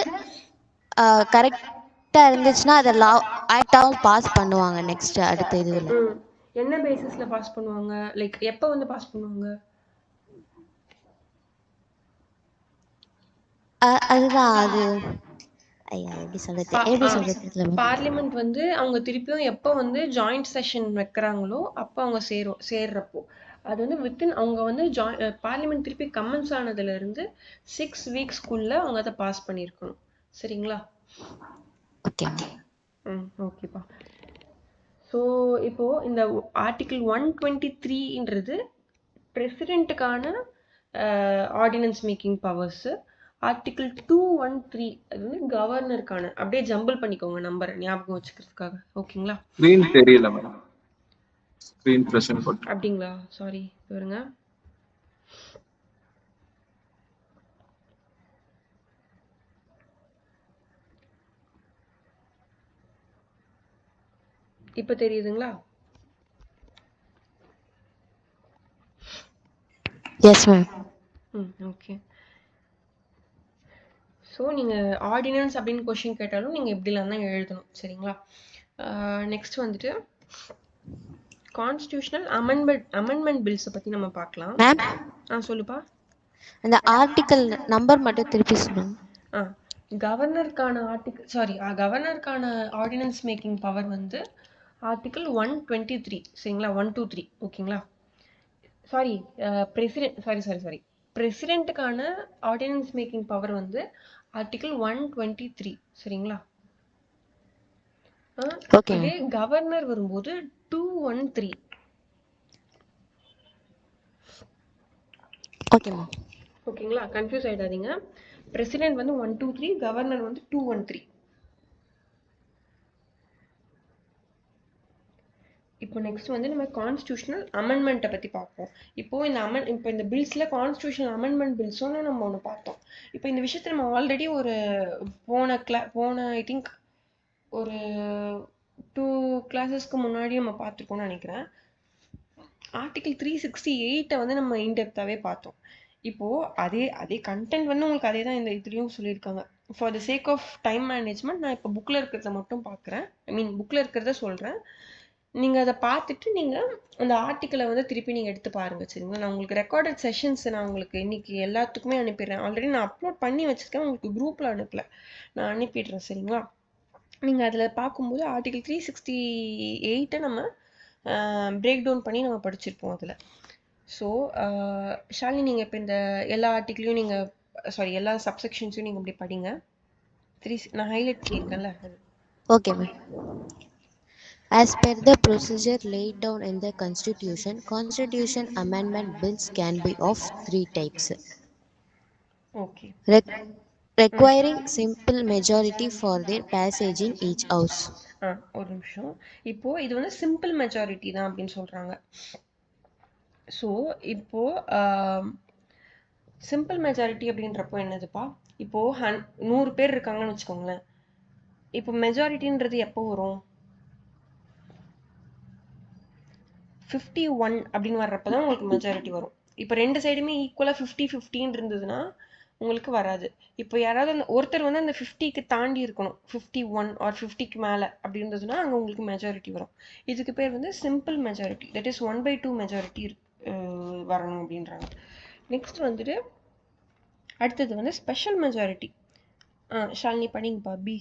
கரெக்டாக இருந்துச்சுன்னா அதை ஆக்டாகவும் பாஸ் பண்ணுவாங்க நெக்ஸ்ட் அடுத்த இதுவில்.
என்ன பேசிஸ்ல பாஸ் பண்ணுவாங்க, லைக் எப்போ வந்து பாஸ் பண்ணுவாங்க?
அதுதான் அது எப்படி சொல்றது,
பார்லிமெண்ட் வந்து அவங்க திருப்பியும் எப்போ வந்து ஜாயிண்ட் செஷன் வைக்கிறாங்களோ அப்போ அவங்க சேர்றப்போ அது வந்து வித்தின் அவங்க வந்து பார்லிமெண்ட் திருப்பி கமெண்ட்ஸ் ஆனதுல இருந்து 6 வீக்ஸ்க்குள்ள அவங்க அதை பாஸ் பண்ணியிருக்கணும். சரிங்களா? ஓகேப்பா. ஸோ இப்போ இந்த ஆர்டிகிள் 123ன்றது பிரசிடென்ட்டுக்கான ஆர்டினன்ஸ் மேக்கிங் பவர்ஸு. ஆர்டிகிள் 213 அது வந்து கவர்னருக்கான. அப்படியே ஜம்பிள் பண்ணிக்கோங்க நம்பரை ஞாபகம் வச்சுக்கிறதுக்காக. ஓகேங்களா?
ஸ்க்ரீன் தெரியல மேடம், ஸ்க்ரீன் பிரசன்ட் போட்டு.
அப்படிங்களா? சாரி பாருங்க. இப்போ தெரியுதுங்களா?
Yes, ma'am.
ஓகே. ஸோ நீங்கள் ஆர்டினன்ஸ் அப்படின்னு கொஷின் கேட்டாலும் நீங்கள் எப்படிலாம் தான் எழுதணும், சரிங்களா? நெக்ஸ்ட் வந்துட்டு கான்ஸ்டியூஷனல் அமெண்ட்மெண்ட் பில்ஸை பற்றி நம்ம பார்க்கலாம்.
மேம்,
சொல்லுப்பா.
அந்த ஆர்டிக்கல் நம்பர் மட்டும் திருப்பி சொல்லுங்க.
கவர்னருக்கான கவர்னருக்கான ஆர்டினன்ஸ் மேக்கிங் பவர் வந்து ஆர்டிக்கல் 123, சரிங்களா? 123, ஓகேங்களா? சாரி பிரசிடென்ட்டுக்கான ஆர்டினன்ஸ் மேக்கிங் பவர் வந்து ஆர்டிக்கல் 123, சரிங்களா?
Okay.
இதே கவர்னர் வரும்போது 213.
Okay ma'am.
ஓகேங்களா? கன்ஃபியூஸ் ஆயிடாதீங்க. பிரசிடென்ட் வந்து 123, கவர்னர் வந்து 213. இப்போ நெக்ஸ்ட் வந்து நம்ம கான்ஸ்டியூஷனல் அமெண்ட்மெண்ட்டை பற்றி பார்ப்போம். இப்போ இந்த பில்ஸில் கான்ஸ்டியூஷனல் அமெண்ட்மெண்ட் பில்ஸும் நம்ம ஒன்று பார்த்தோம். இப்போ இந்த விஷயத்தை நம்ம ஆல்ரெடி ஒரு போன ஐ திங்க் ஒரு 2 கிளாஸஸ்க்கு முன்னாடி நம்ம பார்த்துருக்கோம்னு நினைக்கிறேன். ஆர்டிகிள் 368 வந்து நம்ம இன்டெப்த்தாகவே பார்த்தோம். இப்போது அதே கண்டென்ட் வந்து உங்களுக்கு அதே தான் இந்த இதுலேயும் சொல்லியிருக்காங்க. For the sake of time management நான் இப்போ புக்கில் இருக்கிறத மட்டும் பார்க்குறேன். புக்கில் இருக்கிறத சொல்கிறேன். நீங்கள் அதை பார்த்துட்டு நீங்கள் அந்த ஆர்டிக்கலை வந்து திருப்பி நீங்கள் எடுத்து பாருங்கள், சரிங்களா? நான் உங்களுக்கு ரெக்கார்டட் செஷன்ஸ் நான் உங்களுக்கு இன்றைக்கி எல்லாத்துக்குமே அனுப்பிடுறேன். ஆல்ரெடி நான் அப்லோட் பண்ணி வச்சுருக்கேன், உங்களுக்கு குரூப்பில் அனுப்பலை, நான் அனுப்பிடுறேன், சரிங்களா? நீங்கள் அதில் பார்க்கும்போது ஆர்டிகிள் 368 நம்ம பிரேக் டவுன் பண்ணி நம்ம படிச்சிருப்போம் அதில். ஸோ ஷாலினி, நீங்கள் இப்போ இந்த எல்லா ஆர்டிக்கிளையும் எல்லா சப்செக்ஷன்ஸையும் நீங்கள் இப்படி படிங்க. நான் ஹைலைட் பண்ணியிருக்கேன்ல.
Okay ma'am. As per the procedure laid down in the Constitution amendment bills can be of 3 types.
Okay.
Requiring simple majority for their passage in each house.
ஒரு நிமிஷம். இப்போ இது வந்து சிம்பிள் மெஜாரிட்டி தான் அப்படின்னு சொல்றாங்க. ஸோ இப்போ சிம்பிள் மெஜாரிட்டி அப்படின்றப்போ என்னதுப்பா? இப்போ 100 பேர் இருக்காங்கன்னு வச்சுக்கோங்களேன். இப்போ மெஜாரிட்டின்றது எப்போ வரும்? 51 அப்படின்னு வர்றப்ப தான் உங்களுக்கு மெஜாரிட்டி வரும். இப்போ 2 சைடுமே ஈக்குவலாக 50-50 இருந்ததுன்னா உங்களுக்கு வராது. இப்போ யாராவது ஒருத்தர் வந்து அந்த 50க்கு தாண்டி இருக்கணும், 51 ஆர் 50க்கு மேலே அப்படி இருந்ததுன்னா அங்கே உங்களுக்கு மெஜாரிட்டி வரும். இதுக்கு பேர் வந்து simple majority, that is 1/2 majority வரணும் அப்படின்றாங்க. நெக்ஸ்ட் வந்துட்டு அடுத்தது வந்து ஸ்பெஷல் மெஜாரிட்டி. ஷாலினி படிங்கப்பா. B.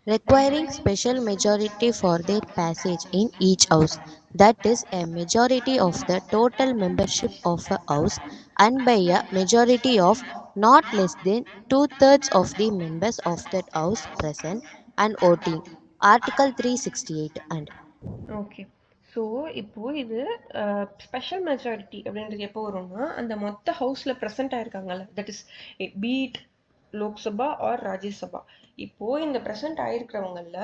Requiring special majority for their passage in each house, that is a majority of the total membership of a house and by a majority of not less than 2/3 of the members of that house present and voting. Article 368 and.
Okay. So இப்போ இது special majority அப்படின்றது எப்போ வரும்னா அந்த மொத்த ஹவுஸில் present ஆயிருக்காங்கல்ல, that is பீட் லோக்சபா ஆர் ராஜ்யசபா. இப்போ இந்த ப்ரெசென்ட் ஆயிருக்கிறவங்கள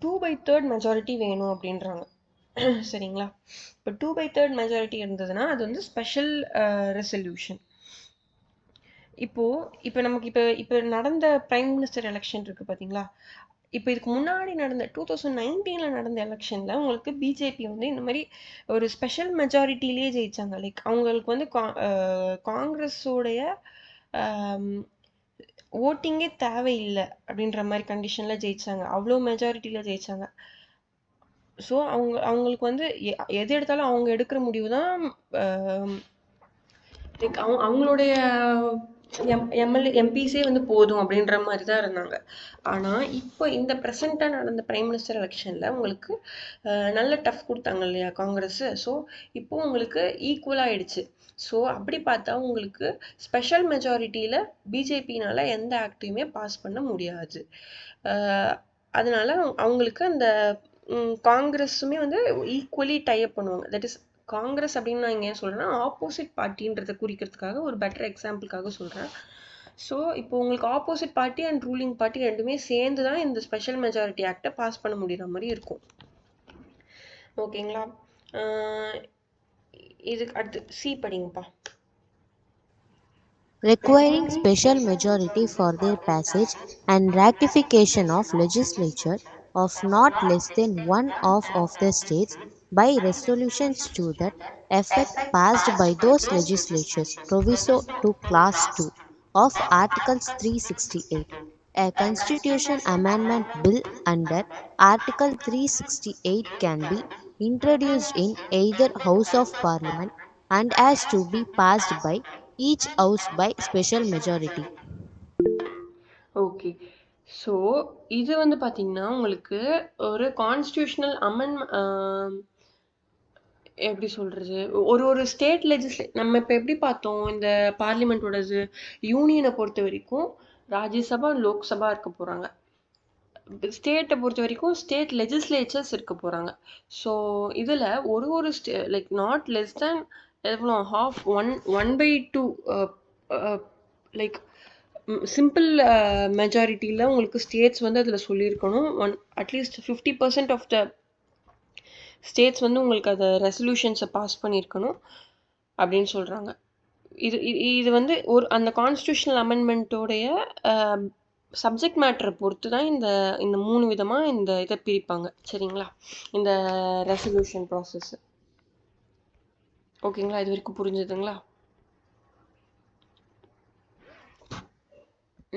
2/3 மெஜாரிட்டி வேணும் அப்படின்றாங்க, சரிங்களா? இப்போ 2/3 மெஜாரிட்டி இருந்ததுன்னா அது வந்து ஸ்பெஷல் ரெசல்யூஷன். இப்போ நமக்கு இப்போ நடந்த பிரைம் மினிஸ்டர் எலெக்ஷன் இருக்கு பார்த்தீங்களா? இப்போ இதுக்கு முன்னாடி நடந்த 2019 நடந்த எலெக்ஷனில் உங்களுக்கு பிஜேபி வந்து இந்த மாதிரி ஒரு ஸ்பெஷல் மெஜாரிட்டிலேயே ஜெயிச்சாங்க. லைக் அவங்களுக்கு வந்து காங்கிரஸோடைய ஓட்டிங்கே தேவையில்லை அப்படின்ற மாதிரி கண்டிஷனில் ஜெயிச்சாங்க, அவ்வளோ மெஜாரிட்டியில் ஜெயிச்சாங்க. ஸோ அவங்களுக்கு வந்து எது எடுத்தாலும் அவங்க எடுக்கிற முடிவு தான் லைக் அவங்களுடைய எம்பிஸே வந்து போதும் அப்படின்ற மாதிரி தான் இருந்தாங்க. ஆனால் இப்போ இந்த ப்ரெசண்ட்டாக நடந்த பிரைம் மினிஸ்டர் எலெக்ஷனில் உங்களுக்கு நல்ல டஃப் கொடுத்தாங்க இல்லையா காங்கிரஸ். ஸோ இப்போ உங்களுக்கு ஈக்குவலாக ஆயிடுச்சு. ஸோ அப்படி பார்த்தா உங்களுக்கு ஸ்பெஷல் மெஜாரிட்டியில் பிஜேபினால் எந்த ஆக்டையுமே பாஸ் பண்ண முடியாது. அதனால அவங்களுக்கு அந்த காங்கிரஸுமே வந்து ஈக்குவலி டைப் பண்ணுவாங்க. தட் இஸ் காங்கிரஸ் அப்படின்னு நான் இங்கே ஏன் சொல்கிறேன்னா ஆப்போசிட் பார்ட்டின்றதை குறிக்கிறதுக்காக ஒரு பெட்டர் எக்ஸாம்பிளுக்காக சொல்கிறேன். ஸோ இப்போ உங்களுக்கு opposite party and ruling party ரெண்டுமே சேர்ந்து தான் இந்த ஸ்பெஷல் மெஜாரிட்டி ஆக்டை பாஸ் பண்ண முடிகிற மாதிரி இருக்கும். ஓகேங்களா? இதுக்கு அடுத்து C படிங்கப்பா.
Requiring special majority for their passage and ratification of legislature of not less than one of the states by resolutions to that effect passed by those legislatures. Proviso to Clause 2 of Article 368. A constitution amendment bill under Article 368 can be introduced in either House of Parliament and has to be passed by each house by special majority.
Okay. So இது வந்து பார்த்தீங்கன்னா உங்களுக்கு ஒரு constitutional எப்படி சொல்றது, ஒரு ஒரு state நம்ம இப்போ எப்படி பார்த்தோம், இந்த பார்லிமெண்ட்டோடது யூனியனை பொறுத்த வரைக்கும் ராஜ்யசபா லோக்சபா இருக்க போகிறாங்க. ஸ்டேட்டை பொறுத்த வரைக்கும் ஸ்டேட் லெஜிஸ்லேச்சர்ஸ் இருக்க போகிறாங்க. ஸோ இதில் ஒரு ஒரு லைக் நாட் லெஸ் தேன் எவ்வளோ half 1/2 லைக் சிம்பிள் மெஜாரிட்டியில் உங்களுக்கு ஸ்டேட்ஸ் வந்து அதில் சொல்லியிருக்கணும். அட்லீஸ்ட் 50% ஆஃப் த ஸ்டேட்ஸ் வந்து உங்களுக்கு அதை ரெசல்யூஷன்ஸை பாஸ் பண்ணியிருக்கணும் அப்படின்னு சொல்கிறாங்க. இது வந்து அந்த கான்ஸ்டியூஷனல் அமெண்ட்மெண்ட்டோடைய சப்ஜெக்ட் மேட்டரை பொறுத்து தான் இந்த 3 விதமாக இந்த இதை பிரிப்பாங்க. சரிங்களா, இந்த ரெசல்யூஷன் ப்ராசஸ். ஓகேங்களா, இது வரைக்கும் புரிஞ்சுதுங்களா?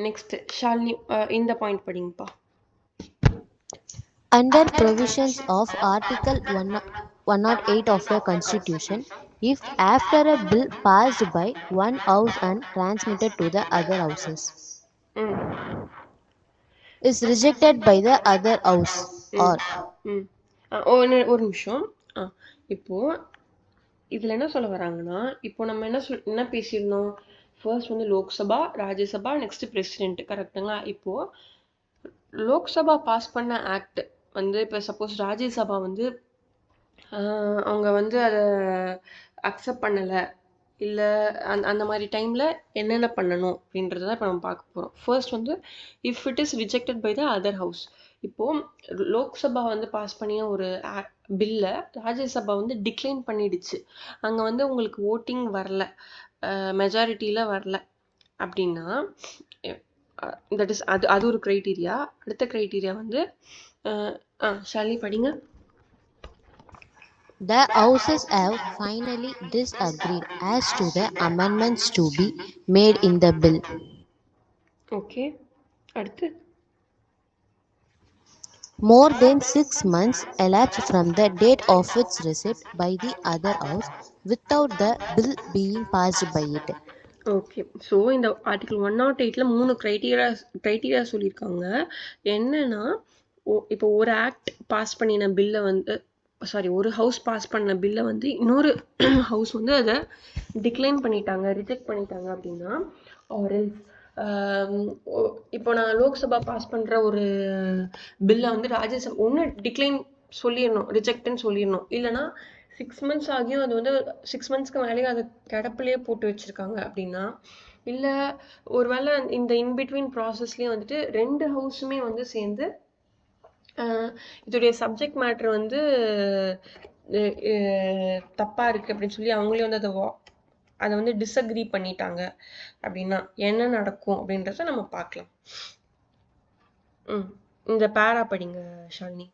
நெக்ஸ்ட் ஷாலினி இந்த point படிங்கப்பா.
Under provisions of Article 108 of the Constitution, if after a bill passed by one house and transmitted to the other houses is rejected by the other house or
ஒரு நிமிஷம். இப்போ இதில் என்ன சொல்ல வராங்கன்னா, இப்போ நம்ம என்ன பேசியிருந்தோம், ஃபர்ஸ்ட் வந்து லோக்சபா, ராஜ்யசபா, நெக்ஸ்ட் பிரசிடென்ட். கரெக்டுங்களா? இப்போது லோக்சபா பாஸ் பண்ண ஆக்ட் வந்து இப்போ சப்போஸ் ராஜ்யசபா வந்து அவங்க வந்து அதை அக்செப்ட் பண்ணலை, இல்லை அந்த மாதிரி டைமில் என்னென்ன பண்ணணும் அப்படின்றத இப்போ நம்ம பார்க்க போகிறோம். ஃபர்ஸ்ட் வந்து if it is rejected by the other house. இப்போது லோக்சபா வந்து பாஸ் பண்ணிய ஒரு பில்லை ராஜ்யசபா வந்து டிக்ளைன் பண்ணிடுச்சு, அங்கே வந்து உங்களுக்கு ஓட்டிங் வரல, மெஜாரிட்டியில் வரல அப்படின்னா தட் இஸ் அது ஒரு க்ரைட்டீரியா. அடுத்த க்ரைட்டீரியா வந்து ஷாலினி படிங்க.
The houses have finally disagreed as to the amendments to be made in the bill.
Okay, அடுத்து
More than 6 months elapsed from the date of its receipt by the other house without the bill being passed by it.
Okay. So இந்த article 108ல் 3 criteria சொல்லியிருக்காங்க. என்னன்னா, இப்போ ஒரு act pass பண்ணின பில்லை வந்து ஒரு ஹவுஸ் பாஸ் பண்ண பில்லை வந்து இன்னொரு ஹவுஸ் வந்து அதை டிக்ளைன் பண்ணிட்டாங்க, ரிஜெக்ட் பண்ணிட்டாங்க அப்படின்னா, ஆர் எல்ஸ் இப்போ நான் லோக்சபா பாஸ் பண்ணுற ஒரு பில்லை வந்து ராஜ்யசபா ஒன்று டிக்ளைன் சொல்லிடணும், ரிஜெக்ட்னு சொல்லிடணும். இல்லைனா 6 months ஆகியும் அது வந்து 6 monthsக்கு மேலேயும் அதை கிடப்பிலேயே போட்டு வச்சுருக்காங்க அப்படின்னா, இல்லை ஒருவேளை இந்த இன்பிட்வீன் ப்ராசஸ்லேயே வந்துட்டு 2 ஹவுஸுமே வந்து சேர்ந்து இதோடைய சப்ஜெக்ட் மேட்ரு வந்து தப்பாக இருக்குது அப்படின்னு சொல்லி அவங்களே வந்து அதை வந்து டிஸ்அக்ரி பண்ணிட்டாங்க அப்படின்னா என்ன நடக்கும் அப்படின்றத நம்ம பார்க்கலாம். இந்த பேரா படிங்க Shalini.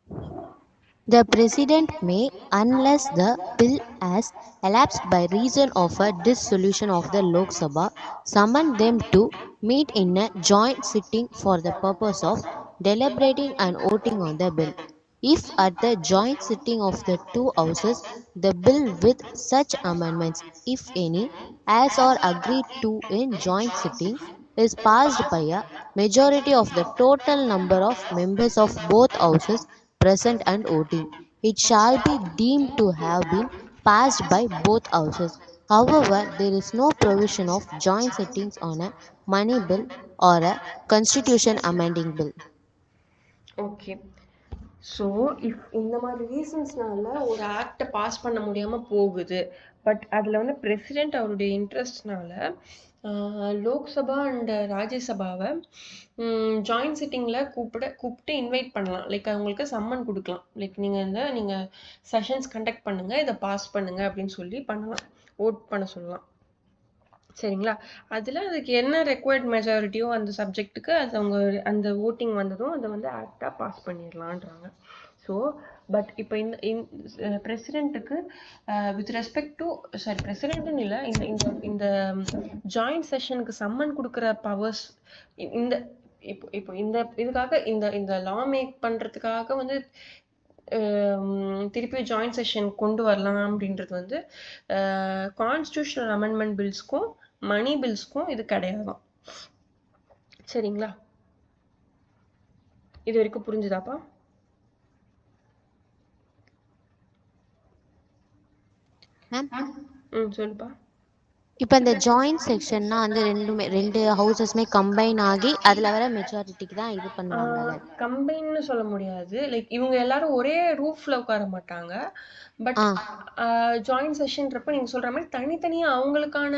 The President may, unless the bill has elapsed by reason of a dissolution of the Lok Sabha, summon them to meet in a joint sitting for the purpose of deliberating and voting on the bill. If at the joint sitting of the two houses, the bill with such amendments, if any, as are agreed to in joint sitting, is passed by a majority of the total number of members of both houses present and voting, it shall be deemed to have been passed by both houses. However, there is no provision of joint sittings on a money bill or a constitution amending bill.
Okay. So இந்த மாதிரி ரீசன்ஸ்னால ஒரு ஆக்டை pass பண்ண முடியாமல் போகுது. But அதில் வந்து president அவருடைய இன்ட்ரெஸ்ட்னால Lok Sabha and ராஜ்யசபாவை joint சிட்டிங்கில் கூப்பிட்டு இன்வைட் பண்ணலாம். லைக் அவங்களுக்கு சம்மன் கொடுக்கலாம். லைக் நீங்கள் செஷன்ஸ் கண்டக்ட் பண்ணுங்கள், இதை பாஸ் பண்ணுங்கள் அப்படின்னு சொல்லி பண்ணலாம், ஓட் பண்ண சொல்லலாம். சரிங்களா? அதுல அதுக்கு என்ன ரெக்வயர்ட் மெஜாரிட்டியோ அந்த சப்ஜெக்ட்டுக்கு அது அவங்க அந்த வோட்டிங் வந்ததும் அதை வந்து ஆக்டா பாஸ் பண்ணிடலான்றாங்க. ஸோ பட் இப்போ இந்த பிரசிடென்ட்டுக்கு வித் ரெஸ்பெக்ட் டு பிரசிடென்ட்னு இல்லை, இந்த இந்த இந்த ஜாயிண்ட் செஷனுக்கு சம்மன் கொடுக்குற பவர்ஸ் இந்த இப்போ இப்போ இந்த இதுக்காக இந்த இந்த லா மேக் பண்றதுக்காக வந்து திருப்பி ஜாயிண்ட் செஷன் கொண்டு வரலாம் அப்படின்றது வந்து கான்ஸ்டியூஷனல் அமெண்ட்மெண்ட் பில்ஸ்க்கும் மணி பில்ஸ்க்கும் இது கிடையாதுதான். சரிங்களா? இது வரைக்கும் புரிஞ்சுதாப்பா?
மேம்
சொல்லுப்பா.
இப்போ இந்த ஜாயிண்ட் செக்ஷன்னா வந்து ரெண்டு ஹவுசஸ்மே கம்பைன் ஆகி அதுல வர மெஜாரிட்டிக்கு தான் இது பண்ணுவாங்கல்ல.
கம்பைன்னு சொல்ல முடியாது. லைக் இவங்க எல்லாரும் ஒரே ரூஃப்ல உட்கார மாட்டாங்க. பட் ஜாயிண்ட் செஷன்றப்ப நீங்க சொல்ற மாதிரி தனித்தனியா அவங்களுக்கான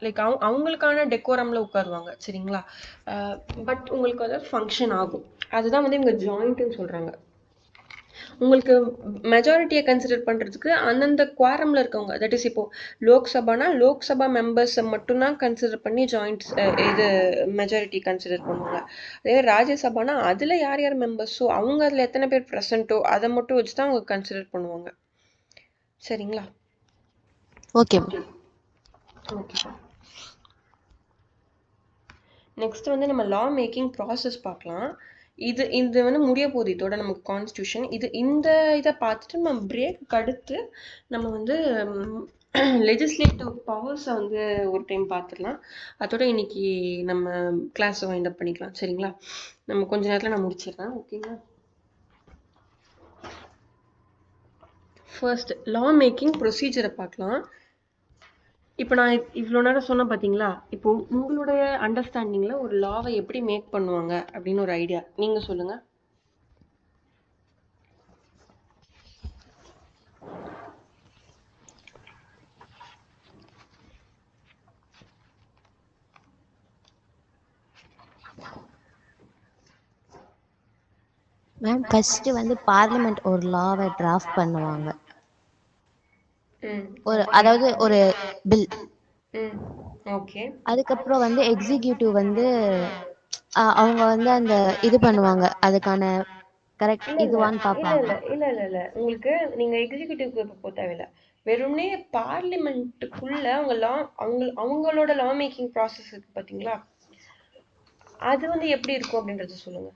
லைக் அவங்களுக்கான டெக்கோரம்ல உட்காருவாங்க. சரிங்களா? பட் உங்களுக்கு வந்து ஃபங்க்ஷன் ஆகும். அதுதான் வந்து இவங்க ஜாயிண்ட்னு சொல்றாங்க. உங்களுக்கு மெஜாரிட்டியை கன்சிடர் பண்றதுக்கு அந்தந்த குவாரம்ல இருக்கவங்க, தட் இஸ் இப்போ லோக்சபானா லோக்சபா மெம்பர்ஸ் மட்டும்தான் கன்சிடர் பண்ணி ஜாயிண்ட் இது மெஜாரிட்டி கன்சிடர் பண்ணுவாங்க. அதே ராஜ்யசபானா அதுல யார் யார் மெம்பர்ஸோ அவங்க அதுல எத்தனை பேர் ப்ரெசென்ட்டோ அதை மட்டும் வச்சுதான் அவங்க கன்சிடர் பண்ணுவாங்க. சரிங்களா?
ஓகே.
நெக்ஸ்ட் வந்து நம்ம லா மேக்கிங் ப்ராசஸ் பார்க்கலாம். இது வந்து முடிய போகுது இதோட நமக்கு கான்ஸ்டியூஷன். இந்த இதை பார்த்துட்டு நம்ம பிரேக் அடுத்து நம்ம வந்து லெஜிஸ்லேட்டிவ் பவர்ஸை வந்து ஒரு டைம் பார்த்துடலாம். அதோட இன்னைக்கு நம்ம கிளாஸை வைண்ட் அப் பண்ணிக்கலாம். சரிங்களா? நம்ம கொஞ்ச நேரத்தில் நான் முடிச்சிடுறேன். ஓகேங்களா? ஃபர்ஸ்ட் லா மேக்கிங் ப்ரொசீஜரை பார்க்கலாம். இப்போ நான் இவ்வளோ நேரம் சொன்னேன் பார்த்தீங்களா? இப்போ உங்களுடைய அண்டர்ஸ்டாண்டிங்கில் ஒரு லாவை எப்படி மேக் பண்ணுவாங்க அப்படின்னு ஒரு ஐடியா நீங்கள் சொல்லுங்கள்.
மேம் ஃபர்ஸ்ட் வந்து பார்லிமெண்ட் ஒரு லாவை டிராஃப்ட் பண்ணுவாங்க. அதாவது ஒரு பில்.
ஓகே.
அதுக்கப்புறம் வந்து எக்ஸிக்யூட்டிவ் வந்து அவங்க வந்து அந்த இது பண்ணுவாங்க, அதுக்கான கரெக்ட் இதுவான்னு பார்ப்பாங்க.
இல்ல உங்களுக்கு நீங்க எக்ஸிக்யூட்டிவ்க்கு இப்போ போக தேவையில்ல. வெறும்னே பார்லிமெண்ட்டுக்குள்ள அவங்களோட லா மேக்கிங் ப்ராசஸ் இருக்கு பார்த்தீங்களா? அது வந்து எப்படி இருக்கும் அப்படின்றத சொல்லுங்க.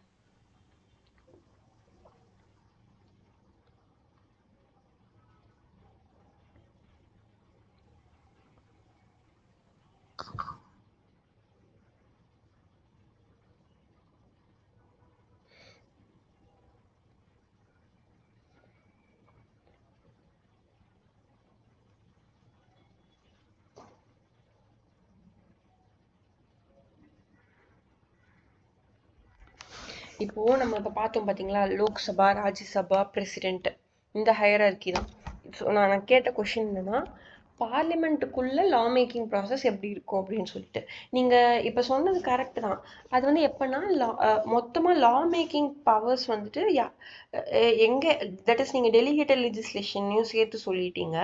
இப்போ நம்ம இப்போ பார்த்தோம் பார்த்தீங்களா, லோக்சபா, ராஜ்யசபா, பிரசிடென்ட், இந்த ஹையரார்கி தான். ஸோ நான் கேட்ட கொஷின் என்னன்னா, பார்லிமெண்ட்டுக்குள்ள லா மேக்கிங் ப்ராசஸ் எப்படி இருக்கும் அப்படின்னு சொல்லிட்டு நீங்கள் இப்போ சொன்னது கரெக்ட் தான். அது வந்து எப்போனா மொத்தமாக லா மேக்கிங் பவர்ஸ் வந்துட்டு எங்கே தட் இஸ் நீங்கள் டெலிகேட்டட் லெஜிஸ்லேஷனையும் சேர்த்து சொல்லிட்டீங்க.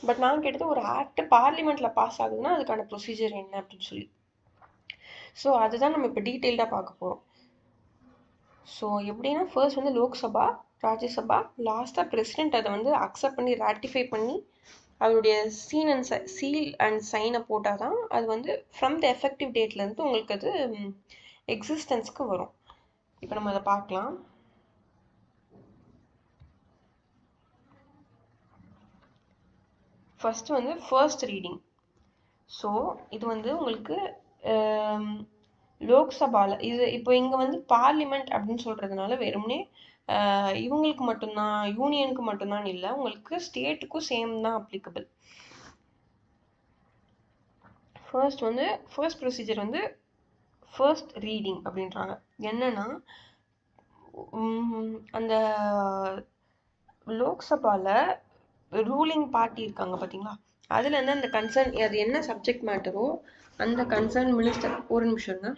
பட் நான் கேட்டது ஒரு ஆக்ட் பார்லிமெண்ட்டில் பாஸ் ஆகுதுன்னா அதுக்கான ப்ரொசீஜர் என்ன அப்படின்னு சொல்லி. ஸோ அதுதான் நம்ம இப்போ டீட்டெயில்டாக பார்க்க போகிறோம். ஸோ எப்படின்னா ஃபர்ஸ்ட் வந்து லோக்சபா, ராஜ்யசபா, லாஸ்ட்டாக பிரசிடென்ட் அதை வந்து அக்செப்ட் பண்ணி ராட்டிஃபை பண்ணி அவருடைய சீல் அண்ட் சைனை போட்டால் தான் அது வந்து ஃப்ரம் த எஃபெக்டிவ் டேட்லேருந்து உங்களுக்கு அது எக்ஸிஸ்டன்ஸ்க்கு வரும். இப்போ நம்ம அதை பார்க்கலாம். ஃபர்ஸ்ட் வந்து ஃபர்ஸ்ட் ரீடிங். ஸோ இது வந்து உங்களுக்கு லோக்சபாவில் இது இப்போ இங்கே வந்து பார்லிமெண்ட் அப்படின்னு சொல்கிறதுனால வெறும்னே இவங்களுக்கு மட்டும்தான், யூனியனுக்கு மட்டும்தான் இல்லை, உங்களுக்கு ஸ்டேட்டுக்கும் சேம் தான் அப்ளிகபிள். ஃபர்ஸ்ட் ப்ரொசீஜர் வந்து ஃபர்ஸ்ட் ரீடிங் அப்படின்றாங்க. என்னன்னா அந்த லோக்சபாவில் ரூலிங் பார்ட்டி இருக்காங்க பார்த்தீங்களா, அதுலேருந்து அந்த கன்சர்ன் அது என்ன சப்ஜெக்ட் மேட்டரோ அந்த கன்சர்ன் மினிஸ்டர், ஒரு நிமிஷம்ங்க.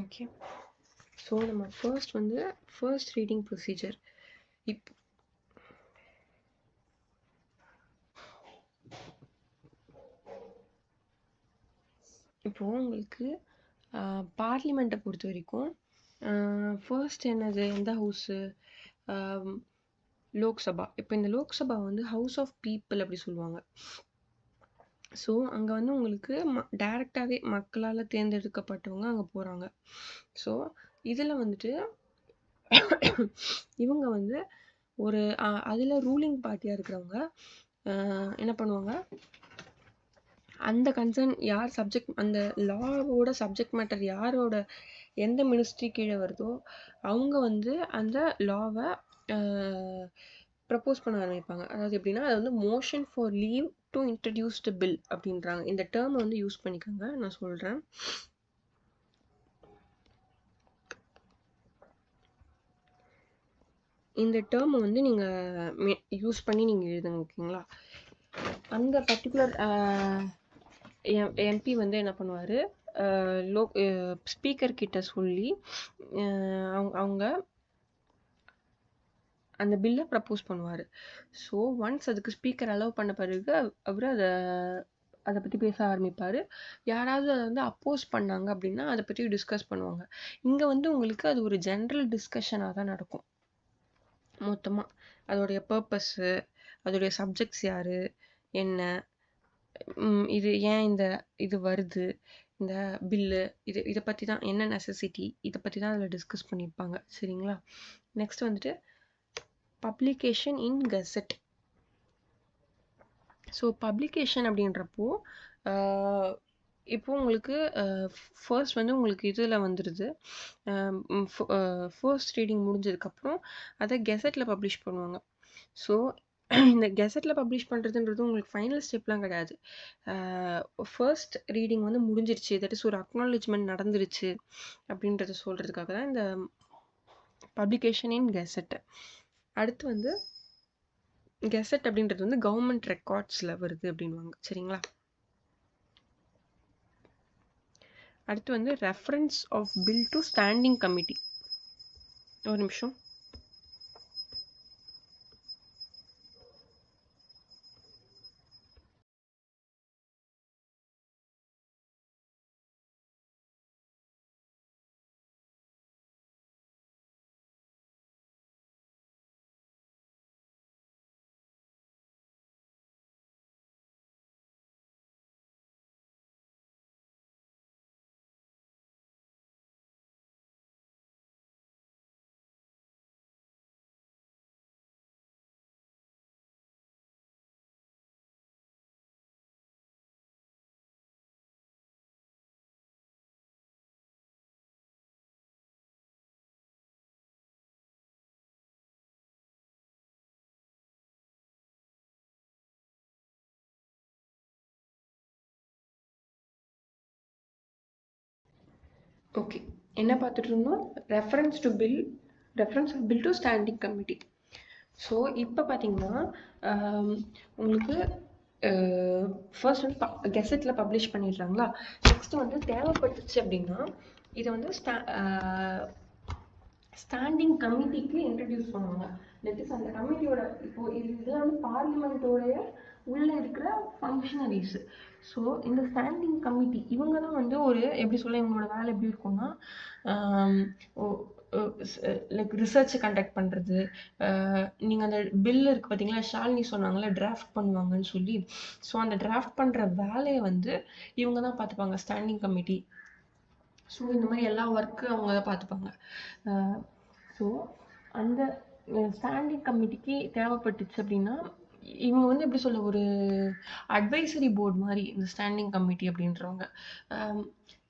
ஓகே. ஸோ நம்ம ஃபர்ஸ்ட் ரீடிங் ப்ரொசீஜர். இப்போ உங்களுக்கு பார்லிமெண்ட்டை பொறுத்த வரைக்கும் ஃபர்ஸ்ட் என்னது, எந்த ஹவுஸு? லோக்சபா. இப்போ இந்த லோக்சபா வந்து ஹவுஸ் ஆஃப் பீப்புள் அப்படி சொல்லுவாங்க. ஸோ அங்கே வந்து உங்களுக்கு டைரெக்டாகவே மக்களால் தேர்ந்தெடுக்கப்பட்டவங்க அங்கே போகிறாங்க. ஸோ இதில் வந்துட்டு இவங்க வந்து ஒரு அதில் ரூலிங் பார்ட்டியாக இருக்கிறவங்க என்ன பண்ணுவாங்க, அந்த கன்சர்ன் யார் சப்ஜெக்ட், அந்த லாவோட சப்ஜெக்ட் மேட்டர் யாரோட எந்த மினிஸ்ட்ரி கீழே வருதோ அவங்க வந்து அந்த லாவை ப்ரப்போஸ் பண்ண ஆரம்பிப்பாங்க. அதாவது எப்படின்னா, அது வந்து motion for leave to introduce the bill அப்படின்றாங்க. இந்த டேர்மை வந்து யூஸ் பண்ணிக்கோங்க, நான் சொல்கிறேன். இந்த டேர்மை வந்து நீங்கள் யூஸ் பண்ணி நீங்கள் எழுதுங்க, ஓகேங்களா? அந்த பர்டிகுலர் எம்பி வந்து என்ன பண்ணுவார், ஸ்பீக்கர் கிட்ட சொல்லி அவங்க அந்த பில்லை ப்ரப்போஸ் பண்ணுவார். ஸோ ஒன்ஸ் அதுக்கு ஸ்பீக்கர் அலோவ் பண்ண பிறகு அவர் அதை பற்றி பேச ஆரம்பிப்பார். யாராவது அதை வந்து அப்போஸ் பண்ணாங்க அப்படின்னா அதை பற்றி டிஸ்கஸ் பண்ணுவாங்க. இங்கே வந்து உங்களுக்கு அது ஒரு ஜென்ரல் டிஸ்கஷனாக தான் நடக்கும். மொத்தமாக அதோடைய பர்பஸ்ஸு, அதோடைய சப்ஜெக்ட்ஸ் யார், என்ன, இது ஏன் இது வருது, இந்த பில்லு, இதை பற்றி தான், என்ன நெசசிட்டி, இதை பற்றி தான் அதில் டிஸ்கஸ் பண்ணியிருப்பாங்க. சரிங்களா? நெக்ஸ்ட் வந்துட்டு பப்ளிகேஷன் இன் கெசட். ஸோ பப்ளிகேஷன் அப்படின்றப்போ இப்போ உங்களுக்கு ஃபர்ஸ்ட் வந்து உங்களுக்கு இதில் வந்துடுது. ஃபர்ஸ்ட் ரீடிங் முடிஞ்சதுக்கப்புறம் அதை கெசட்டில் பப்ளிஷ் பண்ணுவாங்க. ஸோ இந்த கெசட்டில் பப்ளிஷ் பண்ணுறதுன்றது உங்களுக்கு ஃபைனல் ஸ்டெப்லாம் கிடையாது. ஃபர்ஸ்ட் ரீடிங் வந்து முடிஞ்சிருச்சு, தட் இஸ் ஒரு அக்னாலஜ்மெண்ட் நடந்துருச்சு அப்படின்றத சொல்கிறதுக்காக தான் இந்த பப்ளிகேஷன் இன் கெசட். அடுத்து வந்து கெசட் அப்படின்றது வந்து கவர்மெண்ட் ரெக்கார்ட்ஸில் வருது அப்படின்வாங்க. சரிங்களா? அடுத்து வந்து reference of bill to standing committee. ஒரு நிமிஷம். ஓகே, என்ன பார்த்துட்டு இருந்தோம்? Reference of bill to standing committee. So இப்போ பார்த்தீங்கன்னா உங்களுக்கு ஃபர்ஸ்ட் வந்து கெசட்டில் பப்ளிஷ் பண்ணிடுறாங்களா. நெக்ஸ்ட் வந்து தேவைப்பட்டுச்சு அப்படின்னா இதை வந்து ஸ்டாண்டிங் கமிட்டிக்கு இன்ட்ரடியூஸ் பண்ணுவாங்க. தட் இஸ் அந்த கமிட்டியோட இப்போ இதெல்லாம் வந்து பார்லிமெண்ட்டோடைய உள்ளே இருக்கிற ஃபங்க்ஷனரிஸ். ஸோ இந்த ஸ்டாண்டிங் கமிட்டி இவங்க தான் வந்து ஒரு எப்படி சொல்ல, இவங்களோட வேலை எப்படி இருக்கும்னா லைக் ரிசர்ச் கண்டக்ட் பண்ணுறது. நீங்கள் அந்த பில் இருக்குது பார்த்தீங்களா, ஷாலினி சொன்னாங்களே டிராஃப்ட் பண்ணுவாங்கன்னு சொல்லி. ஸோ அந்த டிராஃப்ட் பண்ணுற வேலையை வந்து இவங்க தான் பார்த்துப்பாங்க, ஸ்டாண்டிங் கமிட்டி. ஸோ இந்த மாதிரி எல்லா ஒர்க்கு அவங்க தான் பார்த்துப்பாங்க. ஸோ அந்த ஸ்டாண்டிங் கமிட்டிக்கு தேவைப்பட்டுச்சு அப்படின்னா இவங்க வந்து எப்படி சொல்ல, ஒரு அட்வைசரி போர்டு மாதிரி இந்த ஸ்டாண்டிங் கமிட்டி அப்படின்றவங்க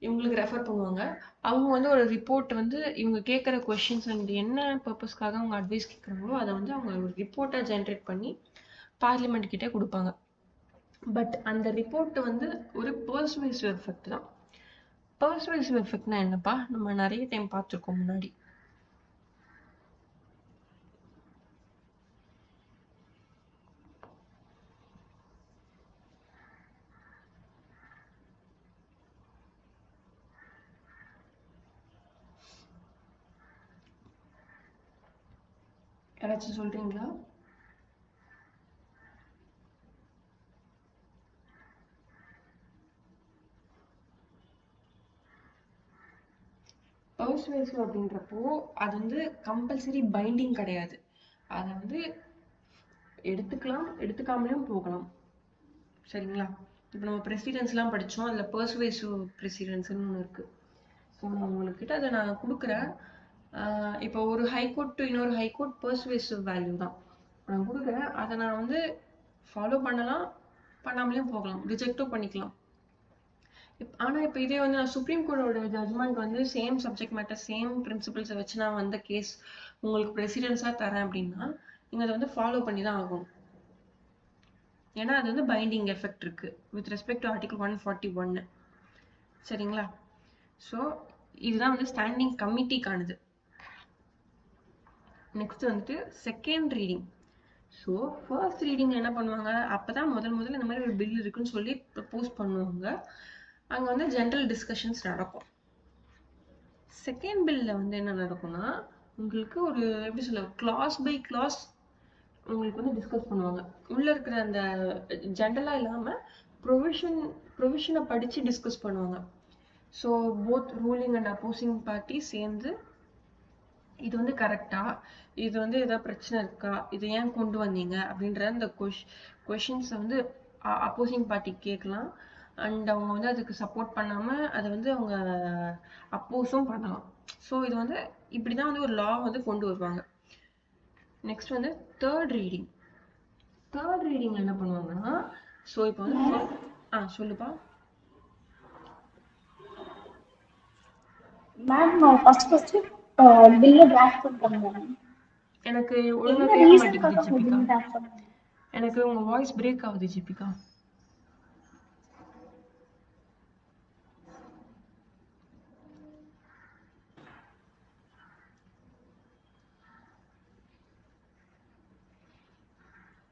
இவங்களுக்கு ரெஃபர் பண்ணுவாங்க. அவங்க வந்து ஒரு ரிப்போர்ட் வந்து இவங்க கேட்குற கொஷின்ஸ் அண்ட் என்ன பர்பஸ்க்காக அவங்க அட்வைஸ் கேட்குறாங்களோ அதை வந்து அவங்க ஒரு ரிப்போர்ட்டாக ஜென்ரேட் பண்ணி பார்லிமெண்ட் கிட்டே கொடுப்பாங்க. பட் அந்த ரிப்போர்ட் வந்து ஒரு பர்சுவேசிவ் எஃபெக்ட் தான். பர்சுவேசிவ் எஃபெக்ட்னா என்னப்பா, நம்ம நிறைய டைம் பார்த்துருக்கோம் முன்னாடி. யாராச்சும் சொல்றீங்களா? பர்சுவேசிவ் அப்படின்றப்போ அது வந்து கம்பல்சரி பைண்டிங் கிடையாது. அதை வந்து எடுத்துக்கலாம், எடுத்துக்காமலையும் போகலாம். சரிங்களா? இப்போ நம்ம ப்ரெசிடென்ஸ்லாம் படித்தோம், அதில் பர்சுவேசிவ் ப்ரெசிடென்ஸ்னு ஒன்று இருக்குது. ஸோ நான் உங்கள்கிட்ட அதை நான் கொடுக்குறேன். இப்போ ஒரு ஹைகோர்ட் டு இன்னொரு ஹைகோர்ட் பர்சுவேசிவ் வேல்யூ தான் நான் கொடுக்குறேன். அதை நான் வந்து ஃபாலோ பண்ணலாம், பண்ணாமலேயும் போகலாம், ரிஜெக்டும் பண்ணிக்கலாம். ஆனால் இப்போ இதே வந்து நான் சுப்ரீம் கோர்ட்டோட ஜட்மெண்ட் வந்து சேம் சப்ஜெக்ட் மேட்டர் சேம் பிரின்சிபல்ஸை வச்சு நான் வந்த கேஸ் உங்களுக்கு ப்ரெசிடென்ஸாக தரேன் அப்படின்னா நீங்கள் அதை வந்து ஃபாலோ பண்ணி தான் ஆகணும். ஏன்னா அது வந்து பைண்டிங் எஃபெக்ட் இருக்கு வித் ரெஸ்பெக்ட் டு ஆர்டிகல் 141. சரிங்களா? ஸோ இதுதான் வந்து ஸ்டாண்டிங் கமிட்டிக்கானது. நெக்ஸ்ட் வந்துட்டு second reading. So first reading என்ன பண்ணுவாங்க, அப்பதான் முதல்ல இந்த மாதிரி ஒரு பில் இருக்குன்னு சொல்லி ப்ரப்போஸ் பண்ணுவாங்க. அங்கே வந்து ஜென்ரல் டிஸ்கஷன்ஸ் நடக்கும். செகண்ட் பில்ல வந்து என்ன நடக்கும்னா உங்களுக்கு ஒரு எப்படி சொல்ல கிளாஸ் பை கிளாஸ் உங்களுக்கு வந்து டிஸ்கஸ் பண்ணுவாங்க. உள்ள இருக்கிற அந்த ஜென்ரலா இல்லாம ப்ரொவிஷனை படிச்சு டிஸ்கஸ் பண்ணுவாங்க. So both ruling and opposing party சேர்ந்து இது வந்து கரெக்டா, இது வந்து ஏதாவது பிரச்சனை இருக்கா, இது ஏன் கொண்டு வந்தீங்க அப்படின்ற அந்த கொஷின்ஸை வந்து அப்போசிங் பார்ட்டி கேட்கலாம். அண்ட் அவங்க வந்து அதுக்கு சப்போர்ட் பண்ணாம அதை வந்து அவங்க அப்போஸும் பண்ணலாம். ஸோ இது வந்து இப்படிதான் வந்து ஒரு லா வந்து கொண்டு வருவாங்க. நெக்ஸ்ட் வந்து தேர்ட் ரீடிங். தேர்ட் ரீடிங்ல என்ன பண்ணுவாங்கன்னா ஸோ இப்போ வந்து சொல்லுப்பா.
மேம் ஃபர்ஸ்ட் பில்ல டிராஃப்ட் பண்ணுவாங்க.
எனக்கு ஒழுங்கா கேட்க மாட்டேங்குது ஜிபிகா. எனக்கு உங்க வாய்ஸ் பிரேக் ஆகுது ஜிபிகா.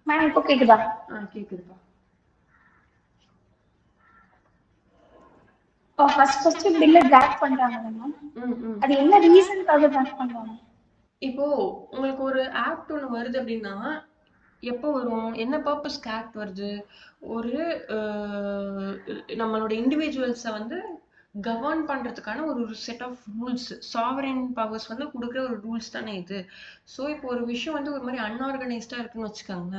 மேம் இப்போ கேக்குதா?
கேக்குதுப்பா.
ஃபர்ஸ்ட் பில்ல டிராஃப்ட் பண்றாங்க மேம். அது என்ன ரீசன்காக டிராஃப்ட் பண்றாங்க?
இப்போ உங்களுக்கு ஒரு ஆக்ட் ஒன்று வருது அப்படின்னா எப்போ வரும், என்ன பர்பஸ்க்கு ஆக்ட் வருது, ஒரு நம்மளோட இண்டிவிஜுவல்ஸை வந்து கவர்ன் பண்றதுக்கான ஒரு set of rules, sovereign powers வந்து கொடுக்குற ஒரு ரூல்ஸ் தானே இது. ஸோ இப்போ ஒரு விஷயம் வந்து ஒரு மாதிரி அன்ஆர்கனைஸ்டா இருக்குன்னு வச்சுக்கோங்க,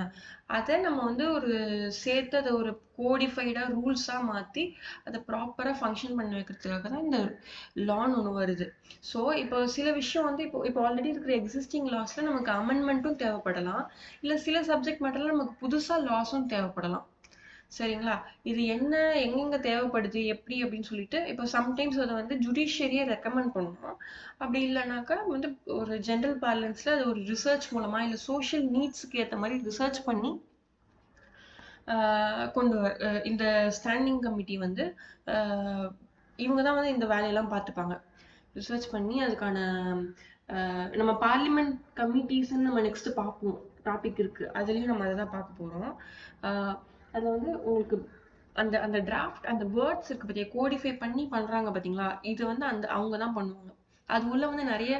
அதை நம்ம வந்து ஒரு சேர்த்து அதை ஒரு கோடிஃபைடா ரூல்ஸா மாத்தி அதை ப்ராப்பரா ஃபங்க்ஷன் பண்ணி வைக்கிறதுக்காக தான் இந்த லான்னு ஒன்று வருது. ஸோ இப்போ சில விஷயம் வந்து இப்போ ஆல்ரெடி இருக்கிற எக்ஸிஸ்டிங் லாஸ்ல நமக்கு அமெண்ட்மெண்ட்டும் தேவைப்படலாம், இல்லை சில சப்ஜெக்ட் மேட்டர்ல நமக்கு புதுசா லாஸும் தேவைப்படலாம். சரிங்களா? இது என்ன எங்கெங்க தேவைப்படுது எப்படி அப்படின்னு சொல்லிட்டு இப்போ சம்டைம்ஸ் அதை வந்து ஜுடிஷியரியை ரெக்கமெண்ட் பண்ணணும். அப்படி இல்லைனாக்கா வந்து ஒரு ஜென்ரல் பேலன்ஸ்ல அது ஒரு ரிசர்ச் மூலமா இல்லை சோஷியல் நீட்ஸுக்கு ஏற்ற மாதிரி ரிசர்ச் பண்ணி கொண்டு இந்த ஸ்டாண்டிங் கமிட்டி வந்து இவங்க தான் வந்து இந்த வேலையெல்லாம் பார்த்துப்பாங்க. ரிசர்ச் பண்ணி அதுக்கான நம்ம பார்லிமெண்ட் கமிட்டிஸ்ன்னு நம்ம நெக்ஸ்ட் பார்ப்போம், டாபிக் இருக்கு, அதுலயும் நம்ம அதை தான் பார்க்க போறோம். அது வந்து உங்களுக்கு அந்த அந்த டிராஃப்ட் அந்த வேர்ட்ஸ் இருக்கு பத்தியா, கோடிஃபை பண்ணி பண்றாங்க பாத்தீங்களா, இது வந்து அந்த அவங்க தான் பண்ணுவாங்க. அது உள்ள வந்து நிறைய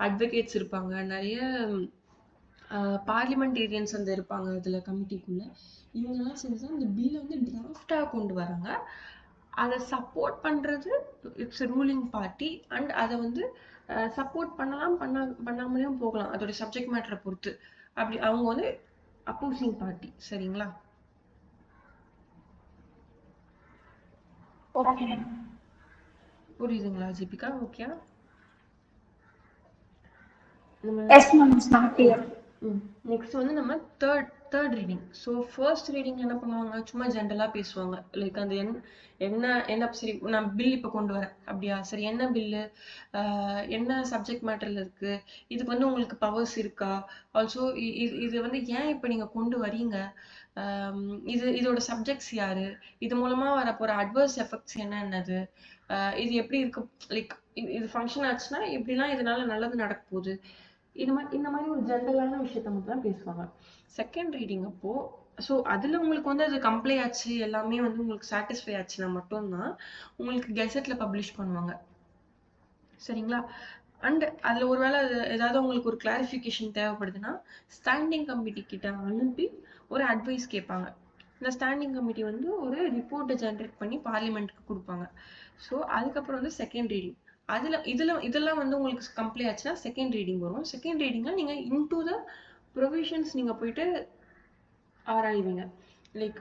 அட்வொகேட்ஸ் இருப்பாங்க, நிறைய பார்லிமெண்டேரியன்ஸ் வந்து இருப்பாங்க அதுல கமிட்டிக்குள்ள. இவங்கெல்லாம் சேர்ந்து அந்த பில்லை வந்து டிராஃப்டா கொண்டு வராங்க. அதை சப்போர்ட் பண்றது இட்ஸ் ரூலிங் பார்ட்டி அண்ட் அதை வந்து சப்போர்ட் பண்ணலாம் பண்ணாமலேயும் போகலாம், அதோட சப்ஜெக்ட் மேட்டரை பொறுத்து. அப்படி அவங்க வந்து அப்போசிங் பார்ட்டி. சரிங்களா? புரியுதுங்களா ஜிபிகா? ஓகே. நெக்ஸ்ட் வந்து நம்ம third reading. So first reading என்ன பண்ணுவாங்க, சும்மா ஜென்ரலா பேசுவாங்க. லைக் அந்த என்ன சரி நான் பில் இப்போ கொண்டு வரேன் அப்படியா, சரி என்ன பில்லு, என்ன சப்ஜெக்ட் மேட்டர்ல இருக்கு, இதுக்கு வந்து உங்களுக்கு பவர்ஸ் இருக்கா, ஆல்சோ இது வந்து ஏன் இப்போ நீங்க கொண்டு வரீங்க, இதோட சப்ஜெக்ட்ஸ் யாரு, இது மூலமா வரப்போற அட்வர்ஸ் எஃபெக்ட்ஸ் என்னென்னது, இது எப்படி இருக்கு, லைக் இது ஃபங்க்ஷன் ஆச்சுன்னா எப்படிலாம் இதனால நல்லது நடக்க போகுது, இந்த மாதிரி ஒரு ஜென்ரலான விஷயத்த மட்டும் தான் பேசுவாங்க. செகண்ட் ரீடிங் அப்போ ஸோ அதுல உங்களுக்கு வந்து அது கம்ப்ளை ஆச்சு, எல்லாமே வந்து உங்களுக்கு சாட்டிஸ்ஃபை ஆச்சுன்னா மட்டும்தான் உங்களுக்கு கெசட்ல பப்ளிஷ் பண்ணுவாங்க. சரிங்களா? அண்ட் அதில் ஒருவேளை ஏதாவது உங்களுக்கு ஒரு கிளாரிஃபிகேஷன் தேவைப்படுதுன்னா ஸ்டாண்டிங் கமிட்டி கிட்ட அனுப்பி ஒரு அட்வைஸ் கேட்பாங்க. இந்த ஸ்டாண்டிங் கமிட்டி வந்து ஒரு ரிப்போர்ட்டை ஜென்ரேட் பண்ணி பார்லிமெண்ட்டுக்கு கொடுப்பாங்க. ஸோ அதுக்கப்புறம் வந்து செகண்ட் ரீடிங். இதெல்லாம் வந்து உங்களுக்கு கம்ப்ளீட் ஆச்சுன்னா செகண்ட் ரீடிங் வரும். செகண்ட் ரீடிங்கில் நீங்கள் இன்டூ த ப்ரொவிஷன்ஸ் நீங்கள் போயிட்டு ஆராய்வீங்க. லைக்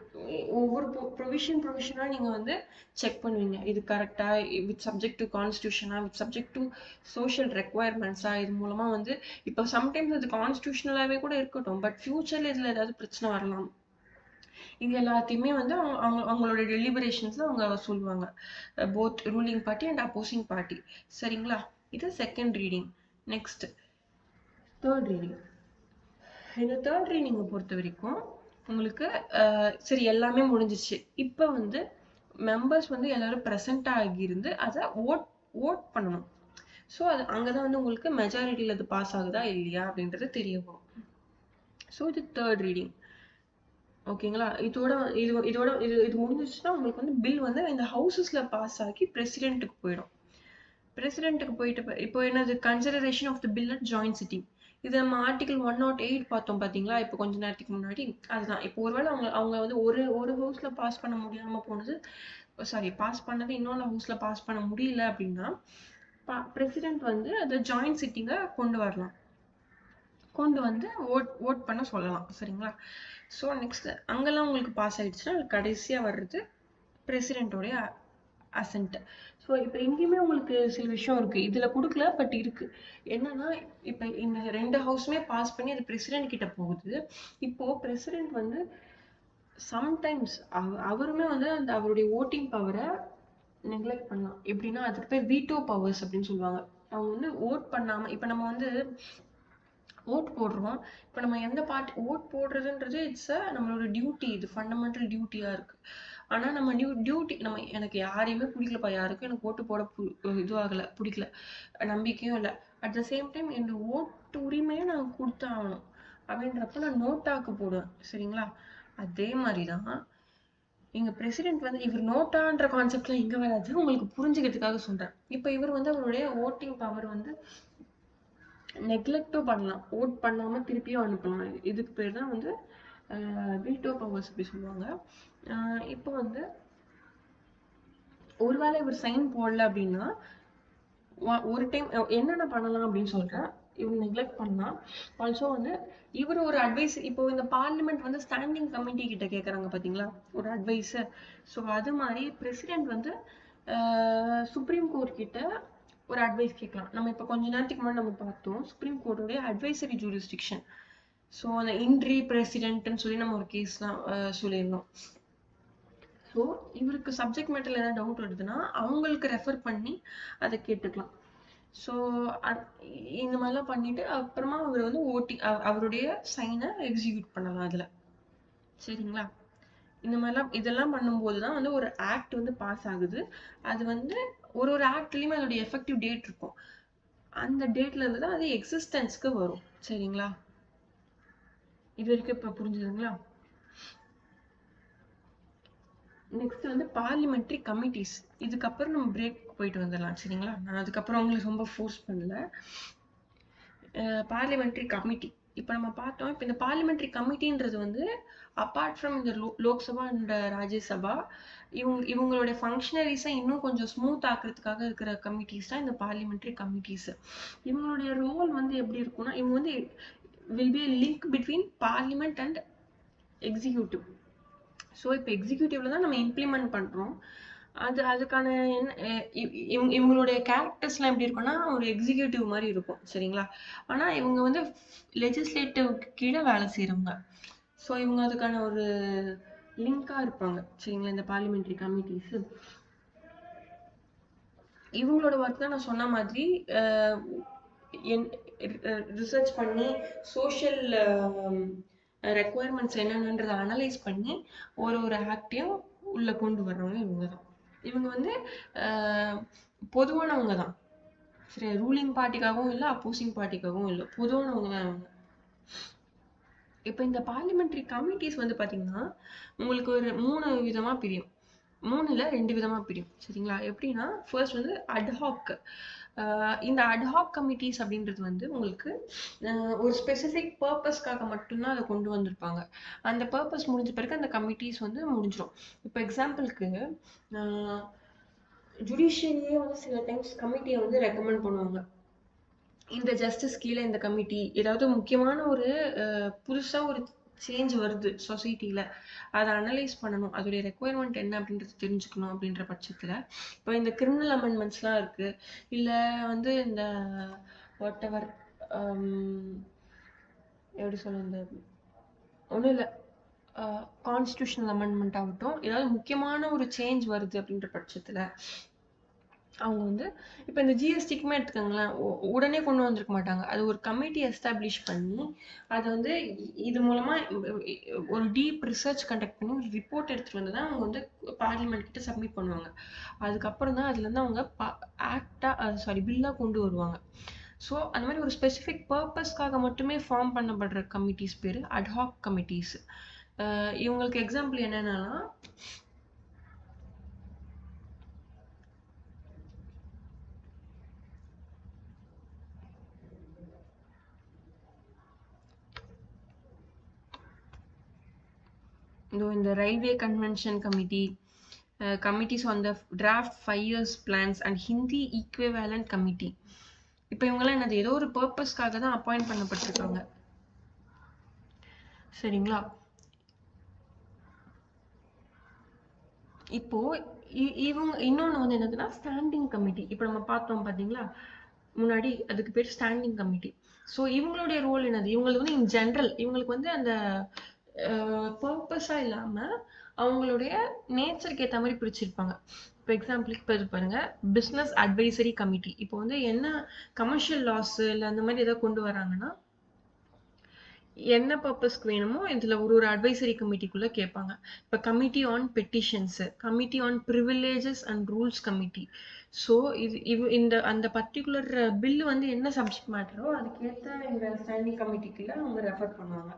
ஒவ்வொரு ப்ரொவிஷனாக நீங்கள் வந்து செக் பண்ணுவீங்க. இது கரெக்டாக, வித் சப்ஜெக்ட் டு கான்ஸ்டியூஷனா, வித் சப்ஜெக்ட் டு சோஷியல் ரெக்குவயர்மெண்ட்ஸா. இது மூலமாக வந்து இப்போ சம்டைம்ஸ் அது கான்ஸ்டியூஷனலாகவே கூட இருக்கட்டும், பட் ஃபியூச்சரில் இதில் ஏதாவது பிரச்சனை வரலாம். இது எல்லாத்தையுமே வந்து அவங்களோட டெலிபரேஷன்ஸ்ல அவங்க சொல்லுவாங்க, both ruling party and opposing party. சரிங்களா? இது second reading. Next third reading. இந்த தேர்ட் ரீடிங்கை பொறுத்த வரைக்கும் உங்களுக்கு சரி எல்லாமே முடிஞ்சிச்சு. இப்போ வந்து மெம்பர்ஸ் வந்து எல்லாரும் ப்ரெசென்ட் ஆகியிருந்து அதை ஓட் பண்ணணும். ஸோ அது அங்கதான் வந்து உங்களுக்கு மெஜாரிட்டியில் அது பாஸ் ஆகுதா இல்லையா அப்படின்றது தெரிய வரும். ஸோ இது தேர்ட் ரீடிங். ஓகேங்களா? இதோட இது முடிஞ்சிச்சுன்னா உங்களுக்கு வந்து பில் வந்து இந்த ஹவுசஸ்ல பாஸ் ஆகி பிரசிடென்ட்டுக்கு போயிடும். பிரசிடென்ட்டுக்கு போயிட்டு இப்போ என்னது consideration of the bill at joint sitting. இது நம்ம ஆர்டிகல் 108 பார்த்தோம் பார்த்தீங்களா இப்போ கொஞ்ச நேரத்துக்கு முன்னாடி. அதுதான் இப்போ ஒருவேளை அவங்க வந்து ஒரு ஹவுஸ்ல பாஸ் பண்ண முடியாம போனது, சாரி பாஸ் பண்ணது இன்னொன்று ஹவுஸ்ல பாஸ் பண்ண முடியல அப்படின்னா பிரசிடென்ட் வந்து அதை ஜாயின்ட் சிட்டிங்கை கொண்டு வந்து ஓட் பண்ண சொல்லலாம். சரிங்களா? ஸோ நெக்ஸ்ட் அங்கெல்லாம் உங்களுக்கு பாஸ் ஆயிடுச்சுன்னா கடைசியாக வர்றது பிரசிடென்ட்டோடைய அசென்ட். ஸோ இப்போ எங்கேயுமே உங்களுக்கு சில விஷயம் இருக்கு, இதுல கொடுக்கல பட் இருக்கு. என்னன்னா இப்போ இந்த 2 ஹவுஸுமே பாஸ் பண்ணி அது பிரசிடென்ட் கிட்ட போகுது. இப்போ பிரசிடென்ட் வந்து சம்டைம்ஸ் அவருமே வந்து அந்த அவருடைய ஓட்டிங் பவரை நெக்லெக்ட் பண்ணலாம். எப்படின்னா அதுக்கு பேர் வீட்டோ பவர்ஸ் அப்படின்னு சொல்லுவாங்க. அவங்க வந்து ஓட் பண்ணாம, இப்போ நம்ம வந்து ஓட் போடுறோம். இப்போ நம்ம எந்த பார்ட்டி ஓட் போடுறதுன்றது நம்மளோட டியூட்டி, இது ஃபண்டமெண்டல் டியூட்டியா இருக்கு. ஆனா நம்ம டியூட்டி எனக்கு யாரையுமே பிடிக்கலப்பா, யாருக்கும் எனக்கு ஓட்டு போட இதுவாகல, பிடிக்கல, நம்பிக்கையும் இல்லை. அட் த சேம் டைம் என்னோட ஓட்டு உரிமையை நான் கொடுத்தாகணும் அப்படின்றப்ப நான் நோட்டாக்கு போடுவேன். சரிங்களா? அதே மாதிரிதான் இங்க பிரசிடென்ட் வந்து இவர் நோட்டான்ற கான்செப்ட்லாம் இங்க வராது, உங்களுக்கு புரிஞ்சுக்கிறதுக்காக சொல்றேன். இப்போ இவர் வந்து அவருடைய ஓட்டிங் பவர் வந்து நெக்லெக்டும் பண்ணலாம், ஓட் பண்ணாம திருப்பியும் அனுப்பலாம். இதுக்கு பேர் தான் வந்து வீட்டோ பவர்ஸ் அப்படி சொல்லுவாங்க. இப்போ வந்து ஒருவேளை இவர் சைன் போடல அப்படின்னா ஒரு டைம் என்னென்ன பண்ணலாம் அப்படின்னு சொல்றேன். இவர் நெக்லெக்ட் பண்ணலாம். ஆல்சோ வந்து இவர் ஒரு அட்வைஸ், இப்போ இந்த பார்லிமெண்ட் வந்து ஸ்டாண்டிங் கமிட்டி கிட்ட கேட்குறாங்க பார்த்தீங்களா ஒரு அட்வைஸ். ஸோ அது மாதிரி பிரசிடென்ட் வந்து சுப்ரீம் கோர்ட் கிட்ட ஒரு அட்வைஸ் கேட்கலாம். நம்ம இப்போ கொஞ்ச நேரத்துக்கு முன்னாடி நம்ம பார்த்தோம் சுப்ரீம் கோர்ட்டுடைய அட்வைசரி ஜூரிஸ்டிக்ஷன். ஸோ அந்த இன்ட்ரி பிரசிடென்ட்னு சொல்லி நம்ம ஒரு கேஸ்லாம் சொல்லியிருந்தோம். ஸோ இவருக்கு சப்ஜெக்ட் மேட்டர்ல ஏதாவது டவுட் வருதுன்னா அவங்களுக்கு ரெஃபர் பண்ணி அதை கேட்டுக்கலாம். ஸோ இந்த மாதிரிலாம் பண்ணிட்டு அப்புறமா அவர் வந்து அவருடைய சைனை எக்ஸிக்யூட் பண்ணலாம் அதுல. சரிங்களா? இந்த மாதிரிலாம் இதெல்லாம் பண்ணும்போது தான் வந்து ஒரு ஆக்ட் வந்து பாஸ் ஆகுது. அது வந்து ஒரு ஆக்ட்லயுமே அதோட எஃபெக்டிவ் டேட் இருக்கும். அந்த டேட்ல இருந்து தான் அது எக்ஸிஸ்டன்ஸ்க்கு வரும். சரிங்களா? இது வரைக்கும் இப்ப புரிஞ்சுதுங்களா? நெக்ஸ்ட் வந்து பார்லிமெண்ட்ரி கமிட்டிஸ். இதுக்கப்புறம் நம்ம பிரேக் போயிட்டு வந்துடலாம். சரிங்களா? நான் அதுக்கப்புறம் உங்களுக்கு ரொம்ப ஃபோர்ஸ் பண்ணல. பார்லிமெண்ட்ரி கமிட்டி இப்போ நம்ம பார்த்தோம். இப்போ இந்த பார்லிமெண்ட்ரி கமிட்டின்றது வந்து அப்பார்ட் ஃப்ரம் இந்த லோக்சபா அண்ட் ராஜ்யசபா இவங்களுடைய ஃபங்க்ஷனரிஸை இன்னும் கொஞ்சம் ஸ்மூத் ஆக்குறதுக்காக இருக்கிற கமிட்டிஸ் தான் இந்த பார்லிமெண்ட்ரி கமிட்டிஸ். இவங்களுடைய ரோல் வந்து எப்படி இருக்கும்னா இவங்க வந்து will be a link between parliament and executive. So இப்போ எக்ஸிக்யூட்டிவ்ல தான் நம்ம இம்ப்ளிமெண்ட் பண்றோம். அதுக்கான இவங்களுடைய கேரக்டர்ஸ்லாம் எப்படி இருக்கும்னா ஒரு எக்ஸிக்யூட்டிவ் மாதிரி இருக்கும். சரிங்களா? ஆனா இவங்க வந்து லெஜிஸ்லேட்டிவ் கீழே வேலை செய்யறவங்க. ஸோ இவங்க அதுக்கான ஒரு லிங்கா இருப்பாங்க. சரிங்களா? இந்த பார்லிமெண்ட்ரி கமிட்டிஸ் இவங்களோட ஒர்க் தான் நான் சொன்ன மாதிரி ரிசர்ச் பண்ணி சோஷியல் ரெக்குவயர்மெண்ட்ஸ் என்னென்னன்றதை அனலைஸ் பண்ணி ஒரு ஆக்டையும் உள்ள கொண்டு வர்றவங்க இவங்க தான். இவங்க வந்து பொதுவானவங்க தான். சரி, ரூலிங் பார்ட்டிக்காகவும் இல்லை, அப்போசிங் பார்ட்டிக்காகவும் இல்லை, பொதுவானவங்க தான் இவங்க. இப்போ இந்த பார்லிமெண்ட்ரி கமிட்டிஸ் வந்து பார்த்தீங்கன்னா உங்களுக்கு ஒரு 3 விதமா பிரியும். 3ல 2 விதமா பிரியும். சரிங்களா? எப்படின்னா ஃபர்ஸ்ட் வந்து அட்ஹாக். இந்த அட்ஹாக் கமிட்டிஸ் அப்படின்றது வந்து உங்களுக்கு ஒரு ஸ்பெசிஃபிக் பர்பஸ்க்காக மட்டும்தான் அதை கொண்டு வந்திருப்பாங்க. அந்த பர்பஸ் முடிஞ்ச பிறகு அந்த கமிட்டிஸ் வந்து முடிஞ்சிடும். இப்போ எக்ஸாம்பிளுக்கு ஜுடிஷியரியே வந்து சில டைம்ஸ் கமிட்டியை வந்து ரெக்கமெண்ட் பண்ணுவாங்க. இந்த ஜஸ்டிஸ் கீழே இந்த கமிட்டி ஏதாவது முக்கியமான ஒரு புதுசா ஒரு சேஞ்ச் வருது சொசைட்டில, அதை அனலைஸ் பண்ணணும், அதோடைய ரெக்குயர்மெண்ட் என்ன அப்படின்றது தெரிஞ்சுக்கணும் அப்படின்ற பட்சத்துல இப்போ இந்த கிரிமினல் அமெண்ட்மெண்ட்ஸ்லாம் இருக்கு, இல்ல வந்து இந்த வாட் எவர் எப்படி சொல்ல, இந்த ஒன்றும் இல்லை, கான்ஸ்டியூஷனல் அமெண்ட்மெண்ட் ஆகட்டும், ஏதாவது முக்கியமான ஒரு சேஞ்ச் வருது அப்படின்ற பட்சத்துல அவங்க வந்து இப்போ இந்த ஜிஎஸ்டிக்குமே எடுத்துக்கோங்களேன், உடனே கொண்டு வந்திருக்க மாட்டாங்க. அது ஒரு கமிட்டி எஸ்டாப்ளிஷ் பண்ணி அதை வந்து இது மூலமா ஒரு டீப் ரிசர்ச் கண்டக்ட் பண்ணி ஒரு ரிப்போர்ட் எடுத்துட்டு வந்து தான் அவங்க வந்து பார்லிமெண்ட் கிட்ட சப்மிட் பண்ணுவாங்க. அதுக்கப்புறம் தான் அதுல இருந்து அவங்க பில்லா கொண்டு வருவாங்க. ஸோ அந்த மாதிரி ஒரு ஸ்பெசிஃபிக் பர்பஸ்க்காக மட்டுமே ஃபார்ம் பண்ணப்படுற கமிட்டிஸ் பேரு அட்ஹாக் கமிட்டிஸ். இவங்களுக்கு எக்ஸாம்பிள் என்னன்னா, in the Railway Convention Committee, committees on the draft 5 years plans and Hindi equivalent committee. இப்போ இவங்கெல்லாம் என்னது ஏதோ ஒரு பர்பஸ்க்காக தான் அப்பாயிண்ட் பண்ணப்பட்டிருக்காங்க. சரிங்களா? இப்போ இவங்க இன்னொன்று வந்து என்னதுன்னா ஸ்டாண்டிங் கமிட்டி. இப்போ நம்ம பார்த்தோம் பார்த்தீங்களா முன்னாடி, அதுக்கு பேர் ஸ்டாண்டிங் கமிட்டி. ஸோ இவங்களுடைய ரோல் என்னது, இவங்களுக்கு வந்து இன் ஜென்ரல் இவங்களுக்கு வந்து அந்த பர்பஸா இல்லாம அவங்களுடைய நேச்சருக்கு ஏற்ற மாதிரி பிரிச்சிருப்பாங்க. இப்போ எக்ஸாம்பிளுக்கு இப்போ பாருங்க, பிஸ்னஸ் அட்வைசரி கமிட்டி. இப்போ வந்து என்ன கமர்ஷியல் லாஸ் இல்லை அந்த மாதிரி ஏதாவது கொண்டு வராங்கன்னா என்ன பர்பஸ்க்கு வேணுமோ இதுல ஒரு அட்வைசரி கமிட்டிக்குள்ள கேட்பாங்க. இப்போ committee on petitions, committee on privileges and rules committee. So இந்த அந்த பர்டிகுலர் பில் வந்து என்ன சப்ஜெக்ட் மேட்டரோ அதுக்கேற்ற இந்த ஸ்டாண்டிங் கமிட்டிக்குள்ள அவங்க ரெஃபர் பண்ணுவாங்க.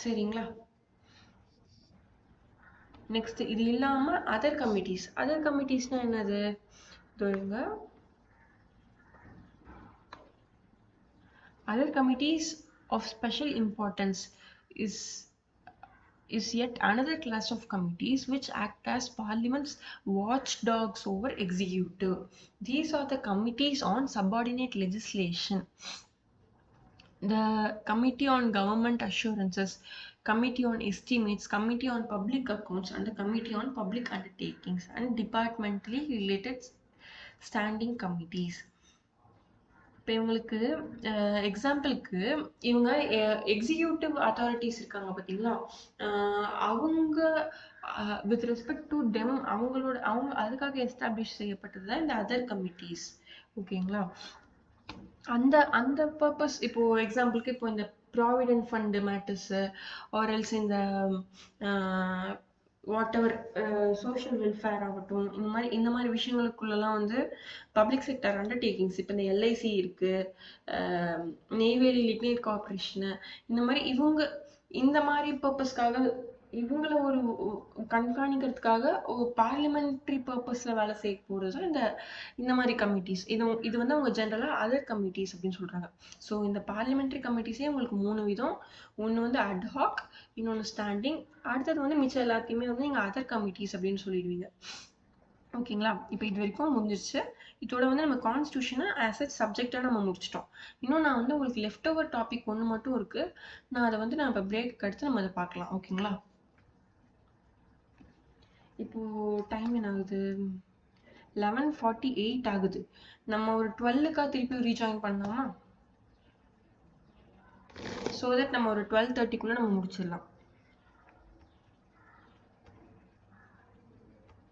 சரிங்களா? நெக்ஸ்ட் இது இல்லாம அதர் கமிட்டிஸ். அதர் கமிட்டிஸ்னா என்னது, other committees of special importance is yet another class of committees which act as parliament's watchdogs over executive. These are the committees on subordinate legislation, the Committee on Government Assurances, Committee on Estimates, Committee on Public Accounts, and the Committee on Public Undertakings and departmentally related standing committees. இப்போ இவங்களுக்கு எக்ஸாம்பிளுக்கு இவங்க executive authorities இருக்காங்க பார்த்தீங்களா, அவங்க with respect to டெம் அவங்க அதுக்காக establish செய்யப்பட்டது தான் இந்த அதர் கமிட்டிஸ். ஓகேங்களா? அந்த பர்பஸ் இப்போ எக்ஸாம்பிளுக்கு இப்போ இந்த ப்ராவிடென்ட் ஃபண்ட் மேட்டர்ஸ் ஆர்எல்ஸ் இந்த வாட் எவர் சோஷியல் வெல்ஃபேர் ஆகட்டும், இந்த மாதிரி விஷயங்களுக்குள்ளலாம் வந்து பப்ளிக் செக்டர் அண்டர்டேக்கிங்ஸ், இப்போ இந்த எல்ஐசி இருக்கு, நெய்வேலி லிக்னைட் கார்பரேஷனு, இந்த மாதிரி இவங்க இந்த மாதிரி பர்பஸ்க்காக இவங்களை ஒரு கண்காணிக்கிறதுக்காக ஒரு பார்லிமெண்ட்ரி பர்பஸ்ல வேலை செய்ய போறது இந்த மாதிரி கமிட்டிஸ். இது வந்து அவங்க ஜென்ரலா அதர் கமிட்டிஸ் அப்படின்னு சொல்றாங்க. ஸோ இந்த பார்லிமெண்ட்ரி கமிட்டிஸே உங்களுக்கு 3 விதம். ஒன்று வந்து அட்ஹாக், இன்னொன்று ஸ்டாண்டிங், அடுத்தது வந்து மிச்சம் எல்லாத்தையுமே வந்து நீங்க அதர் கமிட்டிஸ் அப்படின்னு சொல்லிடுவீங்க. ஓகேங்களா? இப்போ இது வரைக்கும் முடிஞ்சிருச்சு. இதோட வந்து நம்ம கான்ஸ்டியூஷனை ஆஸ் எ சப்ஜெக்டாக நம்ம முடிச்சிட்டோம். இன்னும் நான் வந்து உங்களுக்கு லெஃப்ட் ஓவர் டாபிக் ஒன்று மட்டும் இருக்கு, நான் அதை வந்து இப்போ பிரேக் எடுத்து நம்ம அதை பார்க்கலாம். ஓகேங்களா? இப்போ டைம் என்ன ஆகுது, 11:48 ஆகுது. நம்ம ஒரு 12க்கா திருப்பி ரீஜாயின் பண்ணலாமா? ஸோ தட் நம்ம ஒரு 12:30க்குள்ள நம்ம முடிச்சிடலாம்.